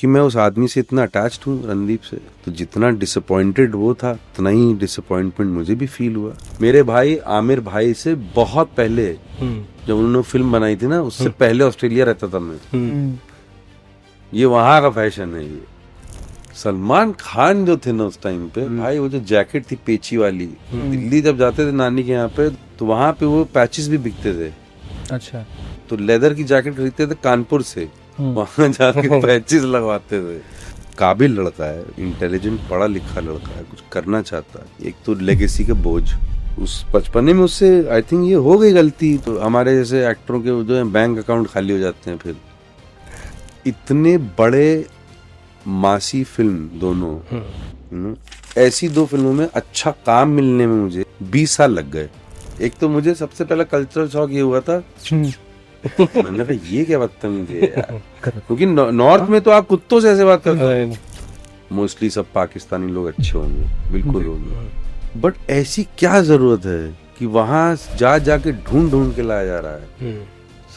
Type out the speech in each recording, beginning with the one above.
कि मैं उस आदमी से इतना अटैच्ड हूँ, रणदीप से, तो जितना डिसअपॉइंटेड वो था उतना ही डिसअपॉइंटमेंट मुझे भी फील हुआ। मेरे भाई आमिर भाई से बहुत पहले, जब उन्होंने फिल्म बनाई थी ना, उससे पहले ऑस्ट्रेलिया रहता था मैं। ये वहां का फैशन है। ये सलमान खान जो थे ना उस टाइम पे, भाई वो जो जैकेट थी पेची वाली, दिल्ली जब जाते थे नानी के यहाँ पे, तो वहां पे वो पैचेस भी बिकते थे। अच्छा। तो लेदर की जैकेट खरीदते थे कानपुर से, वहां जाके पैचेस लगवाते थे। काबिल लड़का है, इंटेलिजेंट, पढ़ा लिखा लड़का है, कुछ करना चाहता है। एक तो लेगेसी के बोझ, उस बचपने में उससे आई थिंक ये हो गई गलती। तो हमारे जैसे एक्टरों के जो है बैंक अकाउंट खाली हो जाते हैं। फिर इतने बड़े मासी फिल्म दोनों, ऐसी दो फिल्मों में अच्छा काम मिलने में मुझे 20 साल लग गए। एक तो मुझे सबसे पहला कल्चरल शॉक ये हुआ था, मैंने कहा ये क्या बदतमीजी है यार, क्योंकि नॉर्थ में तो आप कुत्तों से ऐसे बात करते हैं। मोस्टली सब पाकिस्तानी लोग अच्छे होंगे, बिल्कुल होंगे, बट ऐसी क्या जरूरत है कि वहां जाके ढूंढ ढूंढ के लाया जा रहा है।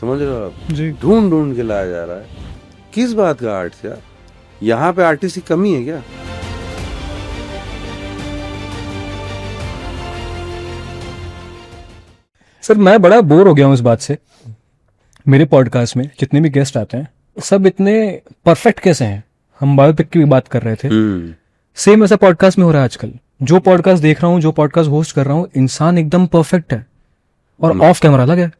समझ रहे हो आप? ढूंढ ढूंढ के लाया जा रहा है। किस बात का आर्ट यार? यहाँ पे आर्टिस्ट की कमी है क्या? सर मैं बड़ा बोर हो गया हूँ इस बात से। मेरे पॉडकास्ट में जितने भी गेस्ट आते हैं सब इतने परफेक्ट कैसे हैं। हम बायोपिक की भी बात कर रहे थे, सेम ऐसा पॉडकास्ट में हो रहा है आजकल। जो पॉडकास्ट देख रहा हूँ, जो पॉडकास्ट होस्ट कर रहा हूँ, इंसान एकदम परफेक्ट है और ऑफ कैमरा अलग है।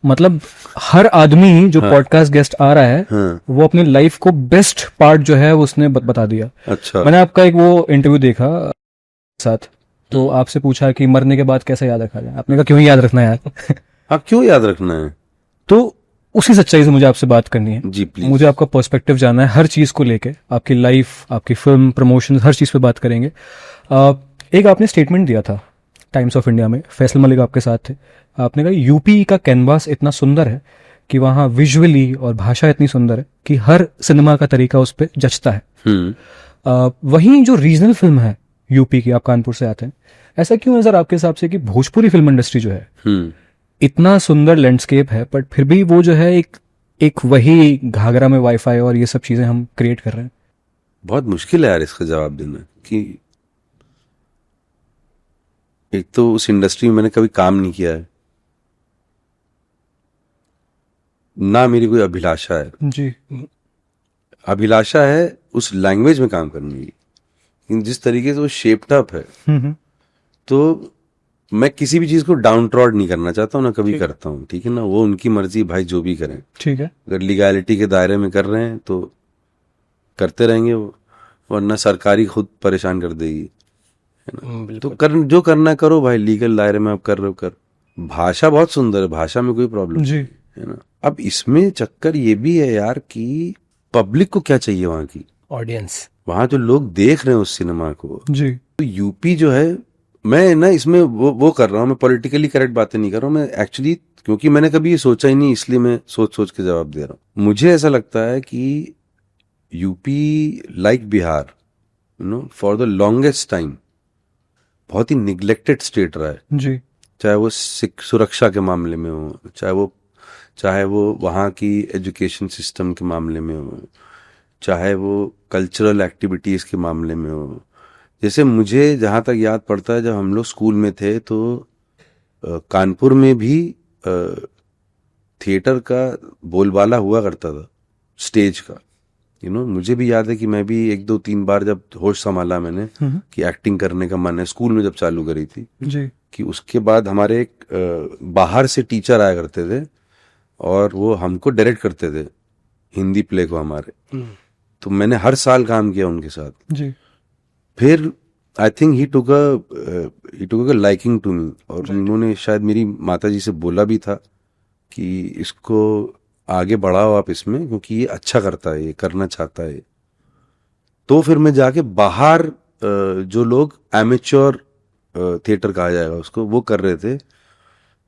मतलब हर आदमी जो पॉडकास्ट गेस्ट आ रहा है, वो अपनी लाइफ को बेस्ट पार्ट जो है वो उसने बता दिया। अच्छा। मैंने आपका एक वो इंटरव्यू देखा साथ, तो आपसे पूछा कि मरने के बाद कैसे याद रखा जाए। आपने कहा क्यों याद रखना यार? हाँ, क्यों याद रखना है? तो उसी सच्चाई से मुझे आपसे बात करनी है जी प्लीज। मुझे आपका पर्सपेक्टिव जानना है हर चीज को लेके, आपकी लाइफ, आपकी फिल्म, प्रमोशन, हर चीज पे बात करेंगे। एक आपने स्टेटमेंट दिया था टाइम्स ऑफ इंडिया में, फैसल मलिक आपके साथ थे। आपने कहा यूपी का कैनवास इतना सुंदर है कि वहाँ विजुअली और भाषा इतनी सुंदर है कि हर सिनेमा का तरीका उस पर जचता है। वहीं जो रीजनल फिल्म है यूपी की, आप कानपुर से आते हैं, ऐसा क्यों है सर आपके हिसाब से कि भोजपुरी फिल्म इंडस्ट्री जो है इतना सुंदर लैंडस्केप है, बट फिर भी वो जो है एक वही घाघरा में वाईफाई और ये सब चीजें हम क्रिएट कर रहे हैं? बहुत मुश्किल है यार इसका जवाब देना। कि एक तो उस इंडस्ट्री में मैंने कभी काम नहीं किया है, ना मेरी कोई अभिलाषा है। जी। अभिलाषा है उस लैंग्वेज में काम करने की, लेकिन जिस तरीके से वो शेप्ड अप है, तो मैं किसी भी चीज को डाउन ट्रॉड नहीं करना चाहता हूँ, ना कभी करता हूँ। ठीक है ना, वो उनकी मर्जी, भाई जो भी करें। ठीक है। अगर लीगैलिटी के दायरे में कर रहे हैं तो करते रहेंगे वो, वरना सरकारी खुद परेशान कर देगी, है ना। तो जो करना करो भाई, लीगल दायरे में आप कर रहे हो कर। भाषा बहुत सुंदर है, भाषा में कोई प्रॉब्लम नहीं है ना। अब इसमें चक्कर ये भी है यार कि पब्लिक को क्या चाहिए, वहां की ऑडियंस, वहां जो लोग देख रहे हैं उस सिनेमा को जी। तो यूपी जो है, मैं ना इसमें वो कर रहा हूँ, मैं पॉलिटिकली करेक्ट बातें नहीं कर रहा हूँ मैं एक्चुअली, क्योंकि मैंने कभी ये सोचा ही नहीं, इसलिए मैं सोच सोच के जवाब दे रहा हूँ। मुझे ऐसा लगता है कि UP like Bihar, for the longest time बहुत ही निग्लेक्टेड स्टेट रहा है जी। चाहे वो सुरक्षा के मामले में हो, चाहे वो वहाँ की एजुकेशन सिस्टम के मामले में हो, चाहे वो कल्चरल एक्टिविटीज के मामले में हो। जैसे मुझे जहाँ तक याद पड़ता है, जब हम लोग स्कूल में थे तो कानपुर में भी थिएटर का बोलबाला हुआ करता था, स्टेज का। मुझे भी याद है कि मैं भी 1-2-3 बार जब होश संभाला मैंने कि एक्टिंग करने का मन है, स्कूल में जब चालू करी थी जी। कि उसके बाद हमारे एक बाहर से टीचर आया करते थे और वो हमको डायरेक्ट करते थे हिंदी प्ले को हमारे। तो मैंने हर साल काम किया उनके साथ जी। फिर I think he took a liking to me, और उन्होंने शायद मेरी माता जी से बोला भी था कि इसको आगे बढ़ाओ आप इसमें, क्योंकि ये अच्छा करता है, ये करना चाहता है। तो फिर मैं जाके बाहर जो लोग एमेच्योर थिएटर कहा जाएगा उसको, वो कर रहे थे।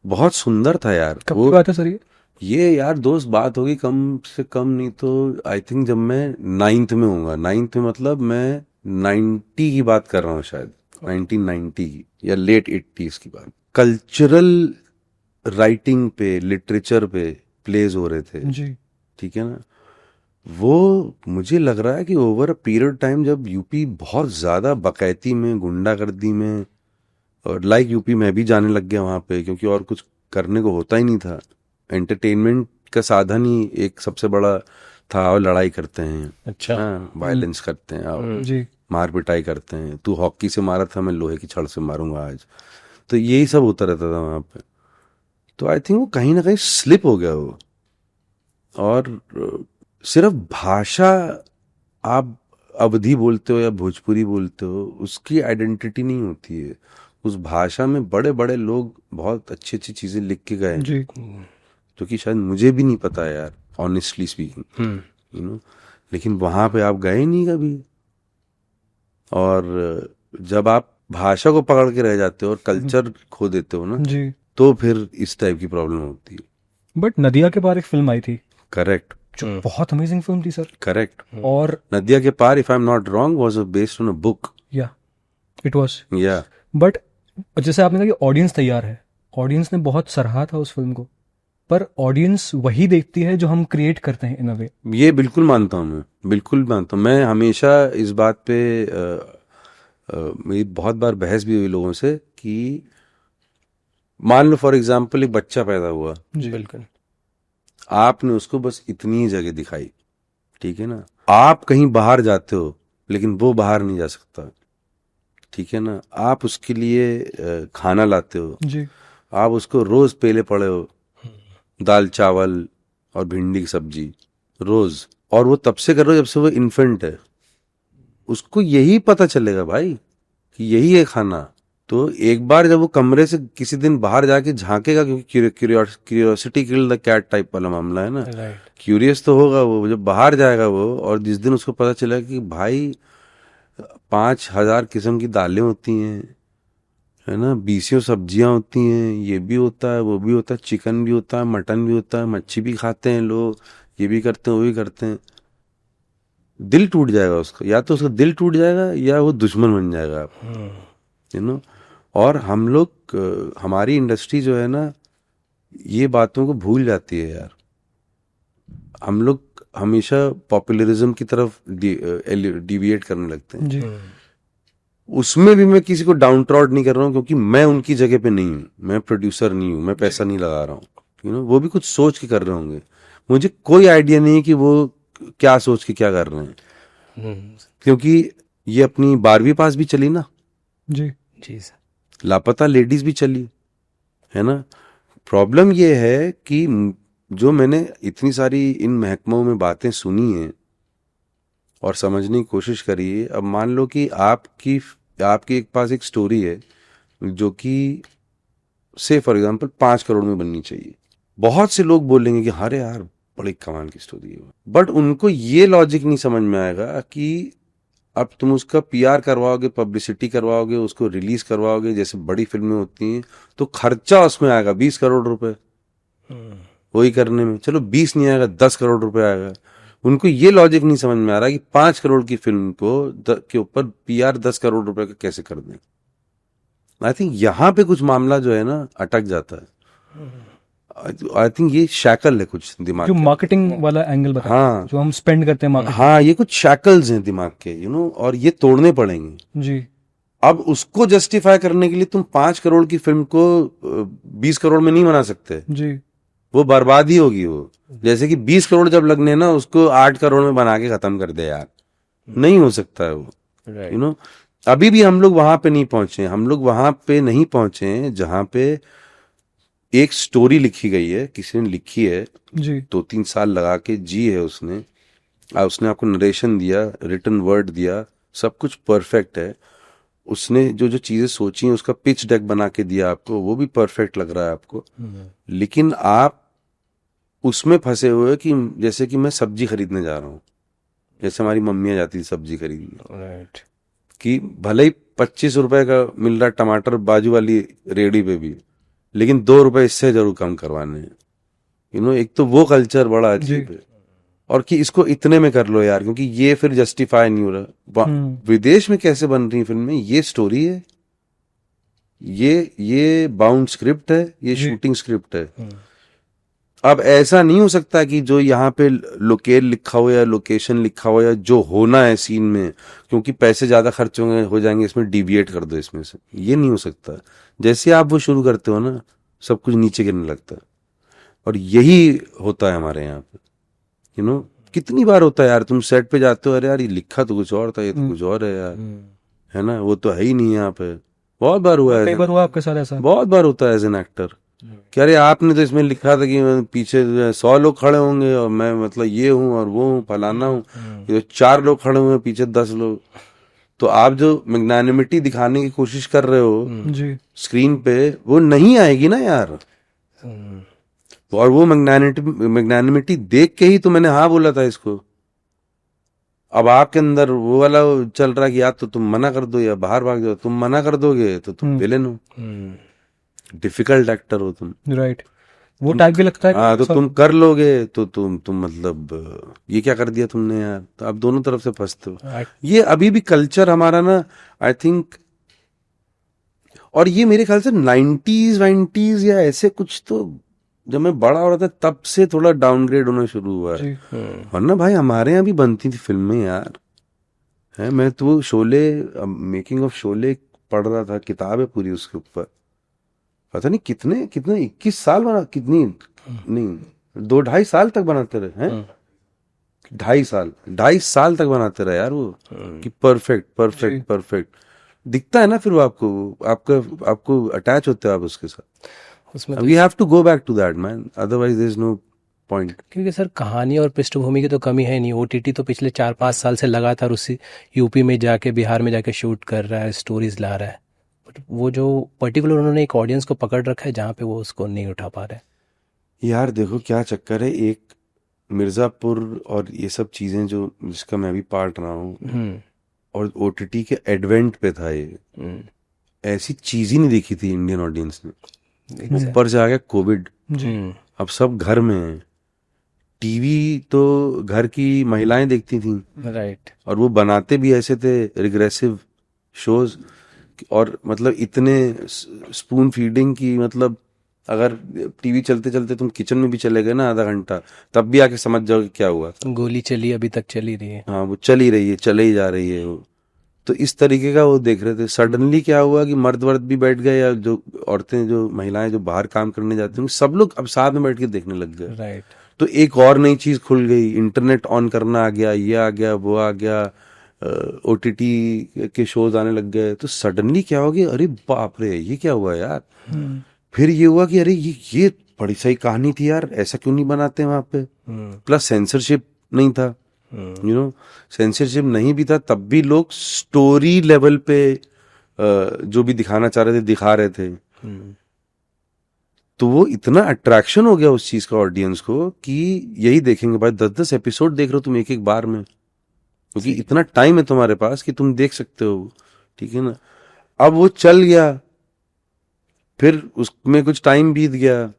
बहुत सुंदर था यार। कब की बात है सर ये यार दोस्त बात होगी कम से कम नहीं तो आई थिंक जब मैं 9th में होऊंगा। 9th में मतलब मैं 90 की बात कर रहा हूँ, शायद 1990 की या लेट 80s की बात। कल्चरल राइटिंग पे, लिटरेचर पे प्लेज हो रहे थे जी। ठीक है ना। वो मुझे लग रहा है कि ओवर अ पीरियड टाइम जब यूपी बहुत ज्यादा बकैती में, गुंडागर्दी में, और लाइक यूपी में भी जाने लग गया वहां पे, क्योंकि और कुछ करने को होता ही नहीं था। एंटरटेनमेंट का साधन ही एक सबसे बड़ा था, और लड़ाई करते हैं, अच्छा। हाँ, वायलेंस करते हैं, और जी मार पिटाई करते हैं। तू हॉकी से मारा था, मैं लोहे की छड़ से मारूंगा आज। तो यही सब होता रहता था वहां पे। तो आई थिंक वो कहीं ना कहीं स्लिप हो गया वो। और सिर्फ भाषा, आप अवधी बोलते हो या भोजपुरी बोलते हो, उसकी आइडेंटिटी नहीं होती है। उस भाषा में बड़े बड़े लोग बहुत अच्छी अच्छी चीजें लिख के गए हैं, जी जो कि शायद मुझे भी नहीं पता यार, ऑनेस्टली स्पीकिंग, यू नो। लेकिन वहां पे आप गए नहीं कभी, और जब आप भाषा को पकड़ के रह जाते हो और कल्चर खो देते हो ना, जी। तो फिर इस टाइप की प्रॉब्लम होती है। बट नदिया के पार एक फिल्म आई थी करेक्ट, जो बहुत अमेजिंग फिल्म थी सर। करेक्ट। और Nadiya ke Paar, if I am not wrong, was based on a book. या इट वाज, या बट जैसे आपने कहा कि ऑडियंस तैयार है, ऑडियंस ने बहुत सराहा था उस फिल्म को, पर ऑडियंस वही देखती है जो हम क्रिएट करते हैं इन अ वे। ये बिल्कुल मानता हूँ, मैं बिल्कुल मानता हूँ। मैं हमेशा इस बात पे मेरी बहुत बार बहस भी हुई लोगों से कि मान लो फॉर एग्जाम्पल एक बच्चा पैदा हुआ, जी बिल्कुल। आपने उसको बस इतनी ही जगह दिखाई, ठीक है ना। आप कहीं बाहर जाते हो लेकिन वो बाहर नहीं जा सकता, ठीक है ना। आप उसके लिए खाना लाते हो, जी आप उसको रोज पेले पड़े हो, दाल चावल और भिंडी की सब्जी रोज, और वो तब से कर रहे हो जब से वो इन्फेंट है। उसको यही पता चलेगा भाई कि यही है खाना। तो एक बार जब वो कमरे से किसी दिन बाहर जाके झांकेगा, क्योंकि curiosity kill the cat type वाला मामला है ना, राइट। क्यूरियस तो होगा वो। जब बाहर जाएगा वो, और जिस दिन उसको पता चलेगा कि भाई 5,000 किस्म की दालें होती हैं, है ना, 20 सब्जियां होती हैं, ये भी होता है, वो भी होता है, चिकन भी होता है, मटन भी होता है, मच्छी भी खाते हैं लोग, ये भी करते हैं, वो भी करते हैं, दिल टूट जाएगा उसका। या तो उसका दिल टूट जाएगा या वो दुश्मन बन जाएगा आप, यू नो। और हम लोग हमारी इंडस्ट्री जो है ना, ये बातों को भूल जाती है यार। हम लोग हमेशा पॉपुलरिज्म की तरफ डिविएट करने लगते हैं। जी उसमें भी मैं किसी को डाउन ट्रॉड नहीं कर रहा हूँ, क्योंकि मैं उनकी जगह पे नहीं हूँ, मैं प्रोड्यूसर नहीं हूँ, मैं पैसा नहीं लगा रहा हूँ, यू नो। वो भी कुछ सोच के कर रहे होंगे, मुझे कोई आइडिया नहीं है कि वो क्या सोच के क्या कर रहे हैं, क्योंकि ये अपनी 12वीं पास भी चली ना, जी जी सर। लापता लेडीज भी चली, है ना। प्रॉब्लम ये है कि जो मैंने इतनी सारी इन महकमों में बातें सुनी हैं और समझने की कोशिश करी है। अब मान लो कि आपके एक पास एक स्टोरी है जो कि से फॉर एग्जांपल 5 करोड़ में बननी चाहिए। बहुत से लोग बोलेंगे कि अरे यार बड़ी कमाल की स्टोरी है, बट उनको ये लॉजिक नहीं समझ में आएगा कि अब तुम उसका पीआर करवाओगे, पब्लिसिटी करवाओगे, उसको रिलीज करवाओगे, जैसे बड़ी फिल्में होती हैं, तो खर्चा उसमें आएगा 20 करोड़ रुपए वही करने में। चलो 20 नहीं आएगा, 10 करोड़ रुपए आएगा। उनको ये लॉजिक नहीं समझ में आ रहा कि 5 करोड़ की फिल्म को के ऊपर पीआर 10 करोड़ रुपए का कैसे कर दें। आई थिंक यहाँ पे कुछ मामला जो है ना अटक जाता है। आई थिंक ये शैकल है कुछ दिमाग जो के। मार्केटिंग वाला एंगल बता, हाँ, जो हम स्पेंड करते हैं मार्केटिंग। हाँ, ये कुछ शैकल्स हैं दिमाग के, यू नो, और ये तोड़ने पड़ेंगे। जी अब उसको जस्टिफाई करने के लिए तुम 5 करोड़ की फिल्म को 20 करोड़ में नहीं बना सकते, जी वो बर्बादी होगी। वो जैसे कि 20 करोड़ जब लगने ना, उसको 8 करोड़ में बना के खत्म कर दे यार, नहीं हो सकता है वो, यू नो। अभी भी हम लोग वहां पे नहीं पहुंचे, हम लोग वहां पे नहीं पहुंचे जहां पे एक स्टोरी लिखी गई है, किसी ने लिखी है, जी 2-3 साल लगा के जी है उसने, उसने आपको नरेशन दिया, रिटन वर्ड दिया, सब कुछ परफेक्ट है। उसने जो जो चीजें सोची हैं उसका पिच डेक बना के दिया आपको, वो भी परफेक्ट लग रहा है आपको। लेकिन आप उसमें फंसे हुए कि जैसे कि मैं सब्जी खरीदने जा रहा हूँ, जैसे हमारी मम्मियाँ जाती थी सब्जी खरीदने, राइट। कि भले ही 25 रुपए का मिल रहा टमाटर बाजू वाली रेडी पे भी, लेकिन 2 रुपए इससे जरूर कम करवाने हैं, यू नो। एक तो वो कल्चर बड़ा अजीब है, और कि इसको इतने में कर लो यार, क्योंकि ये फिर जस्टिफाई नहीं हो रहा। विदेश में कैसे बन रही फिल्में, ये स्टोरी है, ये बाउंड स्क्रिप्ट है, ये शूटिंग स्क्रिप्ट है। अब ऐसा नहीं हो सकता कि जो यहाँ पे लोकेल लिखा हो या लोकेशन लिखा हो या जो होना है सीन में, क्योंकि पैसे ज्यादा खर्च होंगे हो जाएंगे इसमें, डिविएट कर दो इसमें से, ये नहीं हो सकता। जैसे आप वो शुरू करते हो ना, सब कुछ नीचे गिरने लगता है। और यही होता है हमारे यहाँ पे, यू नो। कितनी बार होता है यार, तुम सेट पे जाते हो, अरे यार ये लिखा तो कुछ और था, ये तो कुछ और है यार, है ना, वो तो है ही नहीं यहाँ पे। बहुत बार हुआ है, कई बार हुआ आपके साथ ऐसा? बहुत बार होता है एज एन एक्टर कि अरे आपने तो इसमें लिखा था कि पीछे 100 लोग खड़े होंगे और मैं मतलब ये हूँ और वो हूँ फलाना हूँ, ये तो 4 लोग खड़े हुए हैं पीछे 10 लोग। तो आप जो मैग्नानिमिटी दिखाने की कोशिश कर रहे हो जी। स्क्रीन पे, वो नहीं आएगी ना यार। और वो मैग्नानिमिटी देख के ही तो मैंने हाँ बोला था इसको। अब आपके अंदर वो वाला चल रहा है कि या तो तुम मना कर दो या बाहर भाग जाओ। तुम मना कर दोगे तो तुम विलेन हो, डिफिकल्ट एक्टर हो तुम, राइट। वो टैग भी लगता है। हाँ, तो तुम कर लोगे तो तुम मतलब ये क्या कर दिया तुमने यार, तो आप दोनों तरफ से फंसते हो। ये अभी भी कल्चर हमारा ना, आई थिंक, और ये मेरे ख्याल से 90s या ऐसे कुछ, तो जब मैं बड़ा हो रहा था तब से थोड़ा डाउनग्रेड होना शुरू हुआ है। वरना भाई हमारे यहाँ भी बनती थी फिल्में यार, है। मैं तो शोले, मेकिंग ऑफ शोले पढ़ रहा था, किताब है पूरी उसके ऊपर। पता नहीं कितने कितने 21 साल बना, कितनी नहीं 2-2.5 साल तक बनाते रहे हैं। 2.5 साल तक बनाते रहे यार वो, कि परफेक्ट परफेक्ट परफेक्ट दिखता है ना। फिर वो आपको अटैच होते हो आप उसके साथ। उसमें we have to go back to that man, otherwise there is no point. क्योंकि सर कहानी और पृष्ठभूमि की तो कमी है नहीं। ओटीटी तो पिछले 4-5 साल से लगातार उसी यूपी में जाके, बिहार में जाके शूट कर रहा है, स्टोरीज ला रहा है, बट वो जो पर्टिकुलर उन्होंने एक ऑडियंस को पकड़ रखा है जहाँ पे वो उसको नहीं उठा पा रहे। यार देखो क्या चक्कर है, एक मिर्जापुर और ये सब चीजें जो जिसका मैं भी पार्ट रहा हूँ, और ओटीटी के एडवेंट पे था ये, ऐसी चीज ही नहीं देखी थी इंडियन ऑडियंस ने। ऊपर से आ गया कोविड, अब सब घर में है। टीवी तो घर की महिलाएं देखती थी, राइट, और वो बनाते भी ऐसे थे रिग्रेसिव शोज, और मतलब इतने स्पून फीडिंग की, मतलब अगर टीवी चलते चलते तुम किचन में भी चले गए ना आधा घंटा, तब भी आके समझ जाओ कि क्या हुआ था। गोली चली अभी तक चली रही है। हाँ, वो चली रही है, चले ही जा रही है वो। तो इस तरीके का वो देख रहे थे। सडनली क्या हुआ कि मर्द वर्द भी बैठ गए, या जो औरतें, जो महिलाएं जो बाहर काम करने जाती हैं, सब लोग अब साथ में बैठ के देखने लग गए। राइट। तो एक और नई चीज खुल गई, इंटरनेट ऑन करना आ गया, ये आ गया, वो आ गया, ओटीटी के शोज आने लग गए। तो सडनली क्या हो गया, अरे बाप रे ये क्या हुआ यार। फिर ये हुआ कि अरे ये बड़ी सही कहानी थी यार, ऐसा क्यों नहीं बनाते वहां पे। प्लस सेंसरशिप नहीं था, यू नो, सेंसरशिप नहीं भी था तब भी लोग स्टोरी लेवल पे जो भी दिखाना चाह रहे थे दिखा रहे थे। तो वो इतना अट्रैक्शन हो गया उस चीज का ऑडियंस को कि यही देखेंगे भाई, 10-10 एपिसोड देख रहे हो तुम एक एक बार में, क्योंकि इतना टाइम है तुम्हारे पास कि तुम देख सकते हो, ठीक है ना। अब वो चल गया, फिर उसमें कुछ टाइम बीत गया,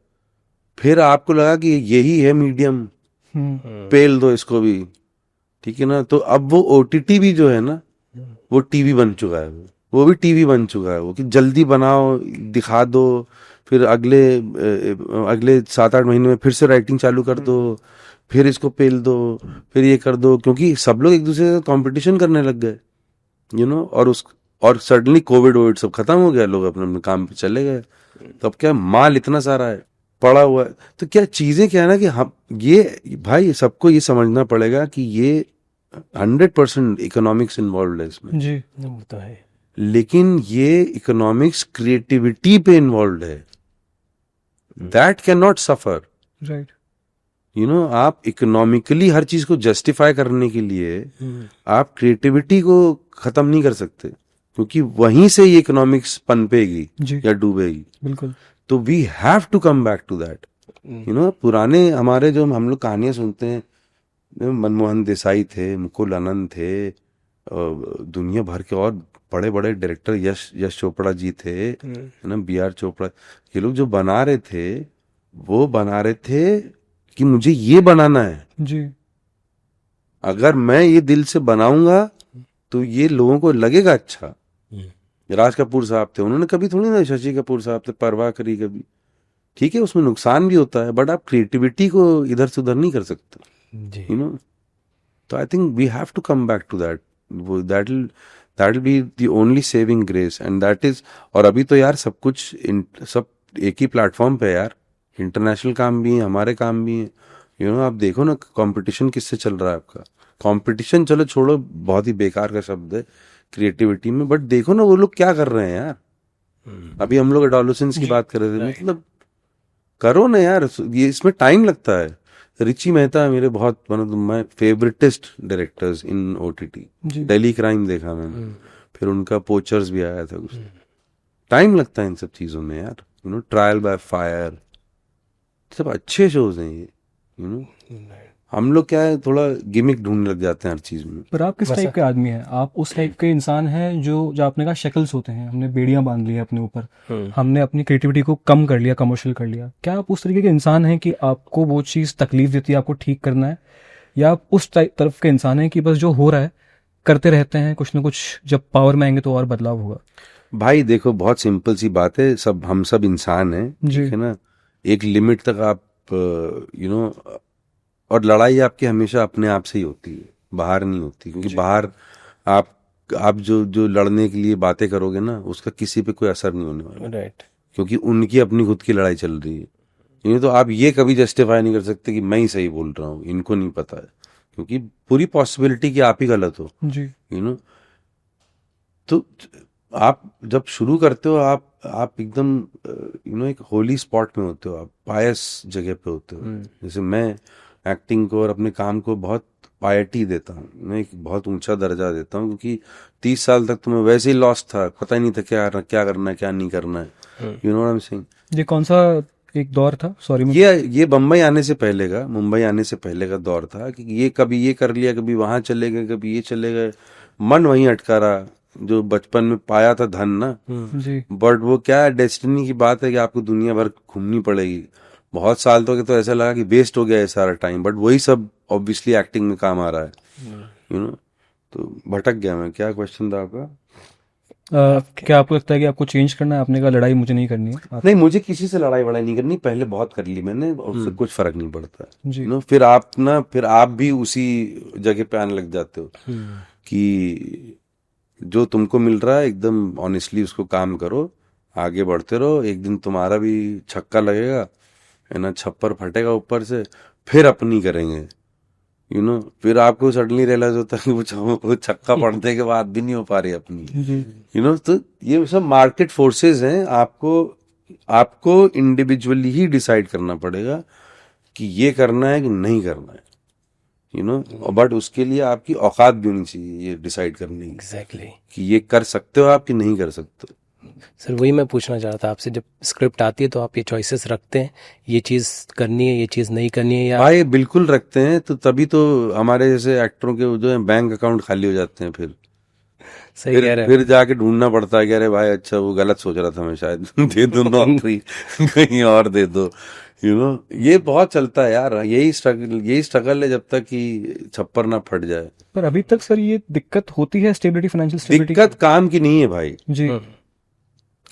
फिर आपको लगा कि यही है मीडियम, पेल दो इसको भी, ठीक है ना। तो अब वो ओटीटी भी जो है ना, वो टीवी बन चुका है, वो भी टीवी बन चुका है वो, कि जल्दी बनाओ, दिखा दो, फिर अगले 7-8 महीने में फिर से राइटिंग चालू कर दो, फिर इसको पेल दो, फिर ये कर दो, क्योंकि सब लोग एक दूसरे से कंपटीशन करने लग गए, यू नो। और सडनली कोविड सब खत्म हो गया, लोग अपने अपने काम पे चले गए। तो अब क्या, माल इतना सारा है, पड़ा हुआ है। तो क्या चीजें क्या है ना कि हम ये भाई सबको ये समझना पड़ेगा कि ये 100% इकोनॉमिक्स इन्वॉल्व है इसमें जी, वो तो है। लेकिन ये इकोनॉमिक्स क्रिएटिविटी पे इन्वॉल्व है, that can not suffer, right. You no. आप इकोनॉमिकली हर चीज को जस्टिफाई करने के लिए आप क्रिएटिविटी को खत्म नहीं कर सकते, क्योंकि वहीं से ये इकोनॉमिक्स पनपेगी या डूबेगी। बिल्कुल। तो we have to come back to that, you know. पुराने हमारे जो हम लोग कहानियां सुनते हैं, मनमोहन देसाई थे, मुकुल आनंद थे, दुनिया भर के और बड़े बड़े डायरेक्टर, यश चोपड़ा जी थे, है ना, BR चोपड़ा, ये लोग जो बना रहे थे, वो बना रहे थे कि मुझे ये बनाना है जी। अगर मैं ये दिल से बनाऊंगा तो ये लोगों को लगेगा अच्छा। राज कपूर साहब थे, उन्होंने कभी थोड़ी ना, शशि कपूर साहब थे, परवाह करी कभी, ठीक है उसमें नुकसान भी होता है, बट आप क्रिएटिविटी को इधर से उधर नहीं कर सकते, जी यू नो। तो I think we have to come back to that, that will be the only saving grace, and that is. और अभी तो यार सब कुछ सब एक ही प्लेटफॉर्म पे है यार, इंटरनेशनल काम भी है, हमारे काम भी है, यू नो। आप देखो ना कंपटीशन किससे चल रहा है आपका। कंपटीशन चलो छोड़ो, बहुत ही बेकार का शब्द है क्रिएटिविटी में, बट देखो ना वो लोग क्या कर रहे हैं यार। अभी हम लोग एडोलेसेंस की बात कर रहे थे, मतलब करो ना यार, ये इसमें टाइम लगता है। रिची मेहता मेरे बहुत one of my favouritest directors in OTT. जी। दिल्ली क्राइम देखा मैंने, फिर उनका पोचर्स भी आया था कुछ। टाइम लगता है इन सब चीजों में यार, you know. Trial by fire, सब अच्छे शोज हैं ये, यू नो। हम लोग क्या है, थोड़ा गिमिक ढूंढने लग जाते हैं हर चीज में। पर आप किस टाइप के आदमी हैं? आप उस टाइप के इंसान हैं जो आपने कहा शक्ल्स होते हैं, हमने बेड़ियां बांध ली है अपने ऊपर, हमने अपनी क्रिएटिविटी को कम कर लिया, कमर्शियल कर लिया। क्या आप उस तरीके के इंसान हैं कि आपको वो चीज़ तकलीफ देती है, आपको ठीक करना है, या आप उस तरफ के इंसान हैं कि बस जो हो रहा है करते रहते हैं, कुछ ना कुछ जब पावर में आएंगे तो और बदलाव होगा? भाई देखो, बहुत सिंपल सी बात है, सब हम सब इंसान हैं, जी। ठीक है ना। एक लिमिट तक आप यू नो, और लड़ाई आपकी हमेशा अपने आप से ही होती है, बाहर नहीं होती, क्योंकि बाहर आप जो जो लड़ने के लिए बातें करोगे ना, उसका किसी पे कोई असर नहीं होने वाला, राइट। क्योंकि उनकी अपनी खुद की लड़ाई चल रही है। ये तो आप ये कभी जस्टिफाई नहीं कर सकते कि मैं ही सही बोल रहा हूँ, इनको नहीं पता है, क्योंकि पूरी पॉसिबिलिटी कि आप ही गलत हो, जी। You know. तो आप जब शुरू करते हो, आप एकदम यू नो एक होली स्पॉट में होते हो, आप पायस जगह पे होते हो। जैसे मैं एक्टिंग को और अपने काम को बहुत पायटी देता हूँ, मैं एक बहुत ऊंचा दर्जा देता हूँ, क्योंकि 30 साल तक तो मैं वैसे ही लॉस्ट था, पता ही नहीं था क्या करना है क्या नहीं करना है, you know what I am saying. ये कौन सा एक दौर था? सॉरी, ये बम्बई आने से पहले का, मुंबई आने से पहले का दौर था कि ये कभी ये कर लिया, कभी वहां चले गए, कभी ये चले गए, मन वहीं अटका रहा। जो बचपन में पाया था धन ना, जी। बट वो क्या है, डेस्टिनी की बात है कि आपको दुनिया भर घूमनी पड़ेगी। बहुत साल तो ऐसा लगा कि वेस्ट हो गया है सारा टाइम, बट वही सब ऑब्वियसली एक्टिंग में काम आ रहा है, यू नो। तो भटक गया मैं, क्या क्वेश्चन था आपका? क्या आपको लगता है कि आपको चेंज करना है? आपने कहा लड़ाई मुझे नहीं करनी है। नहीं, मुझे किसी से लड़ाई वड़ाई नहीं करनी, पहले बहुत कर ली मैंने, उससे कुछ फर्क नहीं पड़ता, जी। You no. फिर आप भी उसी जगह पे आने लग जाते हो कि जो तुमको मिल रहा है एकदम ऑनेस्टली उसको काम करो, आगे बढ़ते रहो, एक दिन तुम्हारा भी छक्का लगेगा, है ना, छप्पर फटेगा ऊपर से, फिर अपनी करेंगे, यू नो। फिर आपको सडनली रियलाइज होता है कि वो छक्का पड़ने के बाद भी नहीं हो पा रही अपनी, यू नो। तो ये सब मार्केट फोर्सेस हैं, आपको इंडिविजुअली ही डिसाइड करना पड़ेगा कि ये करना है कि नहीं करना है, यू नो। बट उसके लिए आपकी औकात भी होनी चाहिए ये डिसाइड करने की, एग्जैक्टली। कि ये कर सकते हो आप कि नहीं कर सकते। सर वही मैं पूछना चाह रहा था आपसे, जब स्क्रिप्ट आती है तो आप ये चॉइसेस रखते हैं, ये चीज़ करनी है, ये चीज़ नहीं करनी है, या? भाई बिल्कुल रखते हैं, तो तभी तो हमारे जैसे एक्टरों के जो है बैंक अकाउंट खाली हो जाते हैं, सही कह रहे हैं। फिर जाके ढूंढना पड़ता है कि अरे भाई अच्छा वो गलत सोच रहा था मैं शायद दे दो नौकरी कहीं और दे दो, यू नो। ये बहुत चलता है यार, यही स्ट्रगल है जब तक कि छप्पर ना फट जाए। पर अभी तक सर ये दिक्कत होती है स्टेबिलिटी, फाइनेंशियल स्टेबिलिटी? दिक्कत काम की नहीं है भाई जी।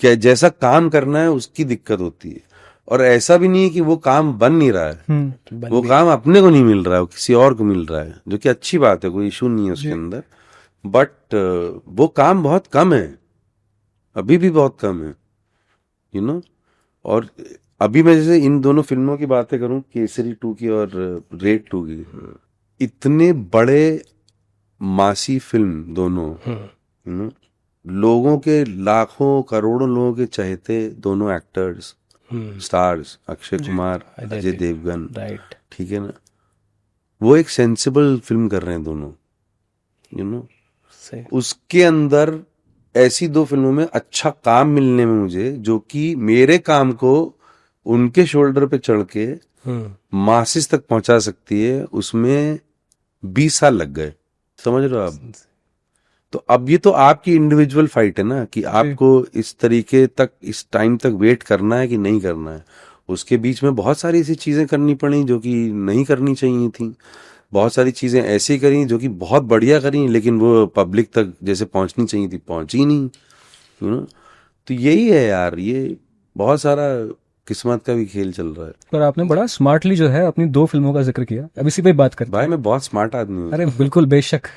क्या, जैसा काम करना है उसकी दिक्कत होती है, और ऐसा भी नहीं है कि वो काम बन नहीं रहा है, वो काम अपने को नहीं मिल रहा है, वो किसी और को मिल रहा है, जो कि अच्छी बात है, कोई इशू नहीं है उसके अंदर। बट वो काम बहुत कम है, अभी भी बहुत कम है, यू नो। और अभी मैं जैसे इन दोनों फिल्मों की बातें करूं, केसरी 2 की और रेड 2 की, इतने बड़े मासी फिल्म दोनों, यू नो, लोगों के लाखों करोड़ों लोगों के चहेते दोनों actors, stars, Akshay Kumar, Ajay Devgn, right, ठीक है ना। वो एक सेंसिबल फिल्म कर रहे हैं दोनों, यू नो। उसके अंदर ऐसी दो फिल्मों में अच्छा काम मिलने में मुझे, जो कि मेरे काम को उनके शोल्डर पे चढ़ के मासिस तक पहुंचा सकती है, उसमें 20 साल लग गए, समझ रहे हो आप। तो अब ये तो आपकी इंडिविजुअल फाइट है ना, कि आपको इस तरीके तक, इस टाइम तक वेट करना है कि नहीं करना है। उसके बीच में बहुत सारी ऐसी चीजें करनी पड़ी जो कि नहीं करनी चाहिए थी, बहुत सारी चीजें ऐसी करी जो कि बहुत बढ़िया करी, लेकिन वो पब्लिक तक जैसे पहुंचनी चाहिए थी पहुंची नहीं, यू नो। तो यही है यार, ये बहुत सारा किस्मत का भी खेल चल रहा है। पर आपने बड़ा स्मार्टली जो है अपनी 2 फिल्मों का जिक्र किया, अब इसी पे बात करते भाई मैं बहुत स्मार्ट आदमी हूँ। हैं। अरे बिल्कुल, बेशक।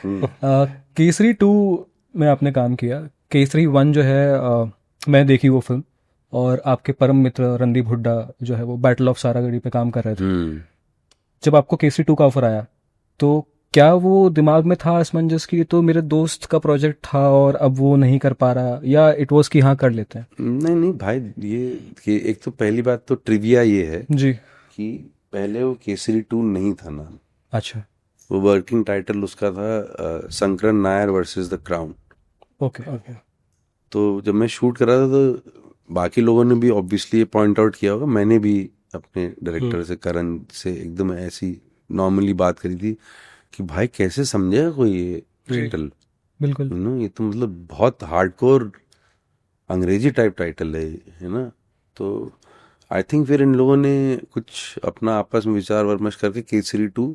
केसरी 2 में आपने काम किया। केसरी 1 जो है मैं देखी वो फिल्म, और आपके परम मित्र रणदीप हुड्डा जो है वो बैटल ऑफ सारागढ़ी पे काम कर रहे थे। जब आपको केसरी 2 का ऑफर आया तो क्या वो दिमाग में था असमंजस की तो मेरे दोस्त का प्रोजेक्ट था और अब वो नहीं कर पा रहा, या इट वाज कि हाँ कर लेते हैं? नहीं भाई, ये एक तो पहली बात तो ट्रिविया ये है जी कि पहले वो केसरी 2 नहीं था नाम। अच्छा, वो वर्किंग टाइटल उसका था Sankaran Nair versus the Crown. Okay okay. तो जब मैं शूट कर रहा था तो बाकी लोगों ने भी ऑब्वियसली ये पॉइंट आउट किया होगा, मैंने भी अपने डायरेक्टर से करण से एकदम ऐसी नॉर्मली बात करी थी कि भाई कैसे समझेगा कोई ये टाइटल, बिल्कुल। ये तो मतलब बहुत हार्डकोर अंग्रेजी टाइप टाइटल है ना। तो आई थिंक फिर इन लोगों ने कुछ अपना आपस में विचार विमर्श करके केसरी 2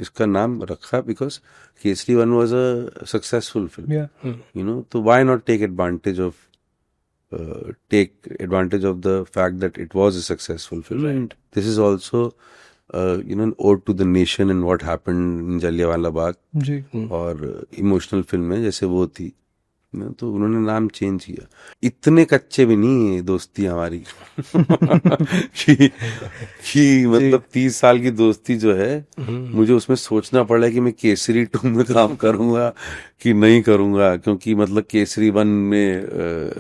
इसका नाम रखा, because Kesari 1 was a successful film, तो why not take advantage of the fact that it was a successful film, and this is also an ode to the nation and what happened in Jallianwala Bagh. जी और emotional film है जैसे वो थी ना, तो उन्होंने नाम चेंज किया। इतने कच्चे भी नहीं है दोस्ती हमारी कि मतलब 30 साल की दोस्ती जो है मुझे उसमें सोचना पड़ा कि मैं केसरी 2 में काम करूंगा कि नहीं करूंगा, क्योंकि मतलब केसरी 1 में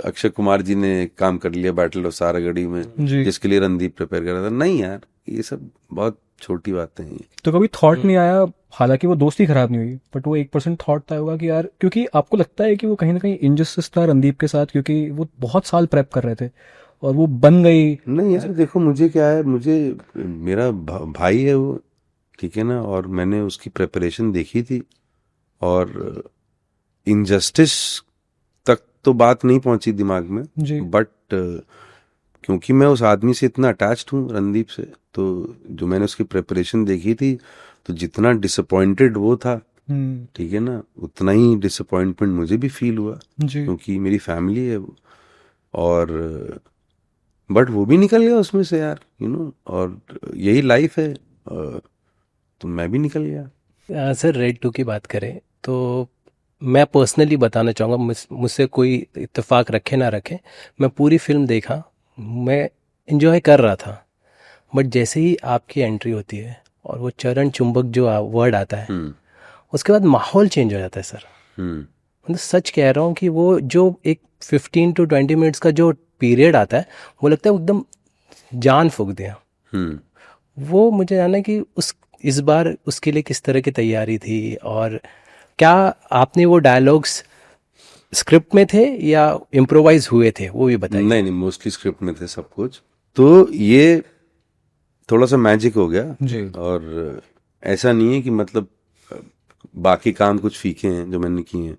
अक्षय कुमार जी ने काम कर लिया बैटल ऑफ सारागढ़ी में, जी। जिसके लिए रणदीप प्रिपेयर कर रहा था। नहीं यार, ये सब बहुत छोटी बातें हैं। तो कभी थॉट नहीं आया, हालांकि वो दोस्ती खराब नहीं हुई, बट वो 1% थॉट था होगा कि यार, क्योंकि आपको लगता है कि वो कहीं ना कहीं इनजस्टिस था रणदीप के साथ, क्योंकि वो बहुत साल प्रेप कर रहे थे और वो बन गई। नहीं यार देखो, मुझे क्या है, मुझे मेरा भाई है वो, ठीक है ना, और मैंने उसकी प्रेपरेशन देखी थी, और इनजस्टिस तक तो बात नहीं पहुंची दिमाग में, बट क्योंकि मैं उस आदमी से इतना अटैच्ड हूँ रणदीप से, तो जो मैंने उसकी प्रेपरेशन देखी थी, तो जितना डिसअपॉइंटेड वो था, ठीक है ना, उतना ही डिसअपॉइंटमेंट मुझे भी फील हुआ, क्योंकि मेरी फैमिली है वो। और बट वो भी निकल गया उसमें से यार, और यही लाइफ है, तो मैं भी निकल गया। सर रेड 2 की बात करें तो मैं पर्सनली बताना चाहूँगा, मुझसे कोई इत्तेफाक रखे ना रखे, मैं पूरी फिल्म देखा, मैं इंजॉय कर रहा था, बट जैसे ही आपकी एंट्री होती है और वो चरण चुंबक जो वर्ड आता है, उसके बाद माहौल चेंज हो जाता है सर। मतलब सच कह रहा हूँ कि वो जो एक 15 to 20 मिनट्स का जो पीरियड आता है, वो लगता है एकदम जान फूंक दिया। वो मुझे जानना है कि इस बार उसके लिए किस तरह की तैयारी थी, और क्या आपने वो डायलॉग्स स्क्रिप्ट में थे या इम्प्रोवाइज हुए थे, वो भी बताइए। नहीं, मोस्टली स्क्रिप्ट में थे सब कुछ। तो ये थोड़ा सा मैजिक हो गया जी। और ऐसा नहीं है कि मतलब बाकी काम कुछ फीके हैं जो मैंने किए हैं,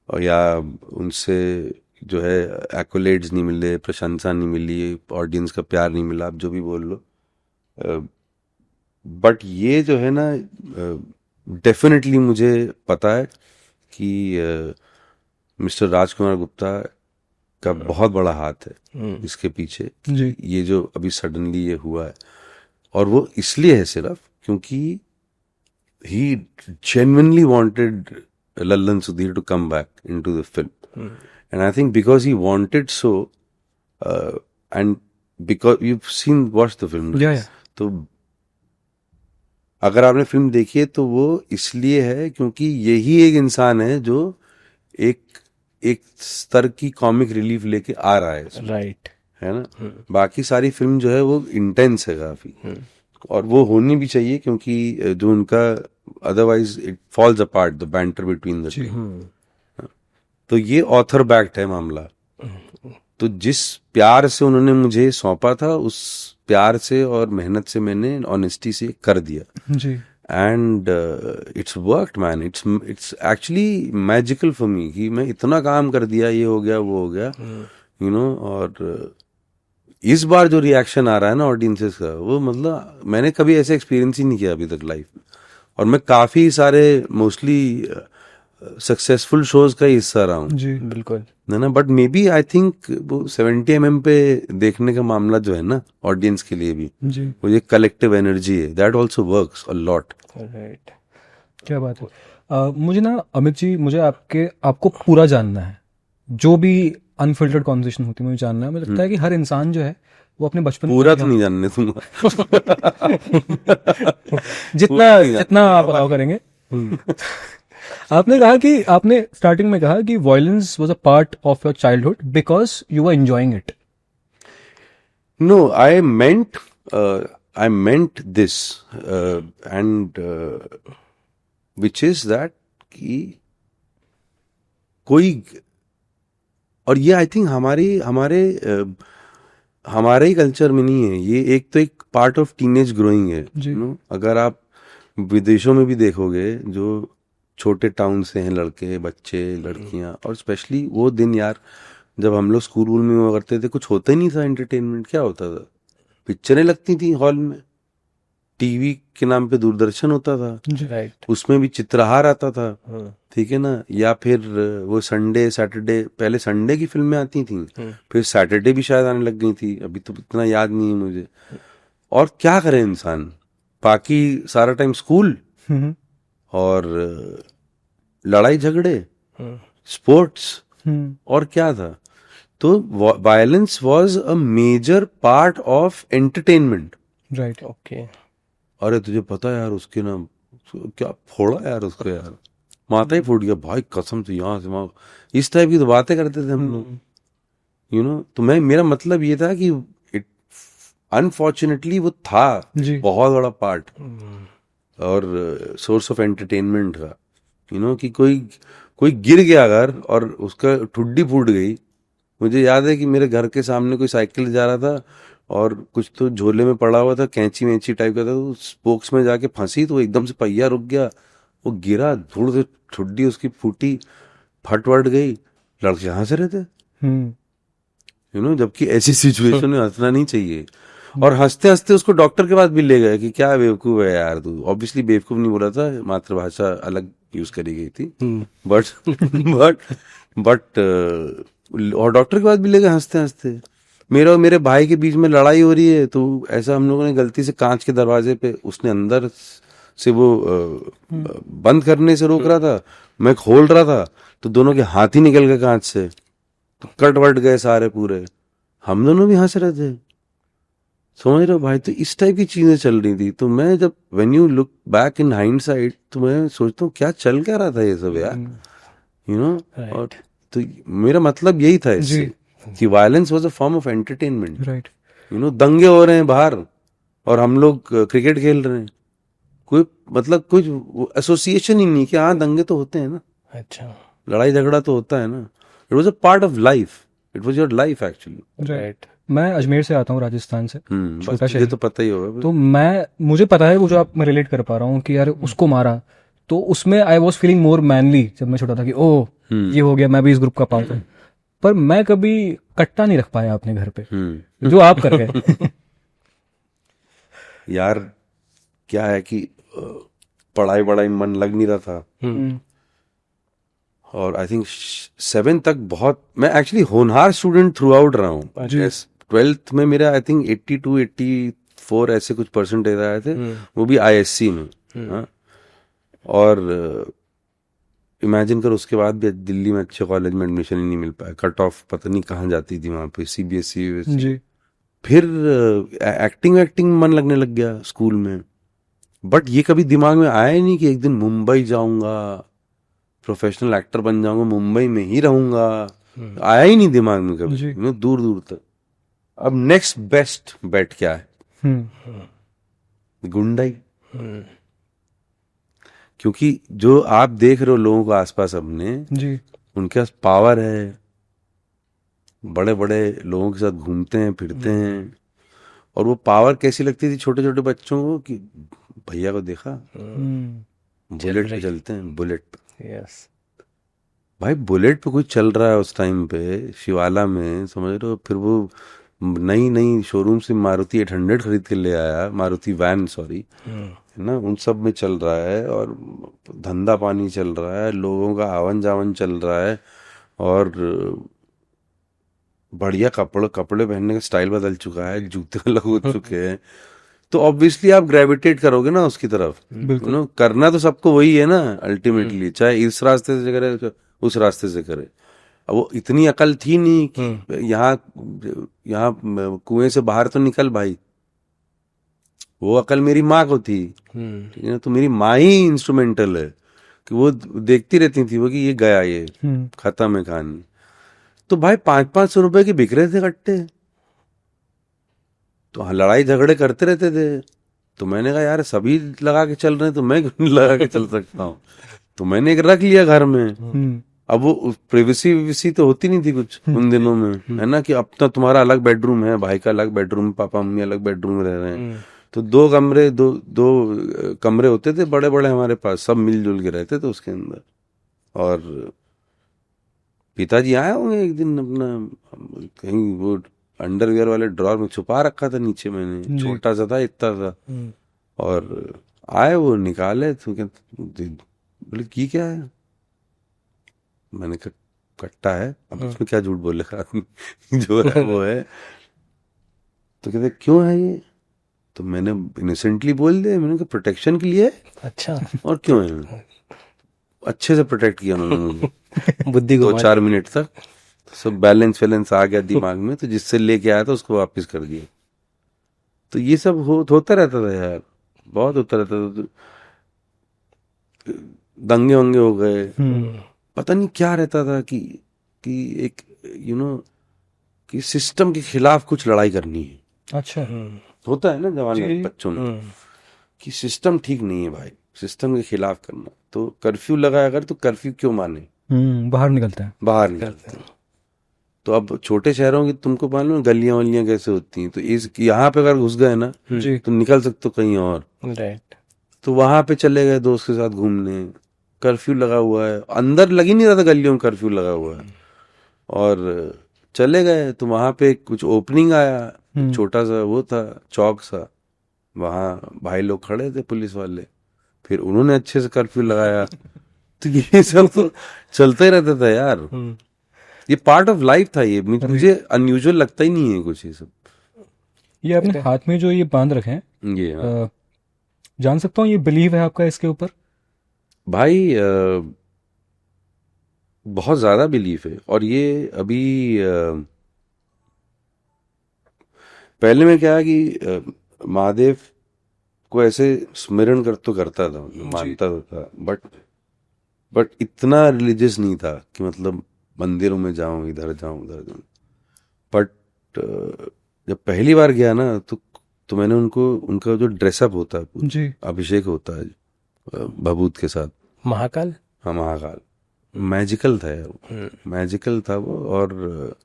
और या उनसे जो है एक्कोलेड्स नहीं मिले, प्रशंसा नहीं मिली, ऑडियंस का प्यार नहीं मिला, आप जो भी बोल लो, बट ये जो है ना, डेफिनेटली मुझे पता है कि मिस्टर राजकुमार गुप्ता का बहुत बड़ा हाथ है इसके पीछे जी। ये जो अभी सडनली ये हुआ है, और वो इसलिए है सिर्फ क्योंकि he genuinely wanted Lallan Sudhir to come back into the film, and I think because he wanted so, and because you seen watch the film, तो अगर आपने फिल्म देखी है तो वो इसलिए है क्योंकि यही एक इंसान है जो एक स्तर की कॉमिक रिलीफ लेके आ रहा है, राइट है ना। बाकी सारी फिल्म जो है वो इंटेंस है काफी, और वो होनी भी चाहिए, क्योंकि जो उनका otherwise it falls apart the banter between the two. तो ये ऑथर बैक्ड है मामला, तो जिस प्यार से उन्होंने मुझे सौंपा था, उस प्यार से और मेहनत से मैंने ऑनेस्टी से कर दिया जी। And it's worked man, it's actually magical for me कि मैं इतना काम कर दिया, ये हो गया वो हो गया, और इस बार जो रिएक्शन आ रहा है ना ऑडियंसेस का, वो मतलब मैंने कभी ऐसे एक्सपीरियंस ही नहीं किया अभी तक लाइफ में। और मैं काफ़ी सारे मोस्टली सक्सेसफुल शोज का ही हिस्सा रहा हूँ, जी बिल्कुल। है ना। But maybe I think वो 70 पे देखने का मामला जो है ना ऑडियंस के लिए भी, जी वो ये कलेक्टिव एनर्जी है, that also works a lot. Right. क्या बात है। मुझे ना अमित जी, मुझे आपको पूरा जानना है, जो भी अनफिल्टर्ड कॉन्वर्सेशन होती है मुझे जानना है। मुझे लगता है कि हर इंसान जो है वो अपने बचपन को पूरा तो नहीं जानने दूंगा। जितना जितना आप अलाउ करेंगे। आपने कहा कि आपने स्टार्टिंग में कहा कि violence was a part of your childhood because you are enjoying it. No, I meant this, and which is that कि कोई, और ये आई थिंक हमारे ही कल्चर में नहीं है ये, एक तो एक पार्ट ऑफ टीनेज ग्रोइंग है, जी। You no. अगर आप विदेशों में भी देखोगे, जो छोटे टाउन से हैं लड़के बच्चे लड़कियां, और स्पेशली वो दिन यार जब हम लोग स्कूल वूल में हुआ करते थे, कुछ होता ही नहीं था एंटरटेनमेंट। क्या होता था? पिक्चरें लगती थी हॉल में, टीवी के नाम पे दूरदर्शन होता था, राइट। उसमें भी चित्रहार आता था, हम्म। ठीक है ना। या फिर वो संडे सैटरडे, पहले संडे की फिल्में आती थी, फिर सैटरडे भी शायद आने लग गई थी, अभी तो इतना याद नहीं है मुझे। और क्या करे इंसान, बाकी सारा टाइम स्कूल और लड़ाई झगड़े, स्पोर्ट्स, और क्या था। तो violence was a major part of entertainment. Right. Okay. अरे तुझे पता है यार उसके ना क्या फोड़ा यार उसको, यार माथा ही फूट गया भाई कसम से, यहाँ से वहां, इस टाइप की तो बातें करते थे हम लोग, यू नो। तो मेरा मतलब ये था कि इट अनफॉर्चुनेटली वो था जी। बहुत बड़ा पार्ट और सोर्स ऑफ एंटरटेनमेंट का, यू नो। कि कोई गिर गया अगर और उसका ठुड्डी फूट गई, मुझे याद है कि मेरे घर के सामने कोई साइकिल जा रहा था और कुछ तो झोले में पड़ा हुआ था, कैंची वैंची टाइप का था, तो स्पोक्स में जाके फंसी, तो एकदम से पहिया रुक गया, वो गिरा, धूड़ से ठुड्डी उसकी फूटी, फट वट गई, लड़के हंस रहे थे, यू नो। जबकि ऐसी सिचुएशन में हंसना नहीं चाहिए। और हंसते हंसते उसको डॉक्टर के पास भी ले गए कि क्या बेवकूफ है यार तू। ऑब्वियसली बेवकूफ नहीं बोला था, मातृभाषा अलग यूज करी गई थी, बट और डॉक्टर के पास भी ले गए हंसते हंसते। मेरा और मेरे भाई के बीच में लड़ाई हो रही है, तो ऐसा हम लोगों ने गलती से कांच के दरवाजे पे, उसने अंदर से वो बंद करने से रोक रहा था, मैं खोल रहा था, तो दोनों के हाथ ही निकल गए कांच से, तो कट वट गए सारे पूरे, हम दोनों भी हंस रहे थे, समझ रहे हो भाई। तो इस टाइप की चीजें चल रही थी। तो मैं जब when you look back in hindsight, तो मैं सोचता हूँ क्या चल क्या रहा था ये सब यार, यू नो। और तो मेरा मतलब यही था इससे कि violence was a form of entertainment, right. You no. दंगे हो रहे हैं बाहर और हम लोग क्रिकेट खेल रहे हैं, कोई मतलब कुछ एसोसिएशन ही नहीं कि हाँ दंगे तो होते हैं ना, अच्छा। लड़ाई झगड़ा तो होता है ना। It was a part of life, it was your life actually. Right. मैं अजमेर से आता हूँ, राजस्थान से, बस छोटा तुझे शहर। तो पता ही होगा। तो मुझे पता है वो जो आप, मैं रिलेट कर पा रहा हूँ कि यार उसको मारा, तो उसमें I was feeling more manly जब मैं छोटा था कि ओह ये हो गया, मैं भी इस ग्रुप का पार्ट हूँ। पर मैं कभी कट्टा नहीं रख पाया अपने घर पे, जो आप कर गए। यार क्या है कि पढ़ाई वढ़ाई में मन लग नहीं रहा था, और आई थिंक 7 तक बहुत, मैं एक्चुअली होनहार स्टूडेंट थ्रू आउट रहा हूँ। 12th में मेरा आई थिंक 82-84 ऐसे कुछ परसेंटेज आए थे, वो भी ISC में। हाँ? और इमेजिन कर उसके बाद भी दिल्ली में अच्छे कॉलेज में एडमिशन ही नहीं मिल पाया, कट ऑफ पता नहीं कहाँ जाती थी वहाँ पे, CBSE। जी। फिर एक्टिंग मन लगने लग गया स्कूल में, बट ये कभी दिमाग में आया ही नहीं कि एक दिन मुंबई जाऊंगा, प्रोफेशनल एक्टर बन जाऊंगा, मुंबई में ही रहूंगा, आया ही नहीं दिमाग में कभी, दूर दूर तक। अब नेक्स्ट बेस्ट बेट क्या है? गुंडाई। क्योंकि जो आप देख रहे हो लोगों को आसपास अपने, जी। उनके पास पावर है, बड़े बड़े लोगों के साथ घूमते हैं फिरते हैं, और वो पावर कैसी लगती थी छोटे छोटे बच्चों को कि भैया को देखा बुलेट पे चलते हैं, बुलेट पे। यस भाई बुलेट पे कोई चल रहा है उस टाइम पे शिवाला में, समझ रहे हो। फिर वो नई नई शोरूम से मारुति 800 खरीद के ले आया, मारुति वैन सॉरी, है ना, उन सब में चल रहा है और धंधा पानी चल रहा है, लोगों का आवन जावन चल रहा है और बढ़िया कपड़े पहनने का स्टाइल बदल चुका है, जूते अलग हो चुके हैं, तो ऑब्वियसली आप ग्रेविटेट करोगे ना उसकी तरफ। बिल्कुल। करना तो सबको वही है ना अल्टीमेटली, चाहे इस रास्ते से करे उस रास्ते से करे। अब वो इतनी अकल थी नहीं कि यहाँ कुएं से बाहर तो निकल भाई, वो अकल मेरी माँ को थी, ठीक है ना, तो मेरी माँ ही इंस्ट्रूमेंटल है कि वो देखती रहती थी वो कि ये गया, ये खत्म है कहानी। तो भाई 500-500 रुपए के बिक रहे थे कट्टे, तो लड़ाई झगड़े करते रहते थे। तो मैंने कहा यार सभी लगा के चल रहे हैं तो मैं क्यों नहीं लगा के चल सकता हूँ, तो मैंने एक रख लिया घर में। अब वो प्रिवेसी तो होती नहीं थी कुछ उन दिनों में, है ना, कि अब तो तुम्हारा अलग बेडरूम है, भाई का अलग बेडरूम, पापा मम्मी अलग बेडरूम में रह रहे हैं, तो दो कमरे होते थे बड़े बड़े हमारे पास, सब मिलजुल के रहते थे उसके अंदर। और पिताजी आए होंगे एक दिन, अपना कहीं वो अंडरवियर वाले ड्रॉर में छुपा रखा था नीचे, मैंने छोटा सा था इतना सा, और आए वो निकाले तो बोले की क्या है, मैंने कहा कट्टा है, अब इसमें क्या झूठ बोलेगा आदमी जो है वो है। तो कहते क्यों है ये, तो मैंने इनोसेंटली बोल दिया, मैंने कहा प्रोटेक्शन के लिए। अच्छा, और क्यों है, अच्छे से प्रोटेक्ट किया उन्होंने बुद्धि को 2-4 मिनट तक, सब बैलेंस आ गया दिमाग में, तो जिससे लेके आया था उसको वापस कर दिया। तो ये सब होता रहता था यार, बहुत होता रहता था। दंगे वंगे हो गए, पता नहीं क्या रहता था कि एक कि सिस्टम के खिलाफ कुछ लड़ाई करनी है। अच्छा, होता है ना जवान बच्चों में कि सिस्टम ठीक नहीं है भाई, सिस्टम के खिलाफ करना। तो कर्फ्यू लगाया अगर, तो कर्फ्यू क्यों माने, बाहर निकलते हैं। तो अब छोटे शहरों की तुमको मालूम गलियां वलियां कैसे होती हैं, तो इस यहाँ पे अगर घुस गए ना तो निकल सकते हो कहीं और, राइट। तो वहां पे चले गए दोस्त के साथ घूमने, कर्फ्यू लगा हुआ है, अंदर लग ही नहीं रहा था गलियों में कर्फ्यू लगा हुआ है, और चले गए तो वहां पे कुछ ओपनिंग आया, छोटा सा वो था चौक सा, वहां भाई लोग खड़े थे पुलिस वाले, फिर उन्होंने अच्छे से कर्फ्यू लगाया। तो ये सब तो चलता ही रहता था यार, ये पार्ट ऑफ लाइफ था, ये मुझे अनयूजुअल लगता ही नहीं है कुछ ये सब। ये आपने हाथ में जो ये बांध रखे हैं, ये जान सकता हूँ ये बिलीव है आपका इसके ऊपर? भाई बहुत ज्यादा बिलीफ है, और ये अभी पहले में क्या है कि महादेव को ऐसे स्मरण करता था, मानता था, बट इतना रिलीजियस नहीं था कि मतलब मंदिरों में जाऊं, इधर जाऊं उधर जाऊं। बट जब पहली बार गया ना तो मैंने उनका जो ड्रेसअप होता है, अभिषेक होता है भभूत के साथ, महाकाल, हाँ महाकाल, मैजिकल था यार, मैजिकल था वो। और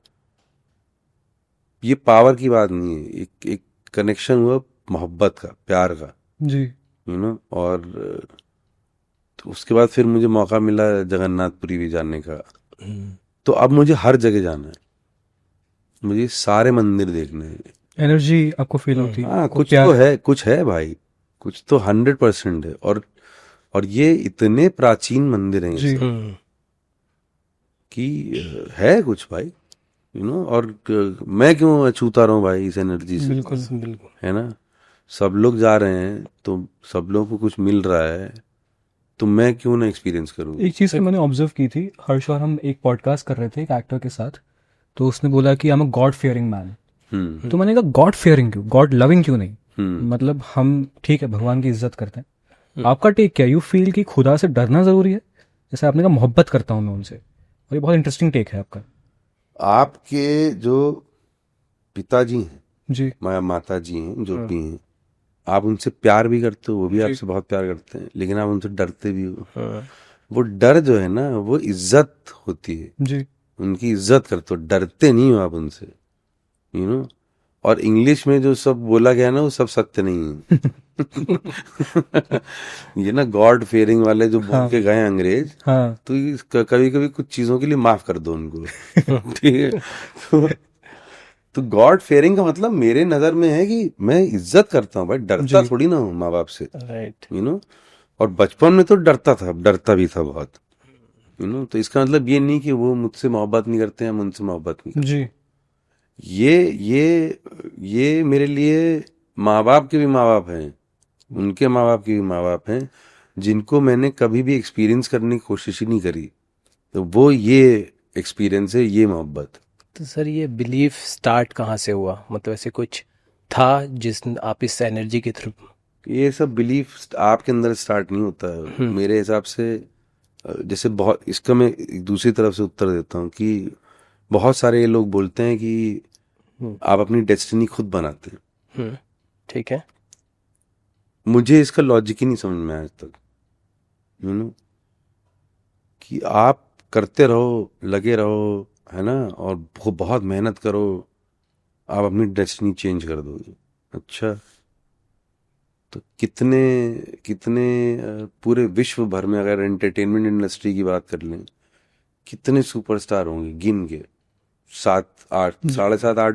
ये पावर की बात नहीं है, एक कनेक्शन हुआ मोहब्बत का, प्यार का जी, और तो उसके बाद फिर मुझे मौका मिला जगन्नाथपुरी भी जाने का। तो अब मुझे हर जगह जाना है, मुझे सारे मंदिर देखने हैं। एनर्जी आपको फील होती है? हाँ, कुछ है भाई, कुछ तो 100% है। और ये इतने प्राचीन मंदिर हैं कि है कुछ भाई, और मैं क्यों अछूता रहा हूँ भाई इस एनर्जी से? बिल्कुल, है ना, सब लोग जा रहे हैं तो सब लोगों को कुछ मिल रहा है, तो मैं क्यों ना एक्सपीरियंस करूं? एक चीज मैंने ऑब्जर्व की थी, हर्ष और हम एक पॉडकास्ट कर रहे थे एक एक्टर के साथ, तो उसने बोला कि I am a God fearing man. तो मैंने कहा गॉड फियरिंग क्यों, गॉड लविंग क्यों नहीं? मतलब हम ठीक है भगवान की इज्जत करते हैं, आपका टेक क्या? यू फील कि खुदा से डरना जरूरी है? जैसे आपने कहा मोहब्बत करता हूं मैं उनसे, और ये बहुत इंटरेस्टिंग टेक है आपका। आपके जो पिताजी हैं जी, माता जी हैं, जो भी हैं, आप उनसे प्यार भी करते हो, वो भी आपसे बहुत प्यार करते हैं, लेकिन आप उनसे डरते भी हो। वो डर जो है ना, वो इज्जत होती है जी, उनकी इज्जत करते हो, डरते नहीं हो आप उनसे, और इंग्लिश में जो सब बोला गया ना वो सब सत्य नहीं है। ये ना गॉड फेयरिंग वाले जो बोल के गए अंग्रेज, तो कभी कभी कुछ चीजों के लिए माफ कर दो उनको। ठीक है, तो गॉड फेयरिंग का मतलब मेरे नजर में है कि मैं इज्जत करता हूँ भाई, डरता थोड़ी ना हूँ माँ बाप से, राइट। और बचपन में तो डरता था, डरता भी था बहुत, तो इसका मतलब ये नहीं कि वो मुझसे मोहब्बत नहीं करते हैं, मुझसे मोहब्बत नहीं करते। जी ये मेरे लिए माँ बाप के भी माँ बाप हैं, उनके माँ बाप के भी माँ बाप हैं, जिनको मैंने कभी भी एक्सपीरियंस करने की कोशिश ही नहीं करी। तो वो ये एक्सपीरियंस है, ये मोहब्बत। तो सर ये बिलीफ स्टार्ट कहाँ से हुआ, मतलब ऐसे कुछ था जिस आप इस एनर्जी के थ्रू? ये सब बिलीफ आपके अंदर स्टार्ट नहीं होता है मेरे हिसाब से। जैसे बहुत, इसका मैं एक दूसरी तरफ से उत्तर देता हूँ कि बहुत सारे लोग बोलते हैं कि आप अपनी डेस्टिनी खुद बनाते हैं। ठीक है। मुझे इसका लॉजिक ही नहीं समझ में आया आज तक, कि आप करते रहो, लगे रहो, है ना, और बहुत मेहनत करो, आप अपनी डेस्टिनी चेंज कर दोगे। अच्छा, तो कितने कितने पूरे विश्व भर में अगर एंटरटेनमेंट इंडस्ट्री की बात कर लें, कितने सुपरस्टार होंगे गिन के, 7-8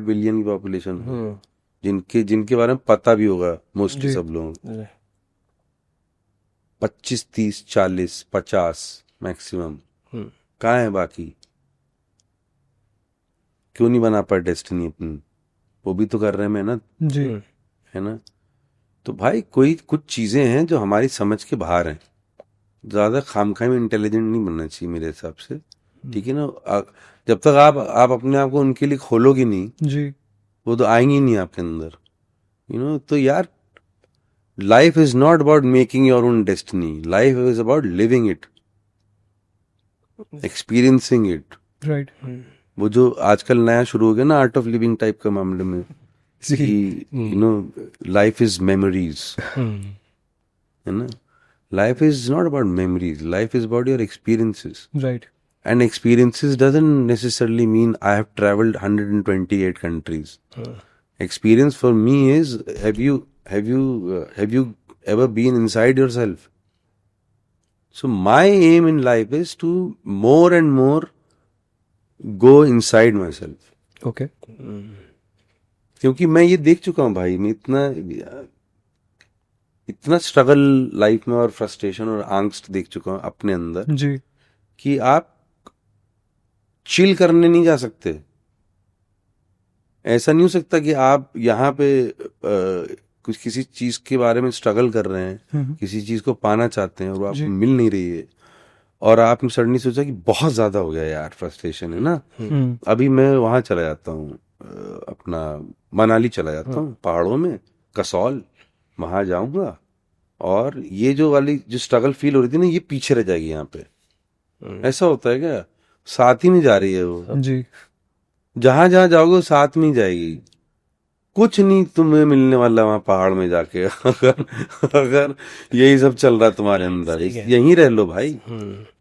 की पॉपुलेशन है, जिनके जिनके बारे में पता भी होगा मोस्टली सब लोगों को, 25, 30, 40, 50 मैक्सिमम। कहाँ है बाकी? क्यों नहीं बना पाए डेस्टिनी अपनी? वो भी तो कर रहे हैं मेहनत, जी है ना। तो भाई कोई कुछ चीजें हैं जो हमारी समझ के बाहर हैं। ज्यादा खामखाई में इंटेलिजेंट नहीं बनना चाहिए मेरे हिसाब से, ठीक है ना। जब तक आप अपने आप को उनके लिए खोलोगे नहीं, जी वो तो आएंगे नहीं आपके अंदर, तो यार, life is not about making your own destiny, life is about living it, experiencing it. Right वो जो आजकल नया शुरू हो गया ना, आर्ट ऑफ लिविंग टाइप का मामले में, जी कि लाइफ इज मेमोरीज, है ना। Life is not about memories, life is about your experiences, right and experiences doesn't necessarily mean I have traveled 128 countries. Experience for me is, have you ever been inside yourself? So my aim in life is to more and more go inside myself. Okay क्योंकि मैं ये देख चुका हूँ भाई, मैं इतना struggle life में और फ्रस्ट्रेशन और आंगस्ट देख चुका हूँ अपने अंदर, जी कि आप चिल करने नहीं जा सकते। ऐसा नहीं हो सकता कि आप यहाँ पे कुछ किसी चीज के बारे में स्ट्रगल कर रहे हैं, किसी चीज को पाना चाहते हैं और वो आपको मिल नहीं रही है, और आपने सडनली सोचा कि बहुत ज्यादा हो गया यार, फ्रस्ट्रेशन है ना, अभी मैं वहां चला जाता हूँ, अपना मनाली चला जाता हूँ, पहाड़ों में, कसौल, वहां जाऊंगा, और ये जो वाली जो स्ट्रगल फील हो रही थी ना, ये पीछे रह जाएगी यहाँ पे। ऐसा होता है क्या? साथ ही में जा रही है वो, जी जहां जहां जाओगे वो साथ में ही जाएगी। कुछ नहीं तुम्हें मिलने वाला वहां पहाड़ में जाके, अगर यही सब चल रहा है तुम्हारे अंदर, यहीं रह लो भाई,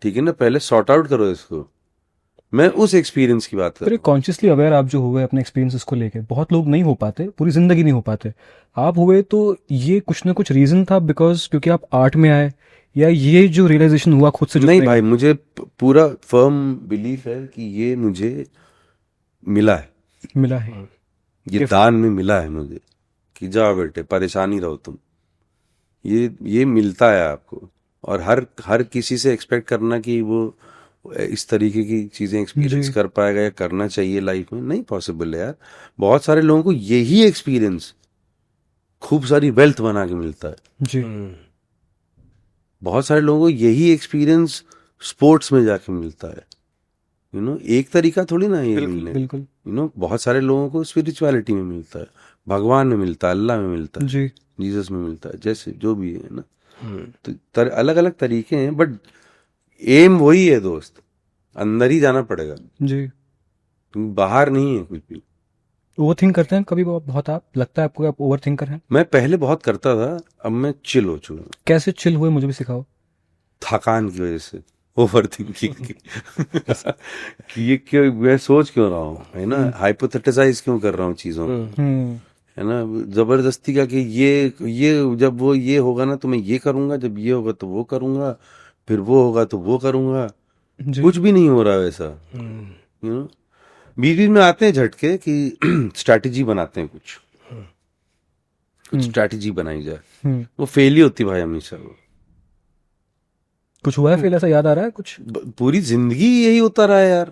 ठीक है ना। पहले सॉर्ट आउट करो इसको। मैं उस एक्सपीरियंस की बात कर रहा हूँ। कॉन्शियसली अवेयर आप जो हुए अपने एक्सपीरियंसेस को लेके, बहुत लोग नहीं हो पाते, पूरी जिंदगी नहीं हो पाते, आप हुए तो ये कुछ ना कुछ रीजन था, बिकॉज क्योंकि आप आर्ट में आए, या ये जो रियलाइजेशन हुआ खुद से? नहीं भाई, मुझे पूरा फर्म बिलीफ है कि ये मुझे मिला है, मिला है, ये दान में मिला है मुझे, कि जाओ बेटे परेशानी रहो तुम, ये मिलता है आपको। और हर किसी से एक्सपेक्ट करना कि वो इस तरीके की चीजें एक्सपीरियंस कर पाएगा या करना चाहिए लाइफ में, नहीं पॉसिबल है यार। बहुत सारे लोगों को यही एक्सपीरियंस खूब सारी वेल्थ बना के मिलता है जी बहुत सारे लोगों को यही एक्सपीरियंस स्पोर्ट्स में जाके मिलता है, एक तरीका थोड़ी ना ये मिलने। बिल्कुल बहुत सारे लोगों को स्पिरिचुअलिटी में मिलता है, भगवान में मिलता है, अल्लाह में मिलता है, जी जीसस में मिलता है, जैसे जो भी है ना। तो अलग अलग तरीके हैं, बट एम वही है दोस्त, अंदर ही जाना पड़ेगा, जी। बाहर नहीं है कुछ भी। ओवर थिंक करते हैं कभी बहुत? आप लगता है आपको कि आप ओवर थिंकर हैं? मैं पहले बहुत करता था, अब मैं चिल हो चुका हूँ। कैसे चिल हुए, मुझे भी सिखाओ। थकान की वजह से ओवर थिंकिंग की कि ये क्यों, मैं सोच क्यों रहा हूँ, है ना, हाइपोथेटिसाइज क्यों कर रहा हूँ चीजों को, है ना, जबरदस्ती का, कि ये जब वो ये होगा ना तो मैं ये करूंगा, जब ये होगा तो वो करूंगा, फिर वो होगा तो वो करूंगा। कुछ भी नहीं हो रहा वैसा, बीच बीच में आते हैं झटके कि स्ट्रैटेजी बनाते हैं, कुछ स्ट्रैटेजी बनाई जाए, वो फेल ही होती भाई हमेशा। वो कुछ हुआ है फिर ऐसा याद आ रहा है कुछ? पूरी जिंदगी यही होता रहा है यार।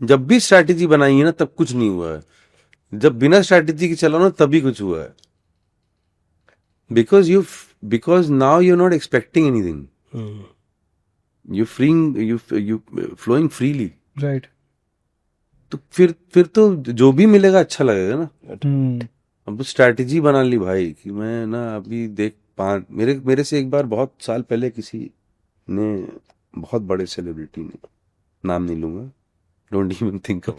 जब भी स्ट्रैटेजी बनाई है ना तब कुछ नहीं हुआ है, जब बिना स्ट्रैटेजी के चलाओ ना तभी कुछ हुआ है। Because now you are not expecting anything, you flowing freely, right. तो फिर तो जो भी मिलेगा अच्छा लगेगा ना। अब स्ट्रैटेजी बना ली भाई कि मैं ना अभी देख मेरे से एक बार बहुत साल पहले किसी ने, बहुत बड़े सेलिब्रिटी ने, नाम नहीं लूंगा, डोंट इवन थिंक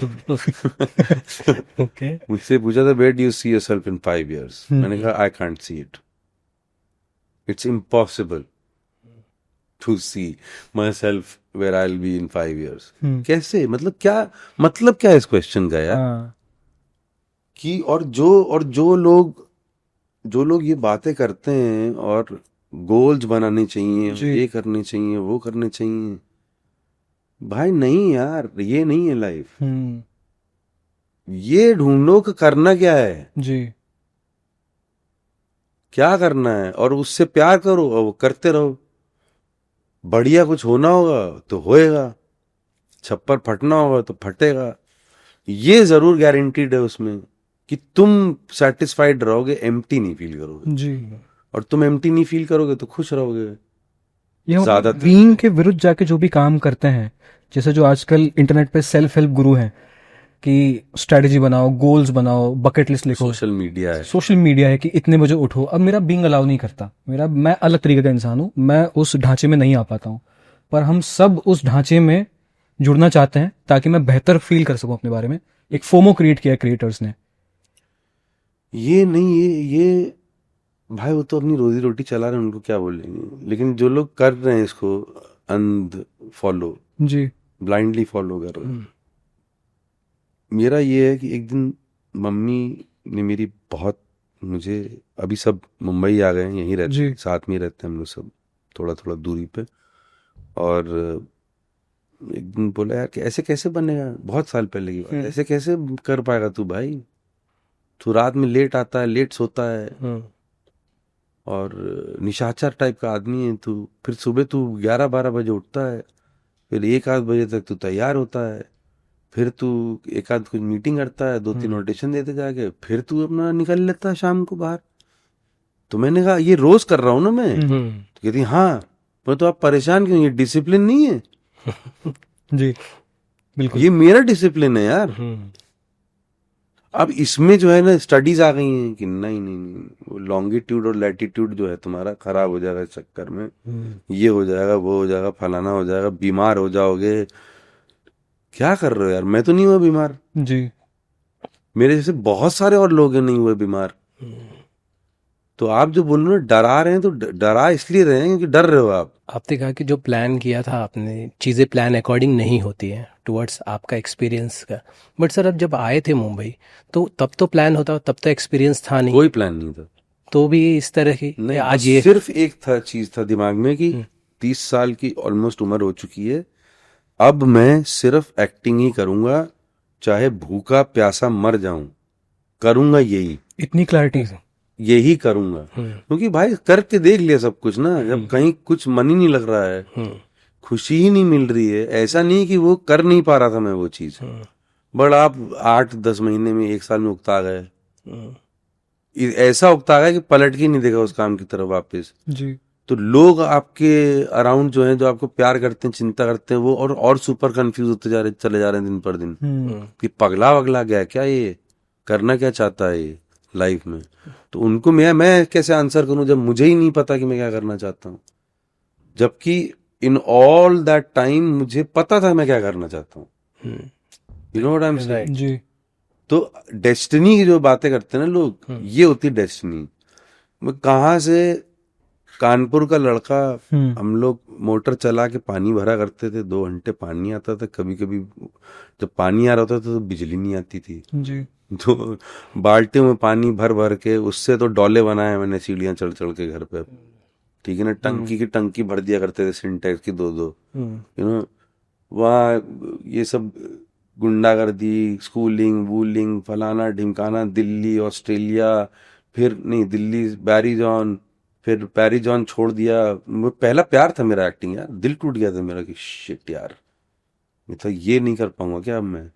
ओके। मुझसे पूछा था where do you see yourself in 5 years। मैंने कहा I can't see it, it's impossible to see myself where I will be in 5 years। कैसे, मतलब क्या है इस क्वेश्चन का यार? कि और जो लोग ये बातें करते हैं और गोल्स बनाने चाहिए, ये करने चाहिए, वो करने चाहिए, भाई नहीं यार, ये नहीं है लाइफ। ये ढूंढो कि करना क्या है जी, क्या करना है, और उससे प्यार करो और वो करते रहो। बढ़िया कुछ होना होगा तो होएगा, छप्पर फटना होगा तो फटेगा। ये जरूर गारंटीड है उसमें कि तुम सेटिस्फाइड रहोगे, एम्प्टी नहीं फील करोगे जी। और तुम एम्प्टी नहीं फील करोगे तो खुश रहोगे। ये ज्यादातर बीइंग के विरुद्ध जाके जो भी काम करते हैं, जैसे जो आजकल इंटरनेट पे सेल्फ हेल्प गुरु हैं कि स्ट्रेटजी बनाओ, गोल्स बनाओ, बकेट लिस्ट लिखो, सोशल मीडिया है कि इतने बजे उठो। अब मेरा बीइंग अलाउ नहीं करता, मैं अलग तरीके का इंसान हूँ, मैं उस ढांचे में नहीं आ पाता हूँ, पर हम सब उस ढांचे में जुड़ना चाहते हैं ताकि मैं बेहतर फील कर सकूं अपने बारे में। एक फोमो क्रिएट किया क्रिएटर्स ने। ये नहीं, ये भाई वो तो अपनी रोजी रोटी चला रहे हैं, उनको क्या बोलेंगे, लेकिन जो लोग कर रहे हैं इसको अंध फॉलो, जी, ब्लाइंडली फॉलो कर रहे हैं। मेरा ये है कि एक दिन मम्मी ने मेरी बहुत, मुझे अभी सब मुंबई आ गए हैं, यहीं रहते हैं, साथ में रहते हैं हम लोग सब, थोड़ा थोड़ा दूरी पे। और एक दिन बोला यार कि ऐसे कैसे बनेगा, बहुत साल पहले की बात, ऐसे कैसे कर पाएगा तू भाई, तू रात में लेट आता है, लेट सोता है, और निशाचर टाइप का आदमी है तू, फिर सुबह तू 11-12 बजे उठता है, फिर 1-8 बजे तक तू तैयार होता है, फिर तू एक आध कुछ मीटिंग करता है, 2-3 ऑडिशन देते जाके, फिर तू अपना निकल लेता है शाम को बाहर। तो मैंने कहा ये रोज कर रहा हूं ना मैं। तो कहती हाँ, पर तो आप परेशान क्यों, ये डिसिप्लिन नहीं है। जी बिल्कुल, ये मेरा डिसिप्लिन है यार। अब इसमें जो है ना स्टडीज आ गई हैं कि नहीं, वो लॉन्गिट्यूड और लैटिट्यूड जो है तुम्हारा खराब हो जाएगा इस चक्कर में, ये हो जाएगा, वो हो जाएगा, फलाना हो जाएगा, बीमार हो जाओगे। क्या कर रहे हो यार, मैं तो नहीं हुआ बीमार जी, मेरे जैसे बहुत सारे और लोग हैं नहीं हुए बीमार। तो आप जो बोल रहे हो डरा रहे हैं, तो डरा इसलिए रहे हैं क्योंकि डर रहे हो आप। आपने कहा कि जो प्लान किया था आपने, चीज़ें प्लान अकॉर्डिंग नहीं होती हैं टुवर्ड्स आपका एक्सपीरियंस का। बट सर अब जब आए थे मुंबई तो तब तो प्लान होता, तब तो एक्सपीरियंस था नहीं, कोई प्लान नहीं था। तो भी इस तरह की नहीं, आज ये सिर्फ एक था चीज था दिमाग में कि 30 साल की ऑलमोस्ट उम्र हो चुकी है, अब मैं सिर्फ एक्टिंग ही करूंगा, चाहे भूखा प्यासा मर जाऊं, करूंगा यही, इतनी क्लैरिटी से यही करूंगा। क्योंकि भाई करके देख लिया सब कुछ ना, जब कहीं कुछ मन ही नहीं लग रहा है, खुशी ही नहीं मिल रही है, ऐसा नहीं कि वो कर नहीं पा रहा था मैं वो चीज, बट आप 8-10 महीने में, 1 साल में उकता गए, ऐसा उकता गया कि पलट के नहीं देखा उस काम की तरफ वापस। जी, तो लोग आपके अराउंड जो हैं, जो आपको प्यार करते हैं, चिंता करते हैं, वो और सुपर कंफ्यूज होते चले जा रहे हैं दिन पर दिन कि पगला वगला गया क्या, ये करना क्या चाहता है ये लाइफ में। तो उनको मैं कैसे आंसर करूं जब मुझे ही नहीं पता कि मैं क्या करना चाहता हूं, जबकि इन ऑल दैट टाइम मुझे पता था मैं क्या करना चाहता हूं। You know what I am saying. जी, तो डेस्टिनी की जो बातें करते हैं ना लोग, ये होती है डेस्टिनी। मैं कहाँ से, कानपुर का लड़का, हम लोग मोटर चला के पानी भरा करते थे, 2 घंटे पानी आता था, कभी कभी जब पानी आ रहा होता था तो बिजली नहीं आती थी, जी, तो बाल्टियों में पानी भर भर के, उससे तो डोले बनाए मैंने सीढ़ियां चढ़ चढ़ के घर पे, ठीक है ना, टंकी की टंकी भर दिया करते थे, सिंटेक्स की 2-2, यू नो, वहाँ ये सब गुंडागर्दी, स्कूलिंग वूलिंग फलाना ढिमकाना, दिल्ली ऑस्ट्रेलिया, फिर नहीं दिल्ली बैरीजॉन, फिर पैरीजॉन छोड़ दिया। पहला प्यार था मेरा एक्टिंग यार, दिल टूट गया था मेरा कि शिट यार, मतलब ये नहीं कर पाऊंगा क्या अब मैं।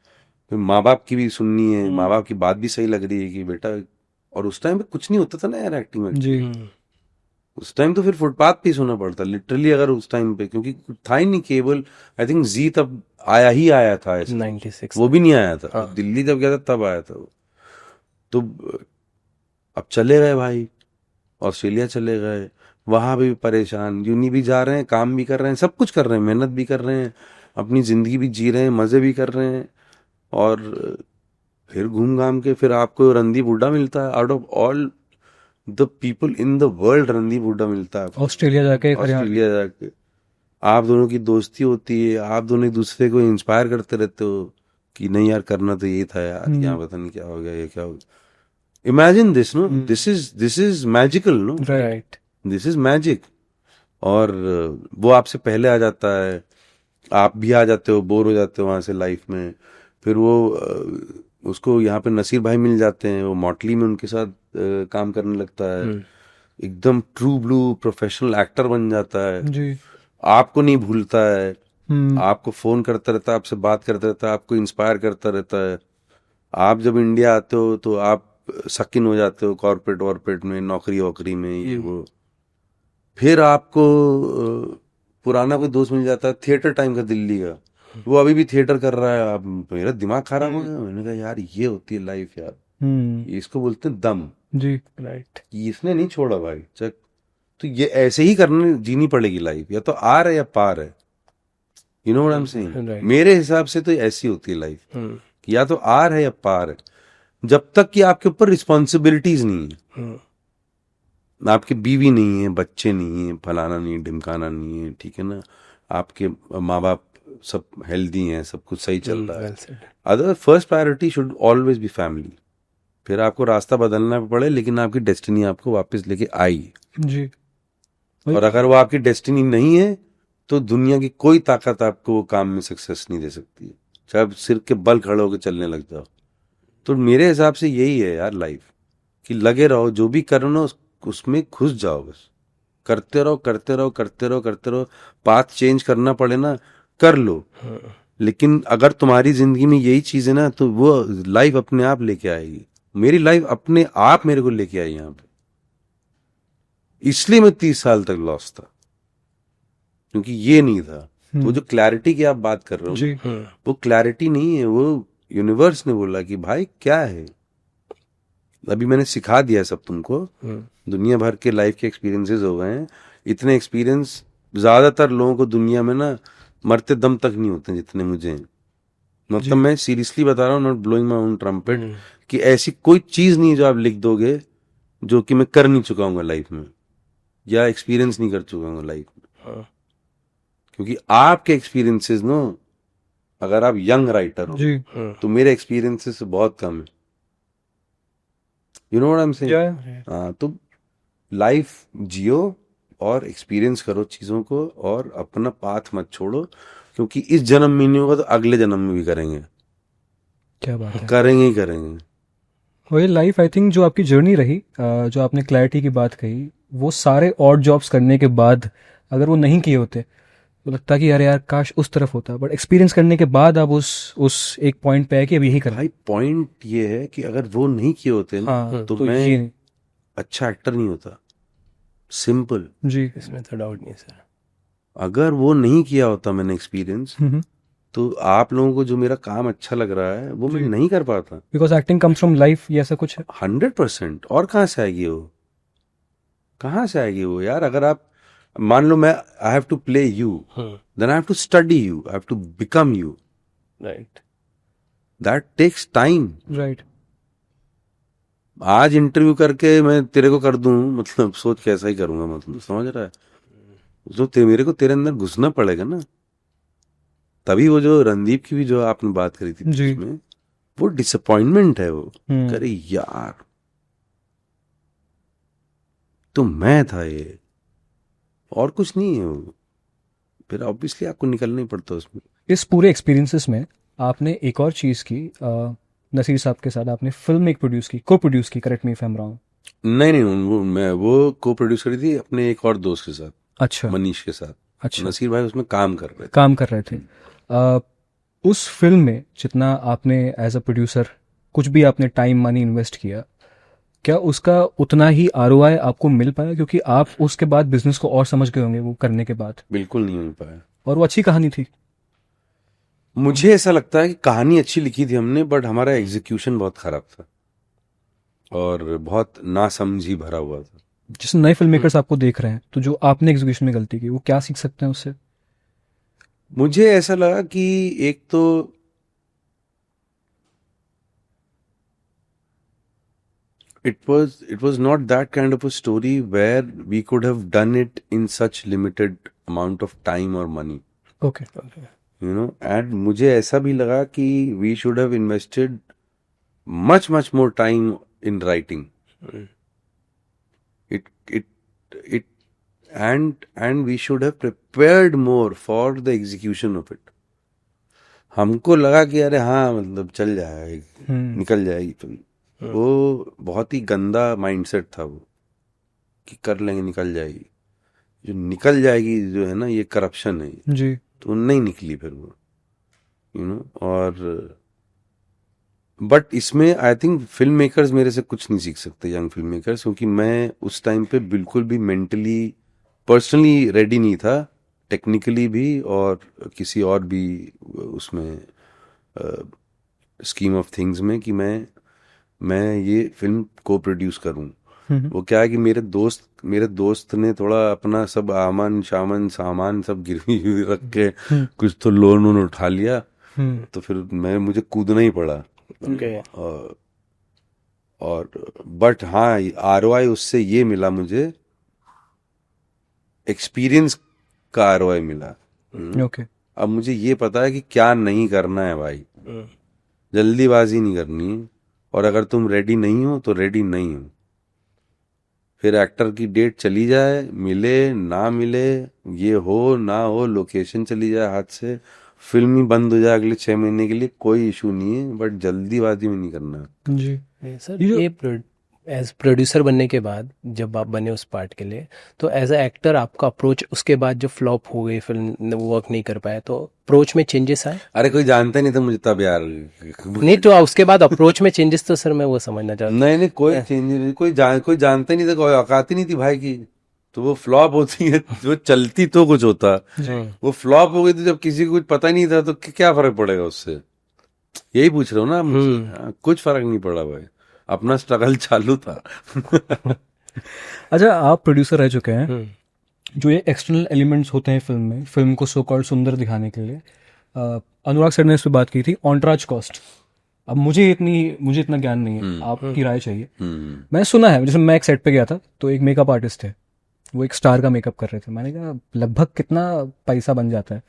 फिर माँ बाप की भी सुननी है, माँ बाप की बात भी सही लग रही है कि बेटा, और उस टाइम पे कुछ नहीं होता था ना यार एक्टिंग में। जी उस टाइम तो फिर फुटपाथ पे ही सोना पड़ता लिटरली, अगर उस टाइम पे, क्योंकि था ही नहीं केबल। आई थिंक जी तब आया ही आया था ऐसे, 96 वो भी नहीं आया था। हाँ। दिल्ली जब गया था तब आया था वो। तो अब चले गए भाई, ऑस्ट्रेलिया चले गए, वहां भी परेशान, यूनी भी जा रहे हैं, काम भी कर रहे हैं, सब कुछ कर रहे हैं, मेहनत भी कर रहे हैं, अपनी जिंदगी भी जी रहे हैं, मजे भी कर रहे हैं। और फिर घूम घाम के फिर आपको रणदीप हुड्डा मिलता है, out of all the people in the world Randeep Hooda मिलता है। ऑस्ट्रेलिया जाके ऑस्ट्रेलिया जाके आप दोनों की दोस्ती होती है, आप दोनों एक दूसरे को इंस्पायर करते रहते हो कि नहीं यार करना तो ये था यार, यहाँ पता नहीं क्या हो गया, ये क्या हो गया। Imagine this no, this is magical no, right. This is magic. और वो आपसे पहले आ जाता है, आप भी आ जाते हो, बोर हो जाते हो वहां से लाइफ में। फिर वो उसको यहाँ पे नसीर भाई मिल जाते हैं, वो मॉटली में उनके साथ काम करने लगता है, एकदम ट्रू ब्लू प्रोफेशनल एक्टर बन जाता है। जी आपको नहीं भूलता है, आपको फोन करता रहता है, आपसे बात करता रहता है, आपको इंस्पायर करता रहता है। आप जब इंडिया आते हो तो आप सकिन हो जाते हो कॉर्पोरेट वॉर्पोरेट में, नौकरी वोकरी में, ये वो। फिर आपको पुराना कोई दोस्त मिल जाता है थिएटर टाइम का दिल्ली का, वो अभी भी थिएटर कर रहा है। अब मेरा दिमाग खराब हो गया, मैंने कहा यार ये होती है लाइफ यार, इसको बोलते हैं दम। जी राइट। इसने नहीं छोड़ा भाई चक। तो ये ऐसे ही करने जीनी पड़ेगी लाइफ, या तो आर है या पार है। You know what I am saying. Right. मेरे हिसाब से तो ऐसी होती है लाइफ, या तो आर है या पार है। जब तक कि आपके ऊपर रिस्पॉन्सिबिलिटीज नहीं है, आपकी बीवी नहीं है, बच्चे नहीं है, फलाना नहीं, ढिमकाना नहीं है, ठीक है ना, आपके माँ बाप सब हेल्दी हैं, सब कुछ सही चल रहा है, other first priority should always be family. फिर आपको रास्ता बदलना पड़े, लेकिन आपकी डेस्टिनी आपको वापस लेके आई। जी और अगर वो आपकी डेस्टिनी नहीं है तो दुनिया की कोई ताकत आपको वो काम में सक्सेस नहीं दे सकती, चाहे आप सिर के बल खड़े होकर चलने लग जाओ। तो मेरे हिसाब से यही है यार लाइफ, कि लगे रहो, जो भी करना उसमें घुस जाओ, बस करते रहो करते रहो करते रहो करते रहो। पाथ चेंज करना पड़े ना, कर लो। लेकिन अगर तुम्हारी जिंदगी में यही चीज है ना, तो वो लाइफ अपने आप लेके आएगी। मेरी लाइफ अपने आप मेरे को लेके आई यहाँ पे, इसलिए मैं 30 साल तक लॉस था, क्योंकि ये नहीं था। वो जो क्लैरिटी की आप बात कर रहे हो जी वो क्लैरिटी नहीं है, वो यूनिवर्स ने बोला कि भाई क्या है, अभी मैंने सिखा दिया सब तुमको। दुनिया भर के लाइफ के एक्सपीरियंसेस हो गए हैं, इतने एक्सपीरियंस ज्यादातर लोगों को दुनिया में ना मरते दम तक नहीं होते जितने मुझे हैं। मतलब मैं सीरियसली बता रहा हूँ, not blowing my own trumpet, कि ऐसी कोई चीज नहीं जो आप लिख दोगे जो कि मैं कर नहीं चुका हूँ लाइफ में, या एक्सपीरियंस नहीं कर चुका हूँ लाइफ में। क्योंकि आपके एक्सपीरियंसेस नो, अगर आप यंग राइटर हो जी तो मेरे एक्सपीरियंसेस बहुत कम है। You know what I am saying. हाँ, तो लाइफ जियो और एक्सपीरियंस करो चीजों को, और अपना पाथ मत छोड़ो, क्योंकि इस जन्म में नहीं होगा तो अगले जन्म में भी करेंगे, क्या बात है। करेंगे ही करेंगे। वही लाइफ, आई थिंक जो आपकी जर्नी रही, जो आपने क्लैरिटी की बात कही, वो सारे ऑड जॉब्स करने के बाद अगर वो नहीं किए होते तो लगता कि यार काश उस तरफ होता, बट एक्सपीरियंस करने के बाद आप उस एक पॉइंट पे है कि अब यही करना। भाई पॉइंट ये है कि अगर वो नहीं किए होते ना, हाँ, तो तो मैं ये अच्छा एक्टर नहीं होता। सिंपल। जी इसमें तो डाउट नहीं सर। अगर वो नहीं किया होता मैंने एक्सपीरियंस, तो आप लोगों को जो मेरा काम अच्छा लग रहा है वो मैं नहीं कर पाता। Because acting comes from life, ये ऐसा कुछ है। 100%। और कहाँ से आएगी वो, कहाँ से आएगी वो यार। अगर आप मान लो मैं I have to play you, then I have to study you, I have to become you, right. That takes time. Right आज इंटरव्यू करके मैं तेरे को कर दूं, मतलब सोच कैसा ही करूंगा, मतलब समझ रहा है। जो मेरे को तेरे अंदर घुसना पड़ेगा ना, तभी वो जो रणदीप की भी जो आपने बात करी थी जी। उसमें, वो डिसअपॉइंटमेंट है वो, करे यार तो मैं था ये, और कुछ नहीं है वो। फिर ऑब्वियसली आपको निकलना ही पड़ता उसमें। इस पूरे एक्सपीरियंसेस में आपने एक और चीज़ की, नसीर साहब के साथ आपने फिल्म एक प्रोड्यूस की, को प्रोड्यूस की, correct me if I am wrong. नहीं, वो को प्रोड्यूस करी थी अपने एक और दोस्त के साथ, अच्छा मनीष के साथ। अच्छा, नसीर भाई उसमें काम कर रहे थे। काम कर रहे थे। उस फिल्म में जितना आपने एज अ प्रोड्यूसर कुछ भी आपने टाइम मनी इन्वेस्ट किया, क्या उसका उतना ही आरओआई आपको मिल पाया? क्योंकि आप उसके बाद बिजनेस को और समझ गए होंगे वो करने के बाद, बिल्कुल नहीं मिल पाया। और वो अच्छी कहानी थी। मुझे ऐसा लगता है कि कहानी अच्छी लिखी थी हमने, बट हमारा एग्जीक्यूशन बहुत खराब था और बहुत नासमझी भरा हुआ था। जिस नए फिल्म मेकर्स आपको देख रहे हैं, तो जो आपने एग्जीक्यूशन में गलती की, वो क्या सीख सकते हैं उससे? मुझे ऐसा लगा कि एक तो it was not that kind of a story where we could have done it in such limited amount of time or money, okay and मुझे ऐसा भी लगा कि we should have invested much more time in writing it and we should have prepared more for the execution of it. हमको लगा कि अरे हाँ मतलब चल जाएगा, निकल जाएगी फिल्म। वो बहुत ही गंदा माइंडसेट था वो, कि कर लेंगे निकल जाएगी। जो निकल जाएगी जो है ना, ये करप्शन है जी। तो नहीं निकली फिर वो, और बट इसमें आई थिंक फिल्म मेकर्स मेरे से कुछ नहीं सीख सकते, यंग फिल्म मेकर्स, क्योंकि मैं उस टाइम पे बिल्कुल भी मेंटली पर्सनली रेडी नहीं था, टेक्निकली भी और किसी और भी उसमें स्कीम ऑफ थिंग्स में, कि मैं ये फिल्म को प्रोड्यूस करूं। वो क्या है कि मेरे दोस्त ने थोड़ा अपना सब सामान सब गिरवी रख के कुछ तो लोन वोन उठा लिया, तो फिर मुझे कूदना ही पड़ा। और बट हाँ, आरओआई उससे ये मिला, मुझे एक्सपीरियंस का आरओआई मिला। ओके। अब मुझे ये पता है कि क्या नहीं करना है भाई, जल्दीबाजी नहीं करनी है, और अगर तुम रेडी नहीं हो तो रेडी नहीं हो। फिर एक्टर की डेट चली जाए, मिले ना मिले, ये हो ना हो, लोकेशन चली जाए हाथ से, फिल्म ही बंद हो जाए अगले 6 महीने के लिए, कोई इशू नहीं है, बट जल्दीबाजी में नहीं करना है। जी सर, ये एज प्रोड्यूसर बनने के बाद जब आप बने उस पार्ट के लिए, तो एज अ एक्टर आपका अप्रोच उसके बाद जो फ्लॉप हो गई फिल्म, वर्क नहीं कर पाया, तो अप्रोच में चेंजेस आए? अरे कोई जानता नहीं था मुझे तब यार। नहीं तो उसके बाद अप्रोच में चेंजेस, तो सर मैं वो समझना चाहता हूँ। नहीं कोई चेंज, कोई जानता ही नहीं था, कोई औकात ही नहीं थी भाई की। तो वो फ्लॉप होती है, जो चलती तो कुछ होता, वो फ्लॉप हो गई थी जब किसी को कुछ पता ही नहीं था, तो क्या फर्क पड़ेगा उससे? यही पूछ रहे हो ना मुझसे? कुछ फर्क नहीं पड़ा भाई, अपना स्ट्रगल चालू था। अच्छा, आप प्रोड्यूसर रह चुके हैं, जो ये एक्सटर्नल एलिमेंट्स होते हैं फिल्म में, फिल्म को सो कॉल्ड सुंदर दिखाने के लिए, अनुराग सर ने इस पर बात की थी, ऑनट्राज कॉस्ट। अब मुझे इतना ज्ञान नहीं है, आपकी राय चाहिए। मैंने सुना है, जैसे मैं एक सेट पे गया था, तो एक मेकअप आर्टिस्ट थे, वो एक स्टार का मेकअप कर रहे थे। मैंने कहा लगभग कितना पैसा बन जाता है?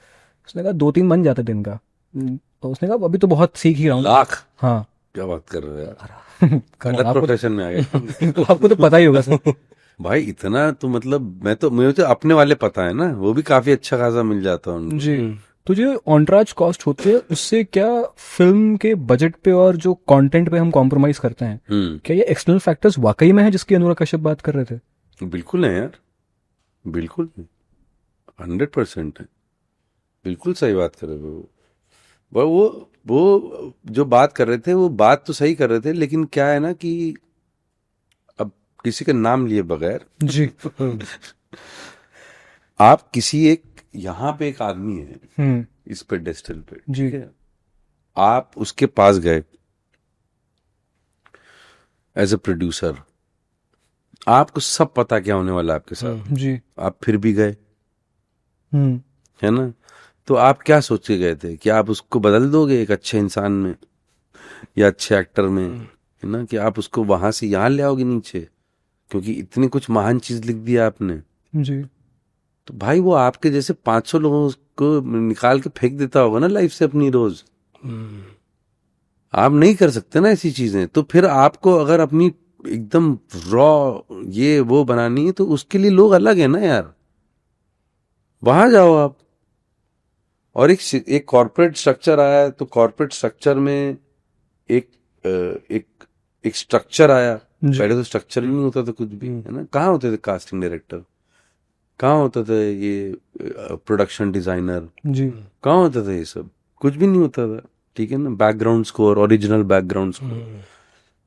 उसने कहा 2-3 बन जाता है दिन का। तो उसने कहा अभी तो बहुत सीख ही रहा हूँ। लाख? हाँ। क्या बात कर रहे हो यार, गलत प्रोफेशन में आ गए। तो आपको तो पता ही होगा सर। भाई इतना तो मतलब मुझे तो अपने वाले पता है ना, वो भी काफी अच्छा खासा मिल जाता है उनको। जी। तो जो ऑनट्राज कॉस्ट होती है, उससे क्या फिल्म के बजट पे और जो कंटेंट पे हम कॉम्प्रोमाइज करते हैं, क्या ये एक्सटर्नल फैक्टर्स वाकई में है जिसकी अनुराग कश्यप बात कर रहे थे? बिल्कुल है यार, बिल्कुल 100% है, बिल्कुल सही बात कर रहे हो। वो जो बात कर रहे थे, वो बात तो सही कर रहे थे, लेकिन क्या है ना कि अब किसी का नाम लिए बगैर जी आप किसी यहाँ पे एक आदमी है इस पेडेस्टल पे, जी, आप उसके पास गए एज अ प्रोड्यूसर, आपको सब पता क्या होने वाला है आपके साथ, जी, आप फिर भी गए, है ना? तो आप क्या सोच के गए थे कि आप उसको बदल दोगे एक अच्छे इंसान में या अच्छे एक्टर में, है ना? कि आप उसको वहां से यहाँ ले आओगे नीचे, क्योंकि इतनी कुछ महान चीज लिख दिया आपने। जी। तो भाई वो आपके जैसे 500 लोगों को निकाल के फेंक देता होगा ना लाइफ से अपनी रोज। आप नहीं कर सकते ना ऐसी चीजें। तो फिर आपको अगर अपनी एकदम रॉ ये वो बनानी है, तो उसके लिए लोग अलग है ना यार, वहां जाओ आप। और एक कॉर्पोरेट स्ट्रक्चर आया है, तो कॉर्पोरेट स्ट्रक्चर में एक एक स्ट्रक्चर आया। जी। पहले तो स्ट्रक्चर ही नहीं होता था कुछ भी, है ना। कहाँ होते थे कास्टिंग डायरेक्टर, कहाँ होता था ये प्रोडक्शन डिजाइनर, जी। कहाँ होता था ये सब, कुछ भी नहीं होता था, ठीक है ना। Background score, original background score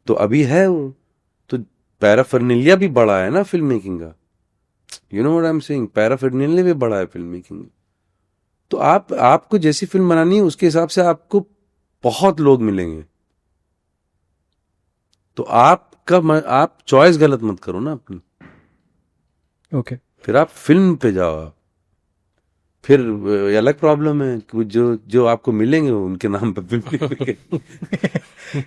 तो अभी है वो। तो पैराफर्नेलिया भी बड़ा है ना फिल्म मेकिंग का, you know what I am saying, paraphernalia भी बड़ा है फिल्म मेकिंग। तो आपको जैसी फिल्म बनानी है उसके हिसाब से आपको बहुत लोग मिलेंगे। तो आप चॉइस गलत मत करो ना अपनी। ओके। फिर आप फिल्म पे जाओ आप। फिर अलग प्रॉब्लम है कि जो आपको मिलेंगे वो उनके नाम पे फिल्म नहीं बिकेगी।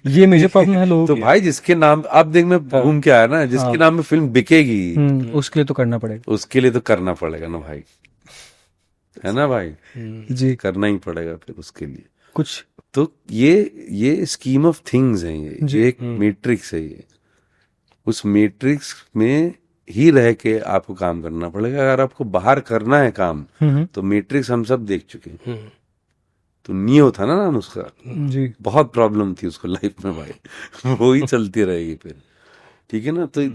ये मेजर प्रॉब्लम है लोगों तो की। भाई जिसके नाम, अब देख मैं घूम के आया ना, जिसके नाम पे फिल्म बिकेगी उसके लिए तो करना पड़ेगा। उसके लिए तो करना पड़ेगा ना भाई, है ना भाई। जी। करना ही पड़ेगा फिर उसके लिए कुछ तो ये स्कीम ऑफ थिंग्स है, जी। ये एक मैट्रिक्स है ये। उस मैट्रिक्स में ही रह के आपको काम करना पड़ेगा। अगर आपको बाहर करना है काम तो मैट्रिक्स हम सब देख चुके हैं। तो नियो था ना नाम उसका, जी। बहुत प्रॉब्लम थी उसको लाइफ में भाई। वो ही चलती रहेगी फिर, ठीक है ना। तो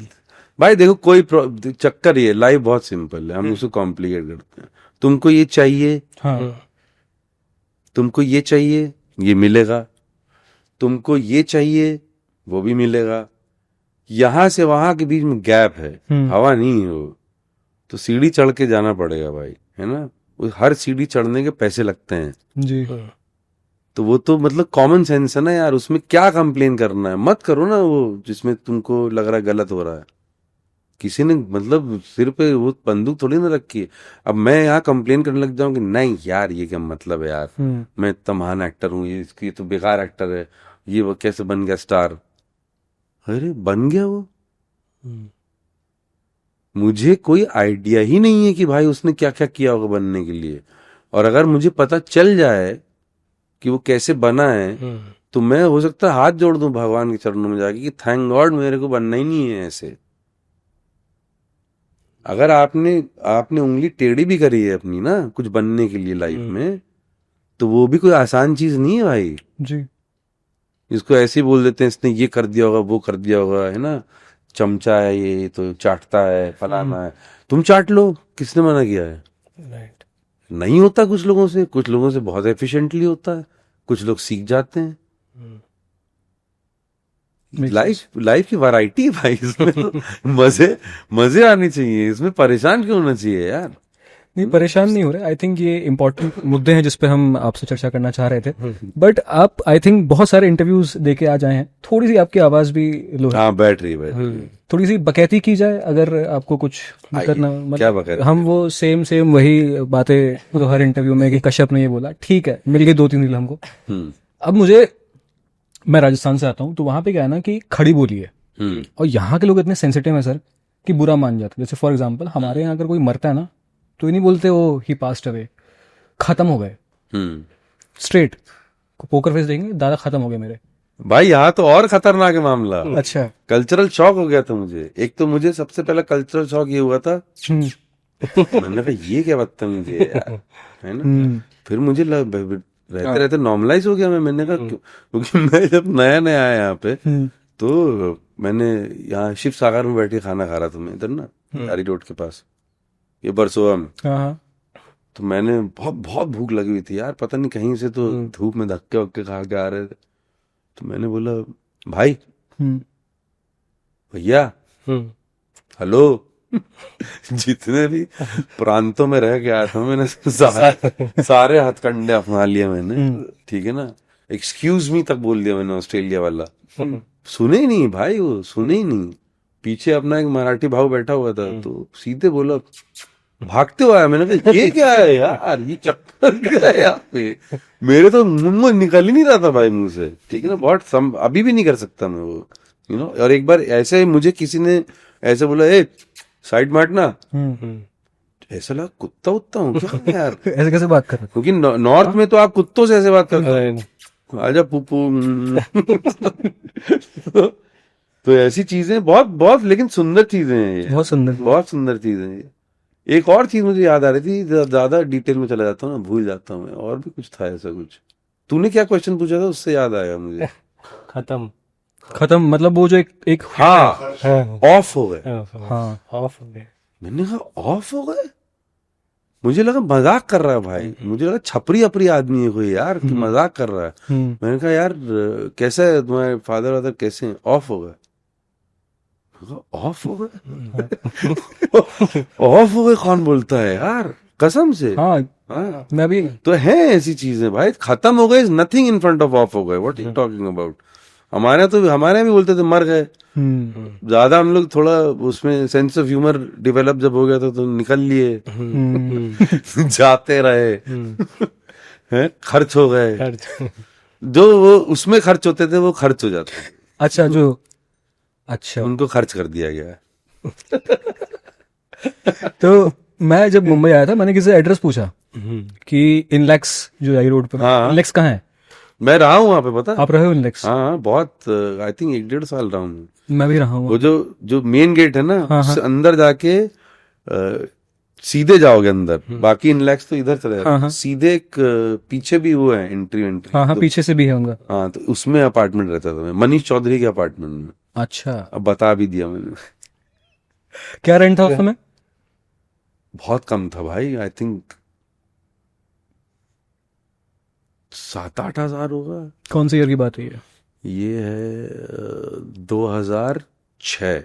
भाई देखो कोई चक्कर ये, लाइफ बहुत सिंपल है, हम उसको कॉम्प्लिकेट करते हैं। तुमको ये चाहिए, हाँ। तुमको ये चाहिए, ये मिलेगा। तुमको ये चाहिए, वो भी मिलेगा। यहां से वहां के बीच में गैप है, हवा नहीं है वो। तो सीढ़ी चढ़ के जाना पड़ेगा भाई, है ना। हर सीढ़ी चढ़ने के पैसे लगते हैं जी। तो वो तो मतलब कॉमन सेंस है ना यार। उसमें क्या कंप्लेन करना है, मत करो ना वो जिसमें तुमको लग रहा है गलत हो रहा है। किसी ने मतलब सिर पे वो बंदूक थोड़ी ना रखी है। अब मैं यहाँ कंप्लेन करने लग जाऊं कि नहीं यार ये क्या मतलब है यार, मैं इतना महान एक्टर हूँ, ये तो बेकार एक्टर है, ये वो कैसे बन गया स्टार। अरे बन गया वो, मुझे कोई आइडिया ही नहीं है कि भाई उसने क्या क्या किया होगा बनने के लिए। और अगर मुझे पता चल जाए कि वो कैसे बना है तो मैं हो सकता है हाथ जोड़ दूं भगवान के चरणों में जाके कि थैंक गॉड मेरे को बनना ही नहीं है ऐसे। अगर आपने उंगली टेढ़ी भी करी है अपनी ना कुछ बनने के लिए लाइफ में, तो वो भी कोई आसान चीज नहीं है भाई जी। इसको ऐसे ही बोल देते हैं इसने ये कर दिया होगा, वो कर दिया होगा, है ना। चमचा है ये तो चाटता है, फलाना है। तुम चाट लो, किसने मना किया है। राइट। नहीं होता कुछ लोगों से बहुत एफिशिएंटली होता है, कुछ लोग सीख जाते हैं। लाइफ की वैरायटी है भाई, इसमें तो मजे आने चाहिए, इसमें परेशान क्यों होना चाहिए यार। नहीं, परेशान नहीं हो रहे। आई थिंक ये इंपॉर्टेंट मुद्दे हैं जिस पे हम आपसे चर्चा करना चाह रहे थे। बट आप आई थिंक बहुत सारे इंटरव्यूज देके आ जाए हैं, थोड़ी सी आपकी आवाज भी लो है। हाँ बैठ रही थोड़ी सी बकैती की जाए अगर आपको कुछ करना। क्या बकैती? हम वो सेम वही बातें तो हर इंटरव्यू में कि कश्यप ने ये बोला, ठीक है मिल गई 2-3 रील हमको। अब मैं राजस्थान से आता हूँ, तो वहां पे क्या है ना कि खड़ी बोली है और यहाँ के लोग इतने सेंसिटिव हैं सर कि बुरा मान जाते हैं। जैसे फॉर एग्जांपल हमारे यहाँ अगर कोई मरता है ना तो ये नहीं बोलते वो ही पास्ट अवे, खत्म हो गए, स्ट्रेट पोकर फेस देंगे, दादा खत्म हो गए मेरे। भाई यहाँ तो और खतरनाक है मामला। अच्छा। कल्चरल शॉक हो गया था मुझे। एक तो मुझे सबसे पहला कल्चरल शॉक ये हुआ था, मैंने कहा ये क्या बदतमीजी है यार, है ना। फिर मुझे रहते रहते नॉर्मलाइज हो गया। मैंने कहा क्योंकि मैं जब नया नया आया यहाँ पे तो मैंने यहाँ शिव सागर में बैठ के खाना खा रहा था मैं, इधर ना तारी रोड के पास, ये बरसोवा में। तो मैंने बहुत भूख लगी हुई थी यार, पता नहीं कहीं से तो धूप में धक्के वक्के खा के आ रहे थे। तो मैंने बोला भाई भैया हेलो। जितने भी प्रांतों में रह के आया था मैंने सारे हथकंडे अपना लिए मैंने, ठीक है ना। एक्सक्यूज मी तक बोल दिया मैंने, ऑस्ट्रेलिया वाला सुने ही नहीं भाई, वो सुने ही नहीं। पीछे अपना एक मराठी भाव बैठा हुआ था तो सीधे बोला, भागते हुए आया। मैंने कहा ये क्या है यार, ये चक्कर क्या है यहाँ पे। मेरे तो मुंह में निकल ही नहीं रहा था भाई मुंह से, ठीक है ना। बहुत अभी भी नहीं कर सकता मैं वो, यू नो। और एक बार ऐसे मुझे किसी ने ऐसे बोला, ए साइड मारना, ऐसा लगा कुत्ता उत्ता हूँ क्या यार। ऐसे कैसे बात कर रहे? क्योंकि नॉर्थ में तो आप कुत्तों से ऐसे बात करते हैं, आजा पुप्पू। तो ऐसी चीजें बहुत बहुत लेकिन सुंदर चीजें हैं ये, बहुत सुंदर चीजें हैं। एक और चीज मुझे याद आ रही थी, ज्यादा डिटेल में चला जाता हूँ ना, भूल जाता हूँ मैं, और भी कुछ था ऐसा कुछ। तूने क्या क्वेश्चन पूछा था, उससे याद आया मुझे। खत्म। मतलब वो जो एक हाँ, हाँ ऑफ हो गए। हाँ ऑफ हो गए। मैंने कहा ऑफ हो गए, मुझे लगा मजाक कर रहा है भाई, मुझे लगा छपरी अपरी आदमी है कोई यार कि मजाक कर रहा है। मैंने कहा यार कैसा है तुम्हारे फादर वादर, कैसे हैं? ऑफ हो गए। ऑफ हो गए? ऑफ हो गए कौन बोलता है यार, कसम से। हाँ हाँ, मैं भी तो है ऐसी चीजें भाई, खत्म हो गए is nothing in front of of हो गए। What you talking about? हमारे यहाँ तो, हमारे यहाँ भी बोलते थे मर गए। ज्यादा हम लोग थोड़ा उसमें सेंस ऑफ ह्यूमर डेवलप जब हो गया था तो निकल लिए, जाते रहे, हैं, खर्च हो गए। जो वो उसमें खर्च होते थे वो खर्च हो जाते थे, अच्छा उनको खर्च कर दिया गया। तो मैं जब मुंबई आया था, मैंने किसी से एड्रेस पूछा कि इनलेक्स जो आई रोड पे, हाँ। इनलेक्स कहाँ है? मैं रहा हूँ वहां पे, पता? आप रहे हो इनलेक्स? हाँ, बहुत, आई थिंक 1-1.5 साल रहा हूँ। मैं भी रहा हूँ। वो जो मेन गेट है ना, हाँ, उससे अंदर जाके सीधे जाओगे अंदर, बाकी इनलेक्स तो इधर चले जाते। हाँ, हाँ। सीधे एक पीछे भी वो है एंट्री हाँ तो, पीछे से भी है उनका। हाँ, तो उसमें अपार्टमेंट रहता था मैं, मनीष चौधरी के अपार्टमेंट में। अच्छा, अब बता भी दिया मैंने। क्या रेंट था उस समय? बहुत कम था भाई, आई थिंक 7-8 हजार होगा। कौन सी ईयर की बात है ये? ये है 2006।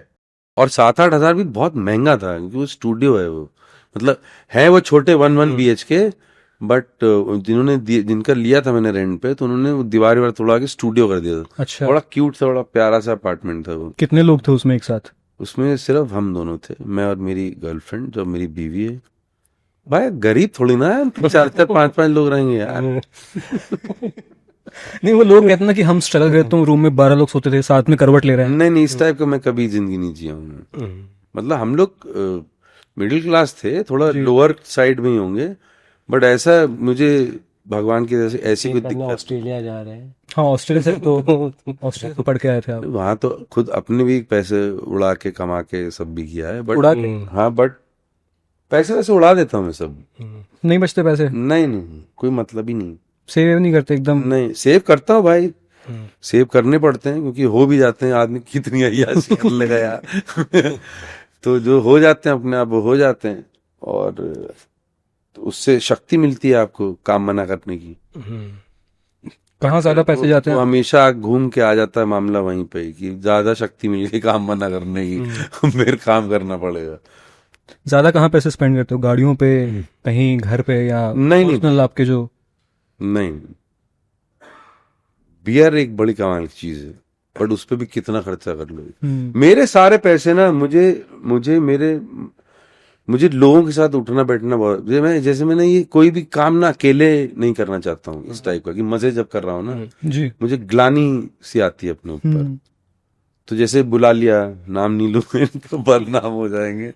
और 7-8 हजार भी बहुत महंगा था क्योंकि वो स्टूडियो है, वो मतलब है वो छोटे 1 BHK, बट जिनका लिया था मैंने रेंट पे, तो उन्होंने वो दीवार तोड़ा के स्टूडियो कर दिया था। अच्छा, बड़ा क्यूट सा, बड़ा प्यारा सा अपार्टमेंट था वो। कितने लोग थे उसमें एक साथ? उसमें सिर्फ हम दोनों थे, मैं और मेरी गर्लफ्रेंड जो मेरी बीवी है। भाई गरीब थोड़ी ना है, 4-4 5-5 लोग रहेंगे यार। नहीं, वो लोग कहते हैं ना कि हम स्ट्रगल करते, तुम रूम में 12 लोग सोते थे, साथ में करवट ले रहे हैं। नहीं, इस टाइप का मैं कभी जिंदगी नहीं जिया हूँ। मतलब हम लोग मिडिल क्लास थे, थोड़ा लोअर साइड में ही होंगे, बट ऐसा मुझे भगवान की जैसे ऐसी कोई दिक्कत। ऑस्ट्रेलिया जा रहे हैं। हाँ, ऑस्ट्रेलिया से पढ़ के आए थे आप? वहां तो खुद अपने भी पैसे उड़ा के कमा के सब भी किया है, बट उड़ा के? हाँ, बट पैसे वैसे उड़ा देता हूँ मैं सब। नहीं बचते पैसे? नहीं, कोई मतलब ही नहीं। सेव नहीं करते एकदम? नहीं, सेव करता हूँ भाई, सेव करने पड़ते हैं क्योंकि हो भी जाते हैं, आदमी कितनी अय्याशी कर लेगा यार। तो जो हो जाते हैं अपने आप वो हो जाते हैं, और तो उससे शक्ति मिलती है आपको काम मना करने की। कहाँ ज्यादा पैसे जाते हैं? तो हमेशा घूम के आ जाता है मामला वहीं पे कि ज्यादा शक्ति मिल गई काम मना करने की, फिर काम करना पड़ेगा। ज्यादा कहाँ पैसे स्पेंड करते हो? गाड़ियों पे, कहीं घर पे, या नहीं पर्सनल आपके जो? नहीं, बियर एक बड़ी कमाल की चीज है, बट उस पर भी कितना खर्चा कर लो। मेरे सारे पैसे ना मुझे लोगों के साथ उठना बैठना बहुत, जैसे मैंने ये कोई भी काम ना अकेले नहीं करना चाहता हूँ इस टाइप का, कि मजे जब कर रहा हूँ ना जी, मुझे ग्लानी सी आती है अपने ऊपर। तो जैसे बुला लिया, नाम नहीं लूंगा इनको, बदनाम हो जाएंगे।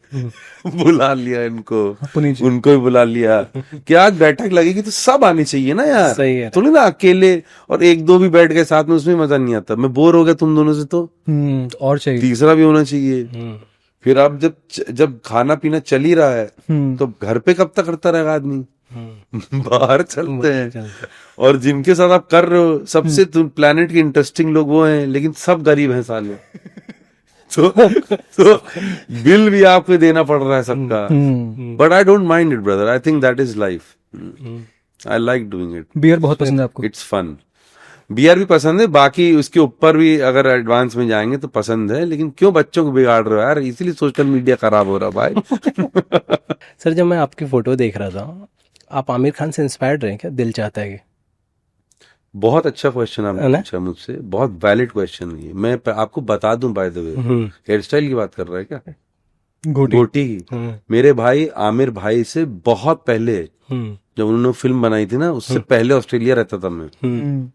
बुला लिया इनको, उनको भी बुला लिया, क्या बैठक लगेगी तो सब आने चाहिए ना यार, सही है। थोड़ी ना अकेले और एक दो भी बैठ गए साथ में, उसमें मजा नहीं आता। मैं बोर हो गया तुम दोनों से, तो और चाहिए, तीसरा भी होना चाहिए। फिर अब जब खाना पीना चल ही रहा है तो घर पे कब तक करता रहेगा आदमी? बाहर चलते हैं। और जिनके साथ आप कर रहे हो सबसे प्लेनेट के इंटरेस्टिंग लोग वो हैं, लेकिन सब गरीब हैं साले। तो बिल भी आपको देना पड़ रहा है सबका, but I don't mind it brother, I think that is life. I like doing it. Beer बहुत पसंद है आपको? It's fun. बियर भी पसंद है, बाकी उसके ऊपर भी अगर एडवांस में जाएंगे तो पसंद है, लेकिन क्यों बच्चों को बिगाड़ रहे हो यार, इसीलिए सोशल मीडिया खराब हो रहा भाई। सर, जब मैं आपकी फोटो देख रहा था, आप आमिर खान से इंस्पायर्ड रहे क्या? दिल चाहता है कि? बहुत अच्छा क्वेश्चन आपने पूछा मुझसे, बहुत वैलिड क्वेश्चन है। मैं आपको बता दूं, by the way, hairstyle की बात कर रहा है क्या? गोटी की। मेरे भाई आमिर भाई से बहुत पहले, जब उन्होंने फिल्म बनाई थी ना, उससे पहले ऑस्ट्रेलिया रहता था मैं।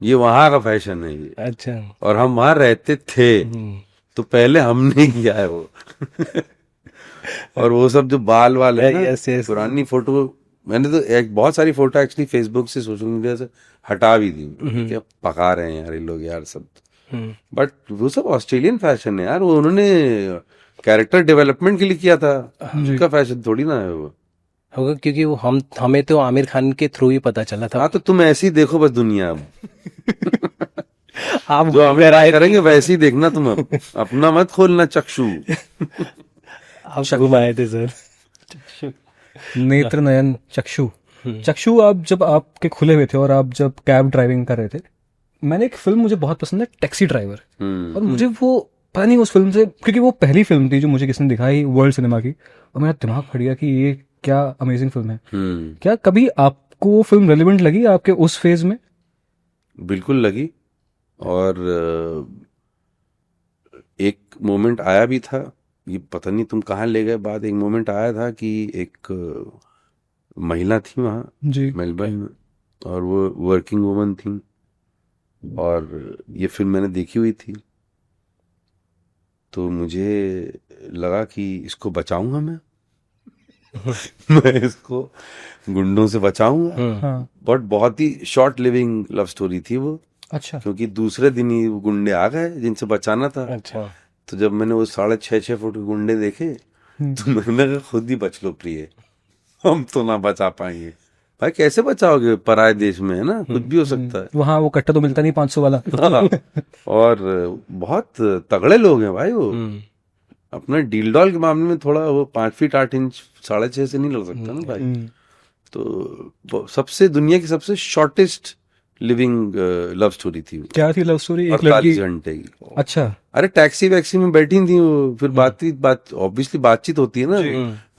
ये वहां का फैशन है ये। अच्छा। और हम वहां रहते थे, तो पहले हमने किया है वो। और वो सब जो बाल वाल है ना, पुरानी फोटो मैंने तो बहुत सारी फोटो एक्चुअली फेसबुक से, सोशल मीडिया से हटा भी दी। क्या पका रहे हैं यार ये लोग यार सब। बट वो सब ऑस्ट्रेलियन फैशन है यार, वो उन्होंने कैरेक्टर डेवलपमेंट के लिए किया था, उसका फैशन थोड़ी ना है वो। होगा क्योंकि वो हमें तो आमिर खान के थ्रू ही पता चला था। हाँ तो तुम ऐसे ही देखो बस दुनिया अब। आप जो हम राय करेंगे वैसे ही देखना तुम अब, अपना मत खोलना चक्षु। आप घुमाए थे सर। नेत्र नयन चक्षु। चक्षु आप जब आपके खुले हुए थे और आप जब कैब ड्राइविंग कर रहे थे, मैंने एक फिल्म मुझे बहुत पसंद है, टैक्सी ड्राइवर। और मुझे वो पता नहीं उस फिल्म से, क्योंकि वो पहली फिल्म थी जो मुझे किसी ने दिखाई वर्ल्ड सिनेमा की, और मेरा दिमाग फट गया कि ये क्या अमेजिंग फिल्म है। क्या कभी आपको वो फिल्म रेलिवेंट लगी आपके उस फेज में? बिल्कुल लगी। और एक मोमेंट आया भी था, ये पता नहीं तुम कहाँ ले गए बाद, एक मोमेंट आया था कि एक महिला थी वहाँ जी। मेलबर्न में, और वो वर्किंग वुमन थी, और ये फिल्म मैंने देखी हुई थी, तो मुझे लगा कि इसको बचाऊंगा मैं। मैं इसको गुंडों से बचाऊंगा। हाँ। बट बहुत ही शॉर्ट लिविंग लव स्टोरी थी वो, अच्छा। क्योंकि दूसरे दिन ही वो गुंडे आ गए जिनसे बचाना था। अच्छा। तो जब मैंने वो 6.5 फुट के गुंडे देखे, तो मैंने कहा खुद ही बच लो प्रिय, हम तो ना बचा पाएंगे। भाई कैसे बचाओगे, पराए देश में है ना, कुछ भी हो सकता है। वहाँ वो कट्टा तो मिलता नहीं 500 वाला। हाँ, और बहुत तगड़े लोग हैं भाई वो। अपना डील डॉल के मामले में थोड़ा वो 5 फीट 8 इंच 6.5 से नहीं लड़ सकता ना भाई। तो सबसे दुनिया की सबसे शॉर्टेस्ट लिविंग लव स्टोरी थी वो। क्या थी लव स्टोरी? एक 48 लड़की। घंटे की। अच्छा। अरे टैक्सी वैक्सी में बैठी थी वो, फिर बात ऑब्वियसली बातचीत होती है ना।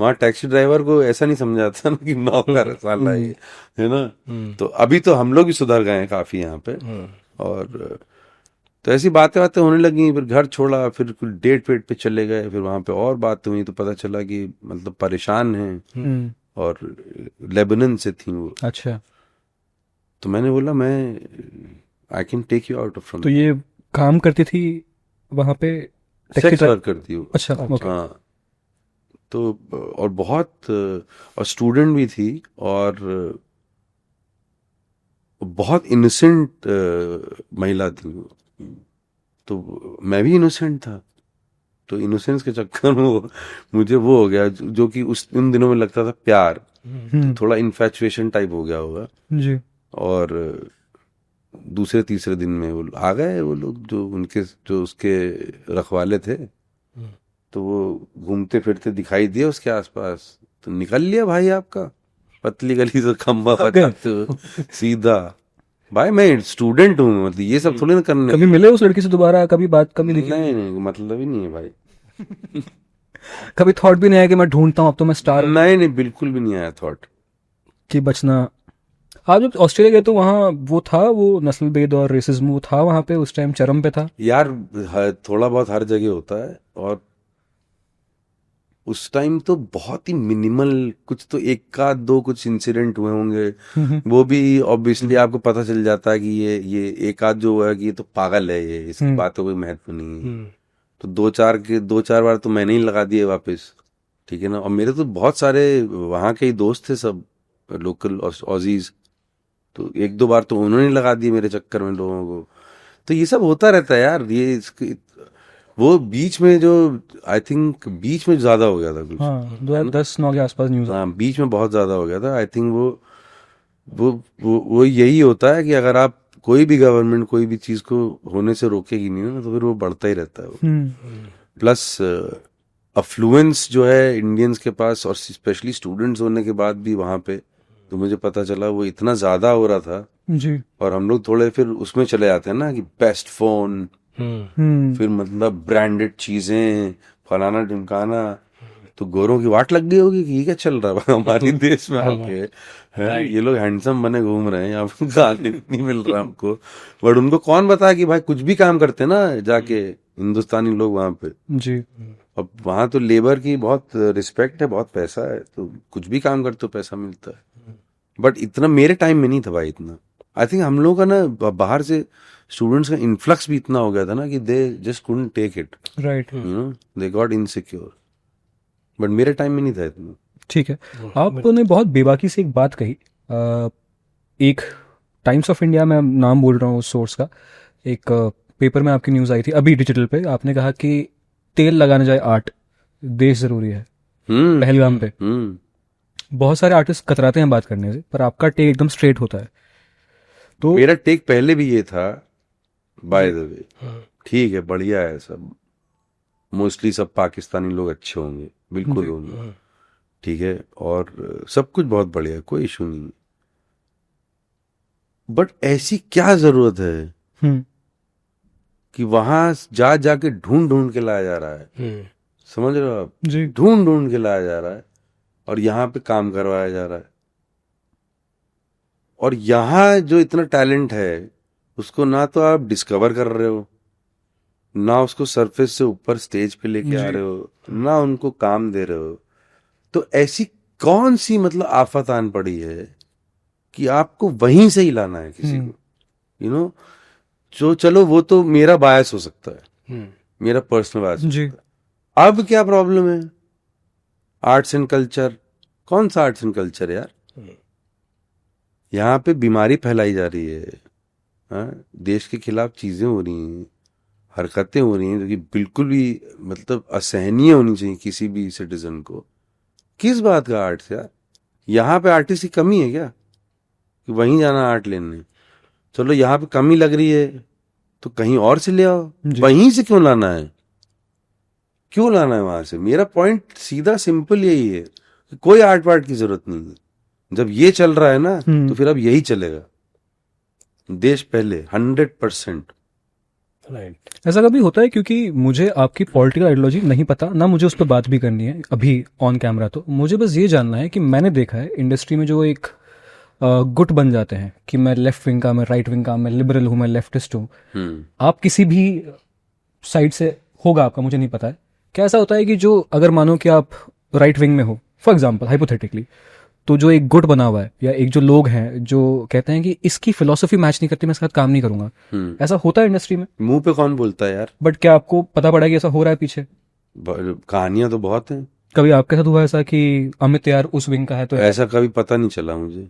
वहाँ टैक्सी ड्राइवर को ऐसा नहीं समझा जाता ना कि नौकर साला ये है ना। तो अभी तो हम लोग भी सुधर गए हैं काफी यहाँ पे। और तो ऐसी बातें होने लगी, फिर घर छोड़ा, फिर डेट वेट पे चले गए, फिर वहां पे और बात हुई तो पता चला कि मतलब परेशान हैं, और लेबनान से थी वो। अच्छा। तो मैंने बोला मैं I can take you out from. तो ये काम करती थी वहां पे, सेक्स वर्क करती हूँ। अच्छा, ओके। हाँ, तो और बहुत और स्टूडेंट भी थी, और बहुत इनोसेंट महिला थी वो। तो मैं भी इनोसेंट था, तो इनोसेंस के चक्कर में मुझे वो हो गया जो कि उन दिनों में लगता था प्यार, तो थोड़ा इन्फैचुएशन टाइप हो गया होगा जी। और दूसरे तीसरे दिन में वो आ गए वो लोग जो उसके रखवाले थे, तो वो घूमते फिरते दिखाई दिए उसके आसपास, तो निकल लिया भाई आपका पतली गली से खंबा बताते हो सीधा। भाई मैं स्टूडेंट हूँ, मतलब ये सब थोड़ी ना करने। कभी मिले उस लड़की से दोबारा? कभी बात कभी दिखी? नहीं, मतलब ही नहीं है भाई। कभी थॉट भी नहीं आया कि मैं ढूंढता हूँ अब तो मैं स्टार? नहीं, बिल्कुल भी नहीं आया थॉट कि बचना। आप जब ऑस्ट्रेलिया गए तो वहाँ वो था, वो नस्ल भेद और रेसिज्म वो था वहाँ पे उस टाइम चरम पे था यार। थोड़ा बहुत हर जगह होता है, और उस टाइम तो बहुत ही मिनिमल, कुछ तो एक का दो कुछ इंसिडेंट हुए होंगे, वो भी ऑब्वियसली आपको पता चल जाता है कि ये एक आध जो हुआ है कि ये तो पागल है, ये इसकी बातों कोई महत्व नहीं है। तो दो चार बार तो मैंने ही लगा दिए वापस, ठीक है ना। और मेरे तो बहुत सारे वहाँ के ही दोस्त थे, सब लोकल ऑजीज, तो एक दो बार तो उन्होंने लगा दिए मेरे चक्कर में लोगों को। तो ये सब होता रहता है यार। ये वो बीच में जो आई थिंक बीच में ज्यादा हो गया था कुछ। हाँ, 2010-9 के आसपास न्यूज। हाँ, बीच में बहुत ज्यादा हो गया था। आई थिंक वो यही होता है कि अगर आप कोई भी गवर्नमेंट कोई भी चीज को होने से रोकेगी नहीं ना, तो फिर वो बढ़ता ही रहता है वो। प्लस अफ्लुएंस जो है इंडियंस के पास, और स्पेशली स्टूडेंट्स होने के बाद भी वहां पे, तो मुझे पता चला वो इतना ज्यादा हो रहा था जी। और हम लोग थोड़े फिर उसमें चले जाते हैं ना कि बेस्ट फोन, फिर मतलब ब्रांडेड चीजें, फलाना ढिमकाना। तो गोरों की वाट लग गई होगी कि ये क्या चल रहा है हमारे देश में आके, है ये लोग हैंडसम बने घूम रहे हैं, यहाँ पे गाने नहीं मिल रहा हमको। बट उनको कौन बताया कि भाई कुछ भी काम करते ना जाके हिंदुस्तानी लोग वहां पे जी। अब वहां तो लेबर की बहुत रिस्पेक्ट है, बहुत पैसा है, तो कुछ भी काम करते हो पैसा मिलता है। बट इतना मेरे टाइम में नहीं था भाई इतना। आई थिंक हम लोगों का ना बाहर से स्टूडेंट्स का इन्फ्लक्स भी इतना हो गया था ना कि they just couldn't take it, right, you know, they got insecure. But मेरे टाइम में नहीं था इतना। ठीक है। आपने बहुत बेबाकी से एक बात कही, एक टाइम्स ऑफ इंडिया में नाम बोल रहा हूँ उस सोर्स का, एक पेपर में आपकी न्यूज़ आई थी अभी डिजिटल पे, आपने कहा कि तेल लगाने जाए आर्ट देश जरूरी है पहलगाम पे, बहुत सारे आर्टिस्ट कतराते हैं बात करने से, पर आपका टेक एकदम स्ट्रेट होता है। तो मेरा टेक पहले भी ये था, बाय द वे, ठीक है, बढ़िया है सब, मोस्टली सब पाकिस्तानी लोग अच्छे होंगे, बिल्कुल होंगे, ठीक है, और सब कुछ बहुत बढ़िया है, कोई इशू नहीं, बट ऐसी क्या जरूरत है कि वहां जा जाके ढूंढ ढूंढ के लाया जा रहा है, समझ रहे हो आप, जी ढूंढ ढूंढ के लाया जा रहा है, और यहाँ पे काम करवाया जा रहा है, और यहाँ जो इतना टैलेंट है उसको ना तो आप डिस्कवर कर रहे हो, ना उसको सरफेस से ऊपर स्टेज पे लेके आ रहे हो, ना उनको काम दे रहे हो। तो ऐसी कौन सी मतलब आफत आन पड़ी है कि आपको वहीं से ही लाना है किसी को, यू नो। जो चलो वो तो मेरा बायस हो सकता है, मेरा पर्सनल बायस हो सकता है। अब क्या प्रॉब्लम है, आर्ट्स एंड कल्चर, कौन सा आर्ट्स एंड कल्चर है यार, यहाँ पे बीमारी फैलाई जा रही है, देश के खिलाफ चीजें हो रही हैं, हरकतें हो रही हैं जो कि बिल्कुल भी मतलब असहनीय होनी चाहिए किसी भी सिटीजन को। किस बात का आर्ट्स यार, यहाँ पे आर्टिस्ट की कमी है क्या कि वहीं जाना आर्ट लेने? चलो यहाँ पे कमी लग रही है तो कहीं और से ले आओ, वहीं से क्यों लाना है, क्यों लाना है वहां से? मेरा पॉइंट सीधा सिंपल यही है कि कोई आर्ट वार्ट की जरूरत नहीं है। जब ये चल रहा है ना तो फिर अब यही चलेगा, देश पहले 100%। ऐसा कभी होता है, क्योंकि मुझे आपकी पॉलिटिकल आइडियोलॉजी नहीं पता, ना मुझे उस पर बात भी करनी है अभी ऑन कैमरा, तो मुझे बस ये जानना है कि मैंने देखा है इंडस्ट्री में जो एक गुट बन जाते हैं कि मैं लेफ्ट विंग का, मैं राइट विंग का, मैं लिबरल हूँ, मैं लेफ्टिस्ट हूँ, आप किसी भी साइड से होगा आपका, मुझे नहीं पता है, क्या ऐसा होता है कि जो अगर मानो कि आप राइट विंग में हो फॉर एग्जाम्पल हाइपोथेटिकली, तो जो एक गुट बना हुआ है या एक जो लोग हैं जो कहते हैं कि इसकी फिलॉसफी मैच नहीं करती, मैं इसके साथ काम नहीं करूंगा, ऐसा होता है इंडस्ट्री में? मुंह पे कौन बोलता है यार, बट क्या आपको पता पड़ा कि ऐसा हो रहा है पीछे? कहानियां तो बहुत हैं। कभी आपके साथ हुआ ऐसा कि अमित यार उस विंग का है? तो ऐसा कभी पता नहीं चला मुझे,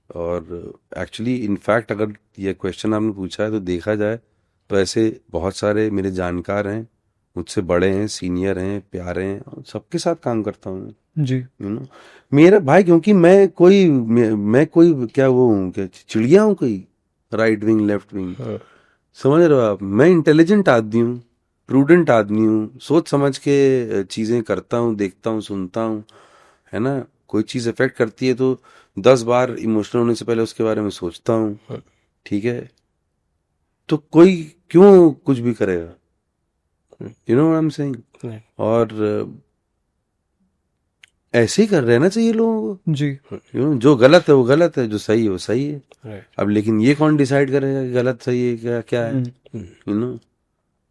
और एक्चुअली इनफैक्ट अगर ये क्वेश्चन आपने पूछा है तो देखा जाए तो ऐसे बहुत सारे मेरे जानकार हैं, मुझसे बड़े हैं, सीनियर हैं, प्यारे हैं, और सबके साथ काम करता हूँ जी, यू नो। मेरा भाई, क्योंकि मैं कोई क्या वो हूँ, क्या चिड़िया हूँ कोई, राइट विंग लेफ्ट विंग, समझ रहे हो आप? मैं इंटेलिजेंट आदमी हूँ, प्रूडेंट आदमी हूँ, सोच समझ के चीजें करता हूँ, देखता हूँ, सुनता हूँ, है ना। कोई चीज इफेक्ट करती है तो 10 बार इमोशनल होने से पहले उसके बारे में सोचता हूँ, ठीक है। तो कोई क्यों कुछ भी करेगा, you know what I am saying? और ऐसे ही कर रहना चाहिए लोगों को जी, यू नो। जो गलत है वो गलत है, जो सही है वो सही है। अब लेकिन ये कौन डिसाइड करेगा कि गलत सही है क्या क्या है, यू नो।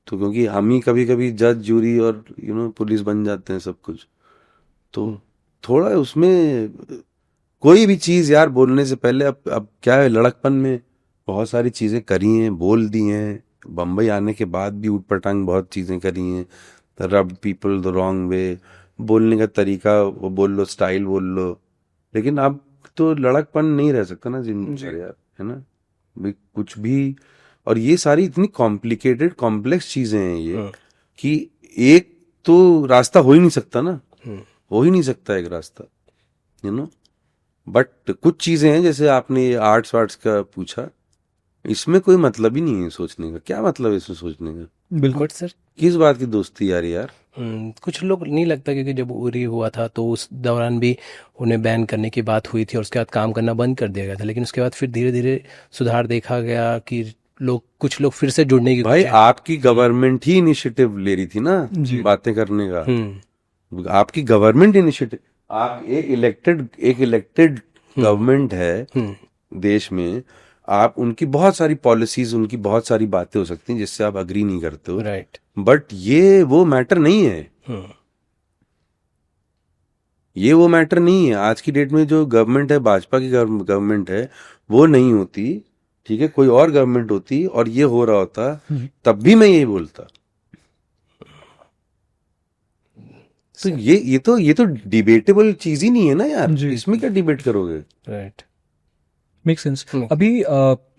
तो क्योंकि हम ही कभी कभी जज, जूरी और यू नो पुलिस बन जाते हैं सब कुछ, तो थोड़ा उसमें कोई भी चीज यार बोलने से पहले, अब क्या है, लड़कपन में बहुत सारी चीजें करी हैं, बोल दी हैं, बम्बई आने के बाद भी ऊट पटांग बहुत चीजें करी हैं, रब पीपल द रॉन्ग वे, बोलने का तरीका वो बोल लो, स्टाइल बोल लो, लेकिन अब तो लड़कपन नहीं रह सकता ना जिंदगी में यार, है ना भाई, कुछ भी। और ये सारी इतनी कॉम्प्लिकेटेड कॉम्प्लेक्स चीजें हैं ये, कि एक तो रास्ता हो ही नहीं सकता ना, हो ही नहीं सकता एक रास्ता, यू नो। बट कुछ चीजें हैं, जैसे आपने आर्ट्स वार्ट्स का पूछा, इसमें कोई मतलब ही नहीं है सोचने का, क्या मतलब है इसमें सोचने का? बिल्कुल सर, किस बात की दोस्ती यार? कुछ लोग नहीं लगता, क्योंकि जब उरी हुआ था तो उस दौरान भी उन्हें बैन करने की बात हुई थी और उसके बाद काम करना बंद कर दिया गया था, लेकिन उसके बाद फिर धीरे धीरे सुधार देखा गया कि कुछ लोग फिर से जुड़ने की भाई आपकी गवर्नमेंट ही इनिशिएटिव ले रही थी ना बातें करने का, आपकी गवर्नमेंट इनिशिएटिव, आप एक इलेक्टेड गवर्नमेंट है देश में, आप उनकी बहुत सारी पॉलिसीज, उनकी बहुत सारी बातें हो सकती हैं जिससे आप अग्री नहीं करते हो, राइट, बट ये वो मैटर नहीं है, ये वो मैटर नहीं है। आज की डेट में जो गवर्नमेंट है, भाजपा की गवर्नमेंट है, वो नहीं होती, ठीक है, कोई और गवर्नमेंट होती और ये हो रहा होता, तब भी मैं यही बोलता। तो ये तो डिबेटेबल चीज ही नहीं है ना यार, इसमें क्या डिबेट करोगे? Right, make sense. अभी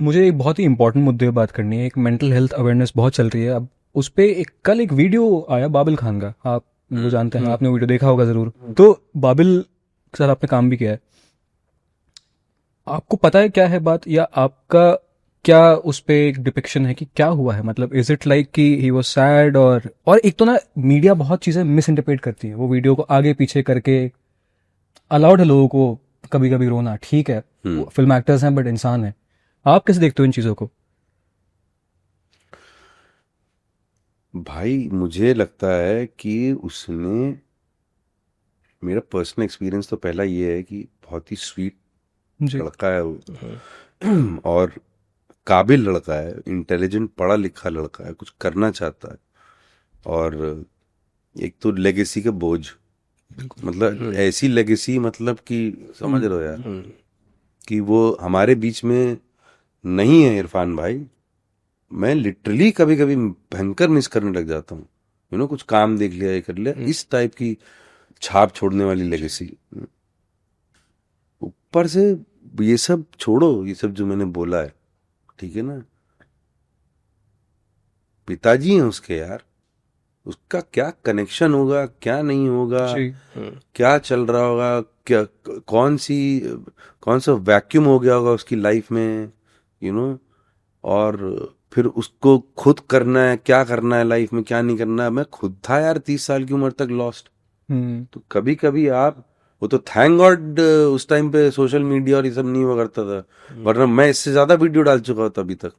मुझे एक बहुत ही इंपॉर्टेंट मुद्दे पे बात करनी है। एक मेंटल हेल्थ अवेयरनेस बहुत चल रही है अब, उस पे कल एक वीडियो आया बाबिल खान का, आप वो जानते हैं, आपने वीडियो देखा होगा जरूर। तो बाबिल के साथ आपने काम भी किया है, आपको पता है क्या है बात, या आपका क्या उस पे एक डिपिक्शन है कि क्या हुआ है? मतलब इज इट लाइक कि ही वाज सैड, और एक तो ना मीडिया बहुत चीजें मिस इंटरप्रेट करती है, वो वीडियो को आगे पीछे करके। अलाउड है लोगों को कभी कभी रोना, ठीक है, फिल्म एक्टर्स हैं बट इंसान है। आप कैसे देखते हो इन चीजों को? भाई मुझे लगता है कि उसने, मेरा पर्सनल एक्सपीरियंस तो पहला ये है कि बहुत ही स्वीट जी। लड़का है वो और काबिल लड़का है, इंटेलिजेंट पढ़ा लिखा लड़का है, कुछ करना चाहता है। और एक तो लेगेसी के बोझ, मतलब ऐसी लेगेसी, मतलब कि समझ रहे हो यार, कि वो हमारे बीच में नहीं है इरफान भाई। मैं लिटरली कभी कभी भयंकर मिस करने लग जाता हूँ, कुछ काम देख लिया, ये कर लिया, इस टाइप की छाप छोड़ने वाली लेगेसी। ऊपर से ये सब छोड़ो, ये सब जो मैंने बोला है, ठीक है ना, पिताजी हैं उसके यार, उसका क्या कनेक्शन होगा, क्या नहीं होगा, जी। क्या चल रहा होगा, क्या कौन सा वैक्यूम हो गया होगा उसकी लाइफ में, और फिर उसको खुद करना है, क्या करना है लाइफ में, क्या नहीं करना है। मैं खुद था यार 30 साल की उम्र तक लॉस्ट। तो कभी कभी आप, वो तो थैंक गॉड उस टाइम पे सोशल मीडिया और ये सब नहीं हुआ करता था, वरना मैं इससे ज्यादा वीडियो डाल चुका होता अभी तक।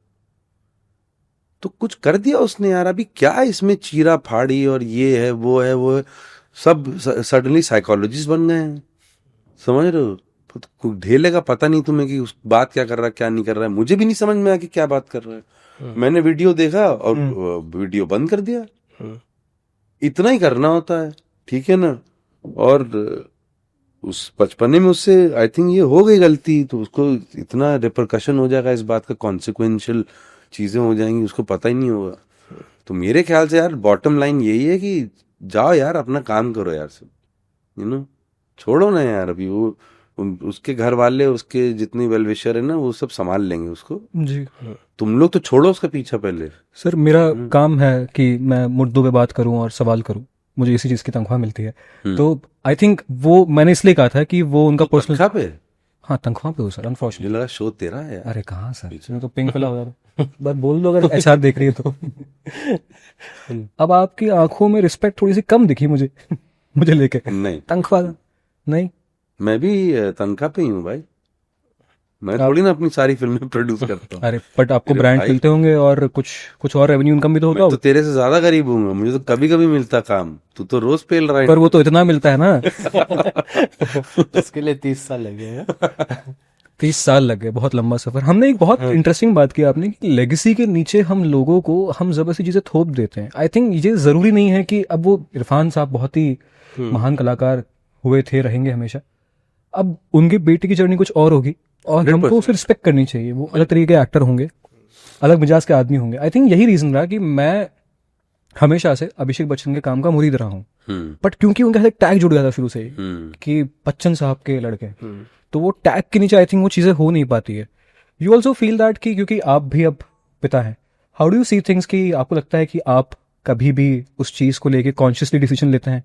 तो कुछ कर दिया उसने यार, अभी क्या इसमें चीरा फाड़ी और ये है वो है वो है, सब सडनली साइकोलॉजिस्ट बन गए हैं, समझ रहे हो। तो ढेले का पता नहीं तुम्हें कि उस बात क्या कर रहा है, क्या नहीं कर रहा है। मुझे भी नहीं समझ में आया कि क्या बात कर रहा है। मैंने वीडियो देखा और वीडियो बंद कर दिया। इतना ही करना होता है, ठीक है ना। और उस बचपने में उससे आई थिंक ये हो गई गलती, तो उसको इतना रिपरकशन हो जाएगा इस बात का, कॉन्सिक्वेंशियल चीजें हो जाएंगी, उसको पता ही नहीं होगा। तो मेरे ख्याल से यार बॉटम लाइन यही है कि जाओ यार अपना काम करो यार, सब छोड़ो ना यार। अभी वो उसके घर वाले, उसके जितनी वेलविशर है ना, वो सब संभाल लेंगे उसको। जी। तुम लोग तो छोड़ो उसका पीछा पहले। सर मेरा काम है कि मैं मुद्दों पे बात करूं और सवाल करूं, मुझे इसी चीज की तनख्वाह मिलती है। तो आई थिंक वो मैंने इसलिए कहा था कि वो उनका पर्सनल। तनख्वाह पे? हाँ तनख्वाह पे हो सर, मुझे अनफॉर्चुनेटली। लगा शो तेरा है यार। अरे कहाँ सर, इसमें तो पिंक वाला हो जाता। बस बोल दो अगर एचआर देख रही है तो। अब आपकी आंखों में रिस्पेक्ट थोड़ी सी कम दिखी मुझे मुझे लेके। नहीं, तनख्वाह नहीं। मैं भी तनख्वाह पे ही हूँ भाई। मैं थोड़ी ना अपनी सारी फिल्में प्रोड्यूस करता हूँ। अरे बट आपको मेरे ब्रांड भाई, मिलते होंगे और कुछ और रेवेन्यू इनकम भी तो होता मैं तो होगा। तेरे से ज्यादा गरीब हूँ, मुझे तो कभी कभी मिलता काम, तू तो रोज पेल रहा है। पर वो तो इतना मिलता है ना। उसके लिए 30 साल लगे हैं। 30 साल लग गए, बहुत लंबा सफर। हमने एक बहुत इंटरेस्टिंग बात की आपने कि लेगेसी के नीचे हम लोगों को हम जबरदस्ती चीजें थोप देते हैं। आई थिंक ये जरूरी नहीं है कि अब वो इरफान साहब बहुत ही महान कलाकार हुए थे, रहेंगे हमेशा। अब उनके बेटे की जर्नी कुछ और होगी और हमको उसे रिस्पेक्ट करनी चाहिए। वो अलग तरीके के एक्टर होंगे, अलग मिजाज के आदमी होंगे। आई थिंक यही रीजन रहा कि मैं हमेशा से अभिषेक बच्चन के काम का मुरीद रहा हूँ। बट क्योंकि उनके साथ एक टैग जुड़ गया था शुरू से ही कि बच्चन साहब के लड़के, तो वो टैग के नीचे आई थिंक वो चीजें हो नहीं पाती है। यू ऑल्सो फील दैट कि क्योंकि आप भी अब पिता हैं, how do you see things, कि आपको लगता है कि आप कभी भी उस चीज को लेके कॉन्शियसली डिसीजन लेते हैं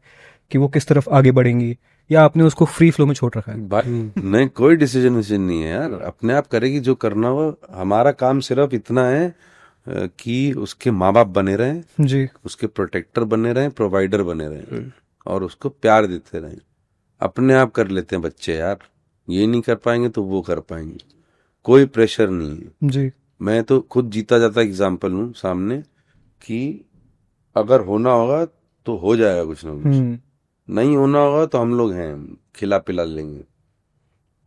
कि वो किस तरफ आगे बढ़ेंगी, या आपने उसको फ्री फ्लो में छोड़ रखा है? नहीं, कोई डिसीजन नहीं है यार, अपने आप करेगी जो करना हो। हमारा काम सिर्फ इतना है कि उसके माँ बाप बने रहें जी। उसके प्रोटेक्टर बने रहें, प्रोवाइडर बने रहें और उसको प्यार देते रहें। अपने आप कर लेते हैं बच्चे यार, ये नहीं कर पाएंगे तो वो कर पाएंगे, कोई प्रेशर नहीं है। जी। मैं तो खुद जीता जाता एग्जाम्पल हूँ सामने, कि अगर होना होगा तो हो जाएगा कुछ ना कुछ, नहीं होना होगा तो हम लोग हैं, खिला पिला लेंगे।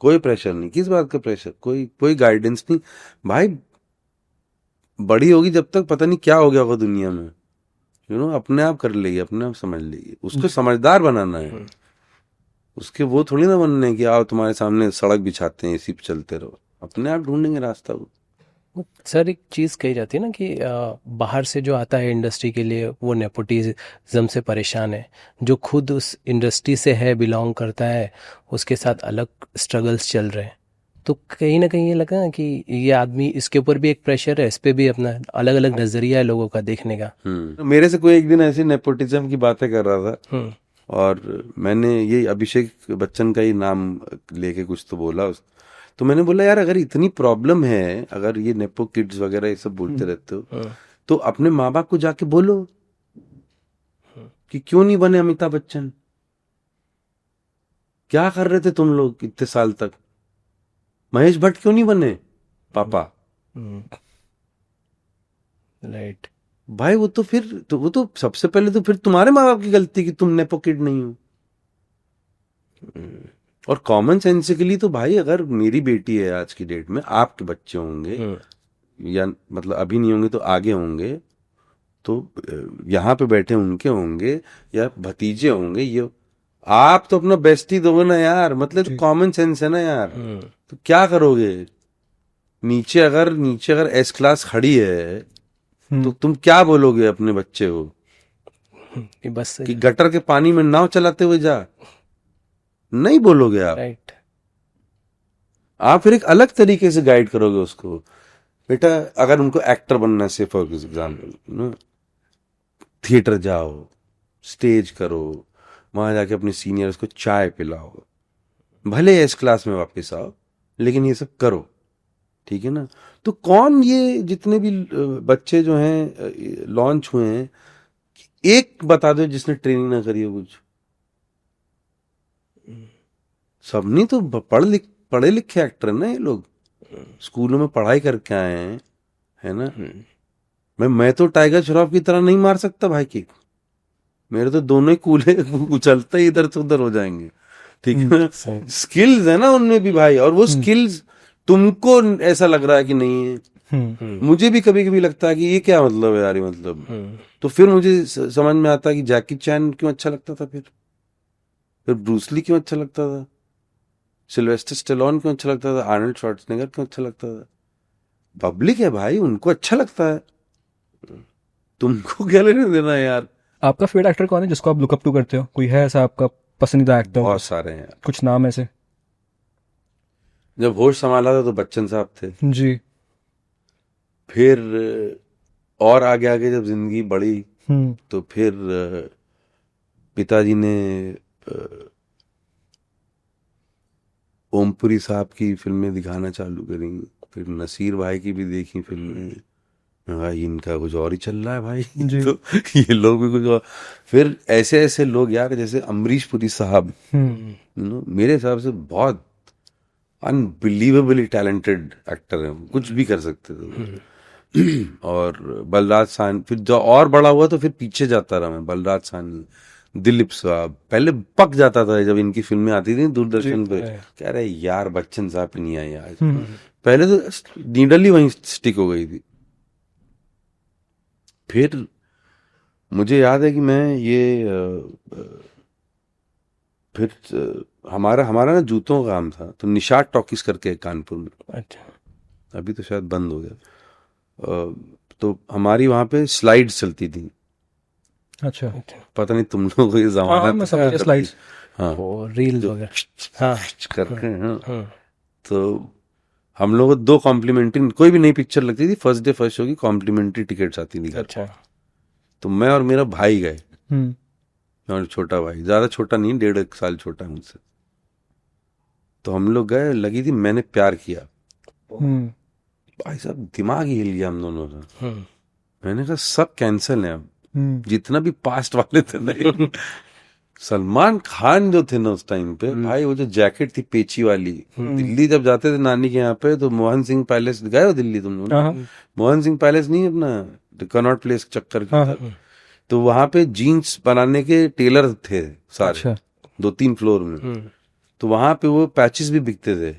कोई प्रेशर नहीं, किस बात का प्रेशर, कोई गाइडेंस नहीं भाई। बड़ी होगी जब तक, पता नहीं क्या हो गया होगा दुनिया में, अपने आप कर लेगी, अपने आप समझ लेगी। उसको समझदार बनाना है, उसके वो थोड़ी ना बनने कि आओ तुम्हारे सामने सड़क बिछाते हैं, इसी पे चलते रहो। अपने आप ढूंढेंगे रास्ता वो। सर एक चीज़ कही जाती है ना कि बाहर से जो आता है इंडस्ट्री के लिए वो नेपोटिज्म से परेशान है, जो खुद उस इंडस्ट्री से है, बिलोंग करता है, उसके साथ अलग स्ट्रगल्स चल रहे हैं। तो कहीं ना कहीं ये लगा ना कि ये आदमी, इसके ऊपर भी एक प्रेशर है, इस पे भी अपना अलग अलग नजरिया है लोगों का देखने का। मेरे से कोई एक दिन ऐसे नेपोटिज्म की बातें कर रहा था और मैंने ये अभिषेक बच्चन का ही नाम लेके कुछ तो बोला तो मैंने बोला यार अगर इतनी प्रॉब्लम है, अगर ये नेपो किड्स वगैरह ये सब बोलते रहते हो तो अपने माँ बाप को जाके बोलो कि क्यों नहीं बने अमिताभ बच्चन, क्या कर रहे थे तुम लोग इतने साल तक, महेश भट्ट क्यों नहीं बने पापा। राइट भाई वो तो सबसे पहले तो फिर तुम्हारे माँ बाप की गलती कि तुम नेपो किड नहीं हो। और कॉमन सेंसिकली तो भाई अगर मेरी बेटी है आज की डेट में, आपके बच्चे होंगे या मतलब अभी नहीं होंगे तो आगे होंगे, तो यहाँ पे बैठे उनके होंगे या भतीजे होंगे, ये आप तो अपना बेस्ट ही दोगे ना यार, मतलब तो कॉमन सेंस है ना यार। तो क्या करोगे, नीचे अगर एस क्लास खड़ी है तो तुम क्या बोलोगे अपने बच्चे को कि बस कि गटर के पानी में नाव चलाते हुए जा, नहीं बोलोगे आप। राइट आप फिर एक अलग तरीके से गाइड करोगे उसको, बेटा अगर उनको एक्टर बनना है, से फॉर एग्जाम्पल थिएटर जाओ, स्टेज करो, वहां जाके अपने सीनियर्स को चाय पिलाओ, भले एस क्लास में वापस आओ लेकिन ये सब करो, ठीक है ना। तो कौन ये जितने भी बच्चे जो हैं लॉन्च हुए हैं, एक बता दो जिसने ट्रेनिंग ना करी हो कुछ। सबनी तो पढ़े लिखे एक्टर है ना, ये लोग स्कूलों में पढ़ाई करके आए हैं, है ना। मैं तो टाइगर श्रॉफ की तरह नहीं मार सकता भाई किक, मेरे तो दोनों ही कूले उछलते ही इधर से उधर हो जाएंगे, ठीक है ना। स्किल्स है ना उनमें भी भाई, और वो स्किल्स तुमको ऐसा लग रहा है कि नहीं है, मुझे भी कभी कभी लगता है कि ये क्या मतलब है यार, मतलब तो फिर मुझे समझ में आता है कि जैकी चैन क्यों अच्छा लगता था, फिर ब्रूस ली क्यों अच्छा लगता था, सिल्वेस्टर स्टेलोन क्यों अच्छा लगता था, आर्नल्ड श्वार्ज़नेगर क्यों अच्छा लगता था। पब्लिक है भाई, उनको अच्छा लगता है, तुमको क्या लेने देना है यार। आपका फेवरेट एक्टर कौन है जिसको आप लुकअप टू करते हो, कोई है ऐसा आपका पसंदीदा एक्टर? बहुत सारे हैं यार, कुछ नाम ऐसे। जब होश संभाला था तो बच्चन साहब थे जी। फिर और आगे आगे जब जिंदगी बढ़ी तो फिर पिताजी ने ओमपुरी साहब की फिल्में दिखाना चालू करी, फिर नसीर भाई की भी देखी फिल्में, भाई इनका कुछ और ही चल रहा है भाई तो ये लोग भी कुछ और। फिर ऐसे ऐसे लोग यार जैसे अमरीश पुरी साहब, मेरे हिसाब से बहुत अनबिलीवेबली टैलेंटेड एक्टर है, कुछ भी कर सकते थे। और बलराज साहनी, फिर जो और बड़ा हुआ तो फिर पीछे जाता रहा मैं, बलराज साहनी, दिलीप साहब, पहले पक जाता था जब इनकी फिल्में आती थी दूरदर्शन पे, कह रहे यार बच्चन साहब नहीं आई आज, पहले तो नीडल ही वहीं स्टिक हो गई थी। फिर मुझे याद है कि मैं फिर हमारा ना जूतों का काम था, तो निषाद टॉकीज करके कानपुर में, अच्छा, अभी तो शायद बंद हो गया, तो हमारी वहां पे स्लाइड्स चलती थी। अच्छा, पता नहीं तुम लोगों को ये जमाना स्लाइड्स, हाँ रील्स वगैरह, हाँ करके, हाँ तो हम लोगों को 2 कॉम्प्लीमेंट्री, कोई भी नई पिक्चर लगती थी फर्स्ट डे फर्स्ट शो की कॉम्प्लीमेंट्री टिकट्स आती थी। अच्छा, तो मैं और मेरा भाई गए, और छोटा भाई, ज्यादा छोटा नहीं, 1.5 साल छोटा है मुझसे। तो हम लोग गए, लगी थी मैंने प्यार किया, भाई साहब दिमाग ही हिल गया हम दोनों का। मैंने कहा सब कैंसिल है अब, जितना भी पास्ट वाले थे ना सलमान खान जो थे ना उस टाइम पे, भाई वो जो जैकेट थी पेची वाली, दिल्ली जब जाते थे नानी के यहाँ पे तो मोहन सिंह पैलेस गए हो दिल्ली तुम लोग? मोहन सिंह पैलेस नहीं, अपना कनॉट प्लेस चक्कर की, तो वहां पे जीन्स बनाने के टेलर थे सारे। अच्छा। 2-3 फ्लोर में, तो वहां पे वो पैचेस भी बिकते थे।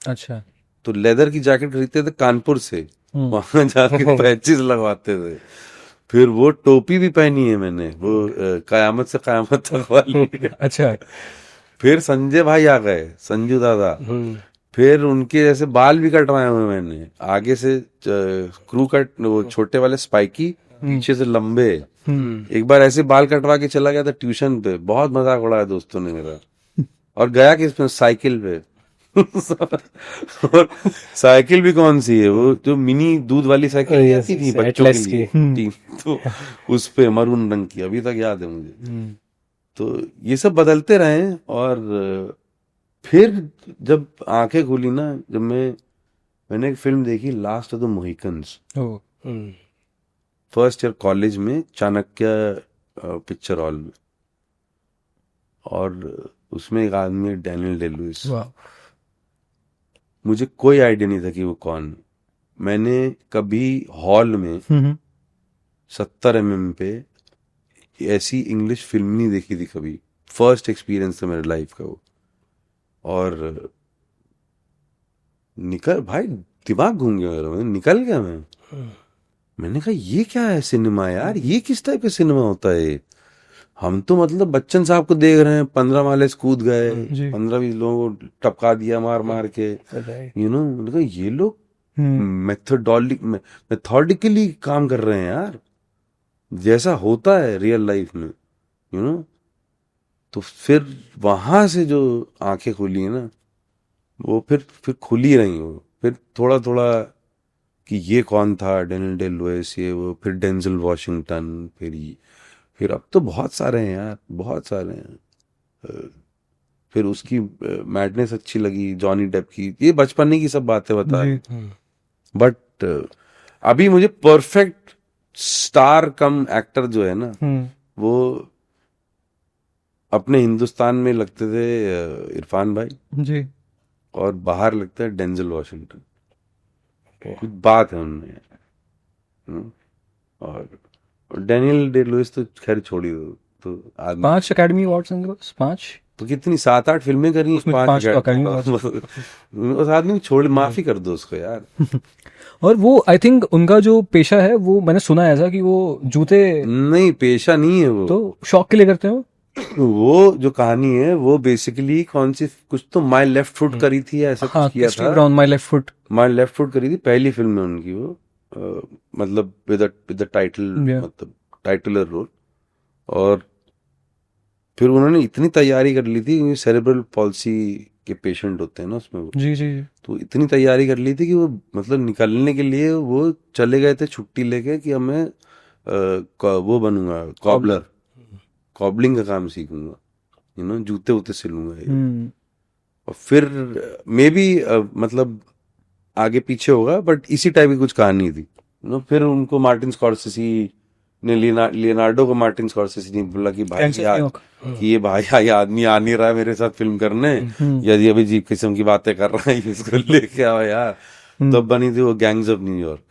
अच्छा। तो लेदर की जैकेट खरीदते थे कानपुर से, वहां जाके पैचेस लगवाते थे। फिर वो टोपी भी पहनी है मैंने, वो कयामत से कयामत तक वाली। अच्छा। फिर संजय भाई आ गए, संजू दादा, फिर उनके जैसे बाल भी कटवाए हुए मैंने, आगे से क्रू कट, वो छोटे वाले स्पाइकी, पीछे से लंबे। एक बार ऐसे बाल कटवा के चला गया था ट्यूशन पे, बहुत मजाक उड़ाया दोस्तों ने मेरा, और गया किस पे, साइकिल पे और साइकिल भी कौन सी है, वो जो मिनी दूध वाली साइकिल Oh, नहीं yes, आती थी yes, बच्चों के Atlas लिए, तीन, तो उस पे मरून रंग की, अभी तक याद है मुझे। तो ये सब बदलते रहे हैं। और फिर जब आंखें खुली ना, जब मैंने एक फिल्म देखी, Last of the Mohicans, oh, hmm, first year college में, चाणक्य पिक्चर हॉल में। और उसमें एक आदमी है, डैनियल डे लुइस। वाह, मुझे कोई आइडिया नहीं था कि वो कौन है। मैंने कभी हॉल में 70 mm पे ऐसी इंग्लिश फिल्म नहीं देखी थी कभी। फर्स्ट एक्सपीरियंस था मेरे लाइफ का वो। और निकल भाई, दिमाग घूम गया मेरा, निकल गया मैं। मैंने कहा ये क्या है सिनेमा यार, ये किस टाइप का सिनेमा होता है ये? हम तो मतलब बच्चन साहब को देख रहे हैं, 15 माले से कूद गए, जी। 15-20 लोगों को टपका दिया मार मार के, right. मैंने कहा ये लोग मेथोडिकली काम कर रहे हैं यार, जैसा होता है रियल लाइफ में, तो फिर वहां से जो आंखें खुली है ना, वो फिर खुली रही वो। फिर थोड़ा थोड़ा कि ये कौन था, डेनियल डे लुइस, ये वो, फिर डेंजल वॉशिंगटन, फिर अब तो बहुत सारे हैं यार, बहुत सारे हैं। फिर उसकी मैडनेस अच्छी लगी, जॉनी डेप की। ये बचपन की सब बातें बता, बट अभी मुझे परफेक्ट स्टार कम एक्टर जो है ना, वो अपने हिंदुस्तान में लगते थे इरफान भाई जी। और बाहर लगता है डेंजल वॉशिंगटन। कुछ बात है उनमें। और डेनियल डे लुइस तो खैर छोड़ी दो, तो आदमी 5 अकेडमी अवार्ड्स हैं बस, 5। तो कितनी 7-8 फिल्में करी, उसमें 5 5 Academy Awards। उस आदमी को छोड़, माफी कर दो उसको यार। और वो आई थिंक उनका जो पेशा है, वो मैंने सुना है ऐसा कि वो जूते नहीं, पेशा नहीं है वो, तो शौक के लिए करते हो। वो जो कहानी है वो बेसिकली कौन सी, कुछ तो माय लेफ्ट फुट करी थी, ऐसा हाँ, कुछ किया क्रिस्टी था। Brown, my left foot. My left foot करी थी, पहली फिल्म में उनकी वो, मतलब विद द टाइटल, Yeah. मतलब टाइटलर रोल। और फिर उन्होंने इतनी तैयारी कर ली थी, क्योंकि सेरेब्रल पॉलिसी के पेशेंट होते हैं ना उसमें वो, जी जी। तो इतनी तैयारी कर ली थी कि वो मतलब निकलने के लिए वो चले गए थे छुट्टी लेके कि अब मैं वो बनूंगा कॉबलर, कॉबलिंग का काम सीखूंगा, जूते वूते सिलूंगा ये। और फिर मे बी मतलब आगे पीछे होगा, बट इसी टाइप की कुछ कहानी थी। फिर उनको मार्टिन स्कॉर्सेसी ने, लियोनार्डो को मार्टिन स्कॉर्सेसी ने बोला कि भाई कि ये भाई ये आदमी आ नहीं रहा है मेरे साथ फिल्म करने, यदि अभी अजीब किस्म की बातें कर रहा है, इसको लेके आओ यार। तब बनी थी वो गैंग्स ऑफ न्यूयॉर्क।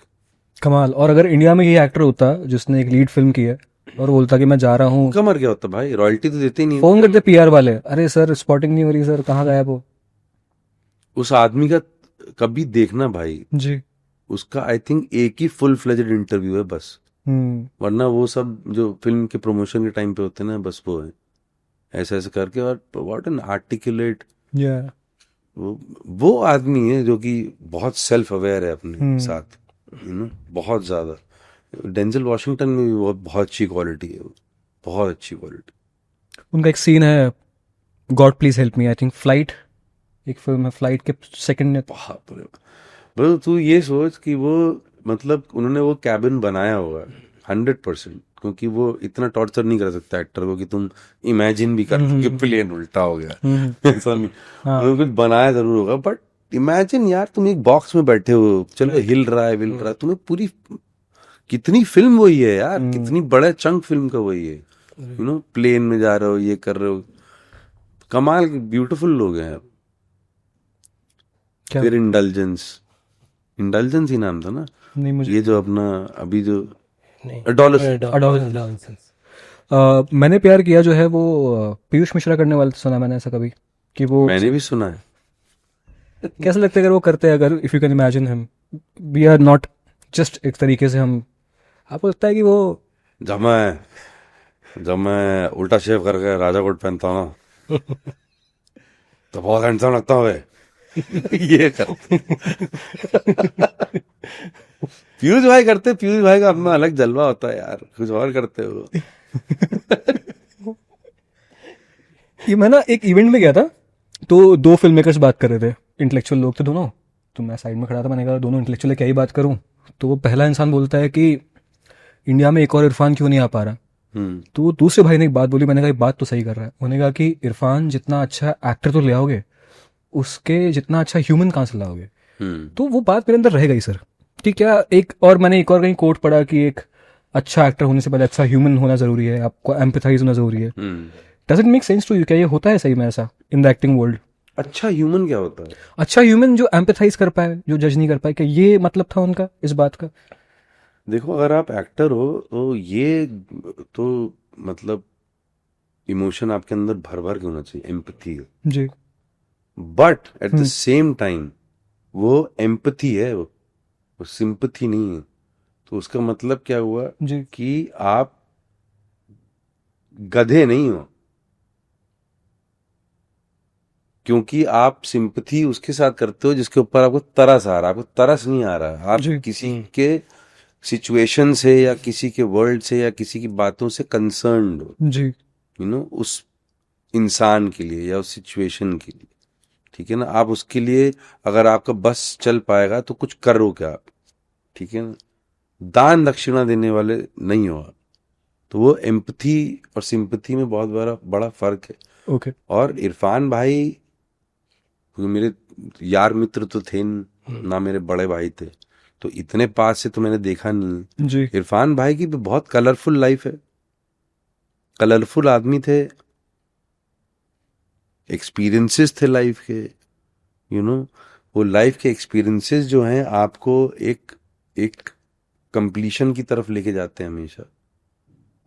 कमाल। और अगर इंडिया में ये एक्टर होता जिसने एक लीड फिल्म की है और बोलता कि मैं जा रहा हूँ, कमर क्या होता भाई, रॉयल्टी तो देते ही नहीं। फोन करते पीआर वाले, अरे सर स्पॉटिंग नहीं हो रही सर, कहाँ गायब हो। उस आदमी का कभी देखना भाई जी। उसका आई थिंक एक ही फुल फ्लेजेड इंटरव्यू है बस, वरना वो सब जो फिल्म के प्रमोशन के टाइम पे होते हैं ना, बस वो है ऐसे ऐसे करके। और व्हाट एन आर्टिकुलेट, वो आदमी है जो कि बहुत सेल्फ अवेयर है अपने साथ, बहुत ज्यादा। डेंजल वॉशिंगटन में भी बहुत अच्छी क्वालिटी है, बहुत अच्छी क्वालिटी। उनका एक सीन है, God please help me, I think flight, एक फिल्म है फ्लाइट के सेकंड में। बस तू ये सोच कि वो मतलब उन्होंने वो कैबिन बनाया होगा 100%, क्योंकि वो इतना टॉर्चर नहीं कर सकता एक्टर को कि तुम इमेजिन भी कर कि प्लेन उल्टा हो गया। ऐसा नहीं, उन्होंने कुछ बनाया जरूर होगा, बट इमेजिन यार तुम एक बॉक्स में बैठे हो, चलो हिल रहा है, तुम्हें पूरी कितनी फिल्म वही है यार, कितनी बड़ा चंक फिल्म का वही है, प्लेन में जा रहे हो, ये कर रहे हो, कमाल, ब्यूटीफुल लोग हैं यार। फिर इंडल्जेंस ही नाम था ना, नहीं मुझे ये जो अपना अभी जो मैंने प्यार किया जो है वो पीयूष मिश्रा करने वाले, सुना मैंने ऐसा कभी कि वो, मैंने भी सुना है। कैसा लगता है अगर वो करते हैं, अगर if you can imagine him, we are not just एक तरीके से हम, आपको लगता है कि वो जब मैं उल्टा शेव करके राजा कोट पहनता हूँ ना तो बहुत हैंडसम लगता हूँ ये करते पीयूष भाई करते, पीयूष भाई का अपना अलग जलवा होता है यार, कुछ और करते हो। ये मैं ना एक इवेंट में गया था, तो 2 फिल्म मेकर्स बात कर रहे थे, इंटेलेक्चुअल लोग थे दोनों, तो मैं साइड में खड़ा था, मैंने कहा दोनों इंटेलेक्चुअल क्या ही बात करूं। तो वो पहला इंसान बोलता है कि इंडिया में एक और इरफान क्यों नहीं आ पा रहा। तो वो दूसरे भाई ने एक बात बोली, मैंने कहा ये बात तो सही कर रहा है। उन्होंने कहा कि इरफान जितना अच्छा एक्टर तो ले आओगे, उसके जितना अच्छा ह्यूमन कहाँ से लाओगे। तो वो बात मेरे अंदर रह गई सर कि क्या एक और मैंने एक और कहीं कोट पढ़ा कि एक अच्छा एक्टर होने से पहले अच्छा ह्यूमन होना जरूरी है, आपको एम्पैथाइज होना जरूरी है। Does it make sense to you? क्या ये होता है सही में ऐसा इन द एक्टिंग वर्ल्ड? अच्छा ह्यूमन क्या होता है? अच्छा ह्यूमन जो एम्पैथाइज कर पाए, जो जज नहीं कर पाए, क्या ये मतलब था उनका इस बात का? देखो, अगर आप एक्टर हो तो ये तो मतलब इमोशन आपके अंदर भर भर के होना चाहिए, एम्पैथी। जी। But at the same time वो एम्पैथी है, वो सिंपैथी नहीं है। तो उसका मतलब क्या हुआ जी। कि आप गधे नहीं हो, क्योंकि आप सिंपैथी उसके साथ करते हो जिसके ऊपर आपको तरस आ रहा है। आपको तरस नहीं आ रहा, आप जी। किसी के सिचुएशन से या किसी के वर्ल्ड से या किसी की बातों से कंसर्न्ड हो, जी। यू नो, उस इंसान के लिए या उस सिचुएशन के लिए। ठीक है ना? आप उसके लिए अगर आपका बस चल पाएगा तो कुछ करो क्या आप, ठीक है ना? दान दक्षिणा देने वाले नहीं हो आप। तो वो एम्पैथी और सिंपैथी में बहुत बड़ा फर्क है। ओके। और इरफान भाई क्योंकि मेरे यार मित्र तो थे ना, मेरे बड़े भाई थे, तो इतने पास से तो मैंने देखा नहीं। जी। इरफान भाई की भी बहुत कलरफुल लाइफ है, कलरफुल आदमी थे, एक्सपीरियंसेस थे लाइफ के, यू नो। वो लाइफ के एक्सपीरियंसेस जो हैं आपको एक एक कंप्लीशन की तरफ लेके जाते हैं हमेशा।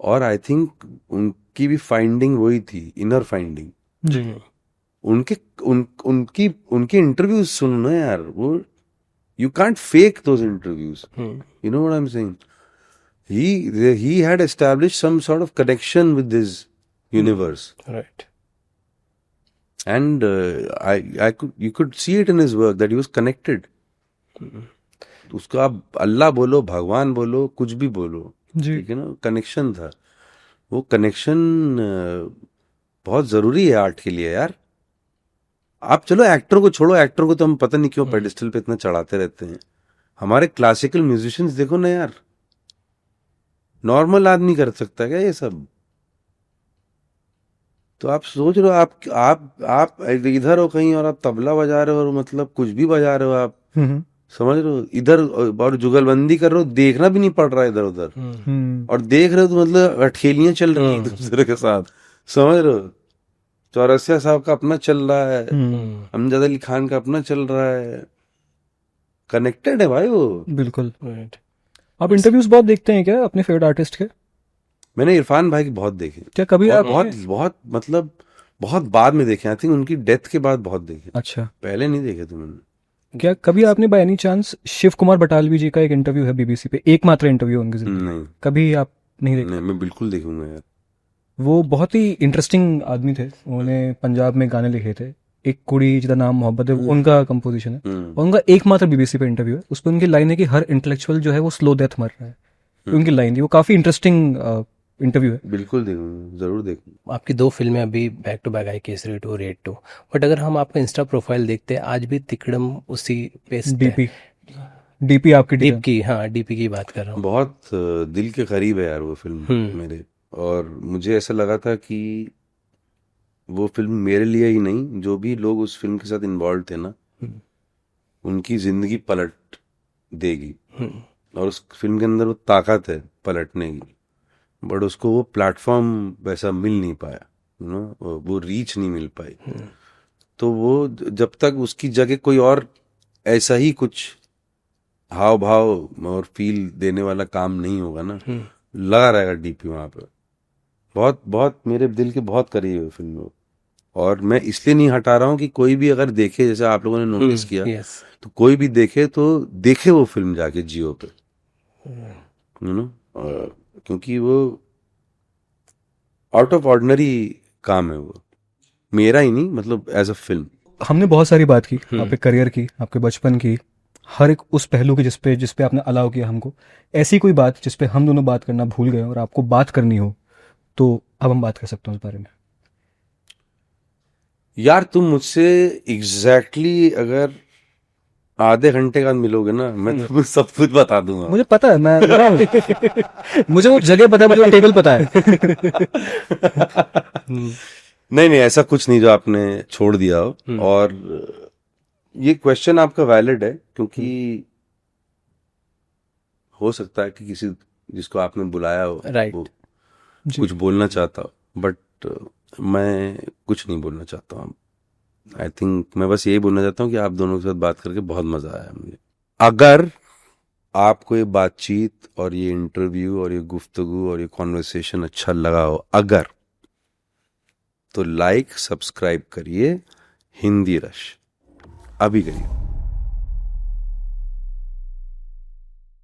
और आई थिंक उनकी भी फाइंडिंग वही थी, इनर फाइंडिंग। जी। उनकी उनके इंटरव्यूज सुनो ना यार, वो you can't fake those interviews, you know what I am saying. he had established some sort of connection with this universe, right. and you could see it in his work that he was connected. उसको आप अल्लाह बोलो, भगवान बोलो, कुछ भी बोलो, जी। ठीक है ना? कनेक्शन था। वो कनेक्शन बहुत जरूरी है आर्ट के लिए यार। आप चलो एक्टर को छोड़ो, एक्टर को तो हम पता नहीं क्यों पेडिस्टल पे इतना चढ़ाते रहते हैं। हमारे क्लासिकल म्यूजिशियंस देखो ना यार, नॉर्मल आदमी कर सकता है क्या ये सब? तो आप सोच रहे हो, आप इधर हो कहीं और आप तबला बजा रहे हो और मतलब कुछ भी बजा रहे हो आप, समझ रहे हो, इधर और जुगलबंदी कर रहे हो, देखना भी नहीं पड़ रहा है इधर उधर, और देख रहे हो तो मतलब अठेलियां चल रही हैं दूसरे के साथ, समझ रहे हो। चौरसिया साहब का अपना चल रहा है, अमजद अली खान का अपना चल रहा है, कनेक्टेड है भाई वो। बिल्कुल। आप इंटरव्यूज बहुत देखते हैं क्या अपने फेवरेट आर्टिस्ट के? मैंने इरफान भाई के बहुत देखे। क्या कभी और आप बहुत मतलब बहुत बाद में देखे, आई थिंक उनकी डेथ के बाद बहुत देखे। अच्छा, पहले नहीं देखे थे मैंने। क्या कभी आपने by any chance Shiv Kumar Batalvi ji का एक इंटरव्यू है बीबीसी पे, एकमात्र इंटरव्यू उनकी जिंदगी में, नहीं कभी आप नहीं देखे? नहीं, मैं बिल्कुल देखूंगा यार। वो बहुत ही इंटरेस्टिंग आदमी थे। उन्होंने पंजाब में गाने लिखे थे, एक कुड़ी जिसका नाम मोहब्बत है, उनका कंपोजिशन है, और उनका एकमात्र बीबीसी पे इंटरव्यू है। उस पर उनकी लाइन है कि हर इंटेलेक्चुअल जो है वो स्लो डेथ मर रहा है। उनकी लाइन थी, वो काफी इंटरेस्टिंग इंटरव्यू है। बिल्कुल देखूंगा, जरूर देखूंगा। आपकी 2 फिल्में अभी बैक टू बैक आई, केसरी 2, रेड 2, बट अगर हम आपका इंस्टा प्रोफाइल देखते हैं आज भी तिकड़म उसी पेस्ट डीपी आपकी डीप की, हाँ डीपी की बात कर रहा हूँ। बहुत दिल के करीब है यार वो फिल्म मेरे। और मुझे ऐसा लगा था कि वो फिल्म मेरे लिए ही नहीं, जो भी लोग उस फिल्म के साथ इन्वॉल्व थे ना, उनकी जिंदगी पलट देगी। और उस फिल्म के अंदर वो ताकत है पलटने की, बट उसको वो प्लेटफॉर्म वैसा मिल नहीं पाया, यू नो, वो रीच नहीं मिल पाई। तो वो जब तक उसकी जगह कोई और ऐसा ही कुछ हाव भाव और फील देने वाला काम नहीं होगा ना, लगा रहेगा डीपी वहां पे। बहुत बहुत मेरे दिल के बहुत करीब है फिल्म वो। और मैं इसलिए नहीं हटा रहा हूँ कि कोई भी अगर देखे, जैसे आप लोगों ने नोटिस किया, तो कोई भी देखे तो देखे वो फिल्म जाके जियो पे, यू नो, क्योंकि वो आउट ऑफ ऑर्डिनरी काम है वो, मेरा ही नहीं, मतलब एज अ फिल्म। हमने बहुत सारी बात की आपके करियर की, आपके बचपन की, हर एक उस पहलू की जिसपे आपने अलाउ किया हमको। ऐसी कोई बात जिसपे हम दोनों बात करना भूल गए और आपको बात करनी हो, तो अब हम बात कर सकते हैं उस बारे में। यार तुम मुझसे एग्जैक्टली अगर आधे घंटे के बाद मिलोगे ना, मैं तुम्हें सब कुछ बता दूंगा। मुझे पता है, मैं लगा हूं। मुझे वो जगह पता है, मुझे वो टेबल पता है। नहीं नहीं, ऐसा कुछ नहीं जो आपने छोड़ दिया हो। और ये क्वेश्चन आपका वैलिड है, क्योंकि हो सकता है कि किसी जिसको आपने बुलाया हो Right. वो कुछ बोलना चाहता हो, बट मैं कुछ नहीं बोलना चाहता हूँ। आई थिंक मैं बस यही बोलना चाहता हूँ कि आप दोनों के साथ बात करके बहुत मजा आया मुझे। अगर आपको ये बातचीत और ये इंटरव्यू और ये गुफ्तगू और ये कॉन्वर्सेशन अच्छा लगा हो, अगर, तो लाइक सब्सक्राइब करिए हिंदी रश, अभी करिए।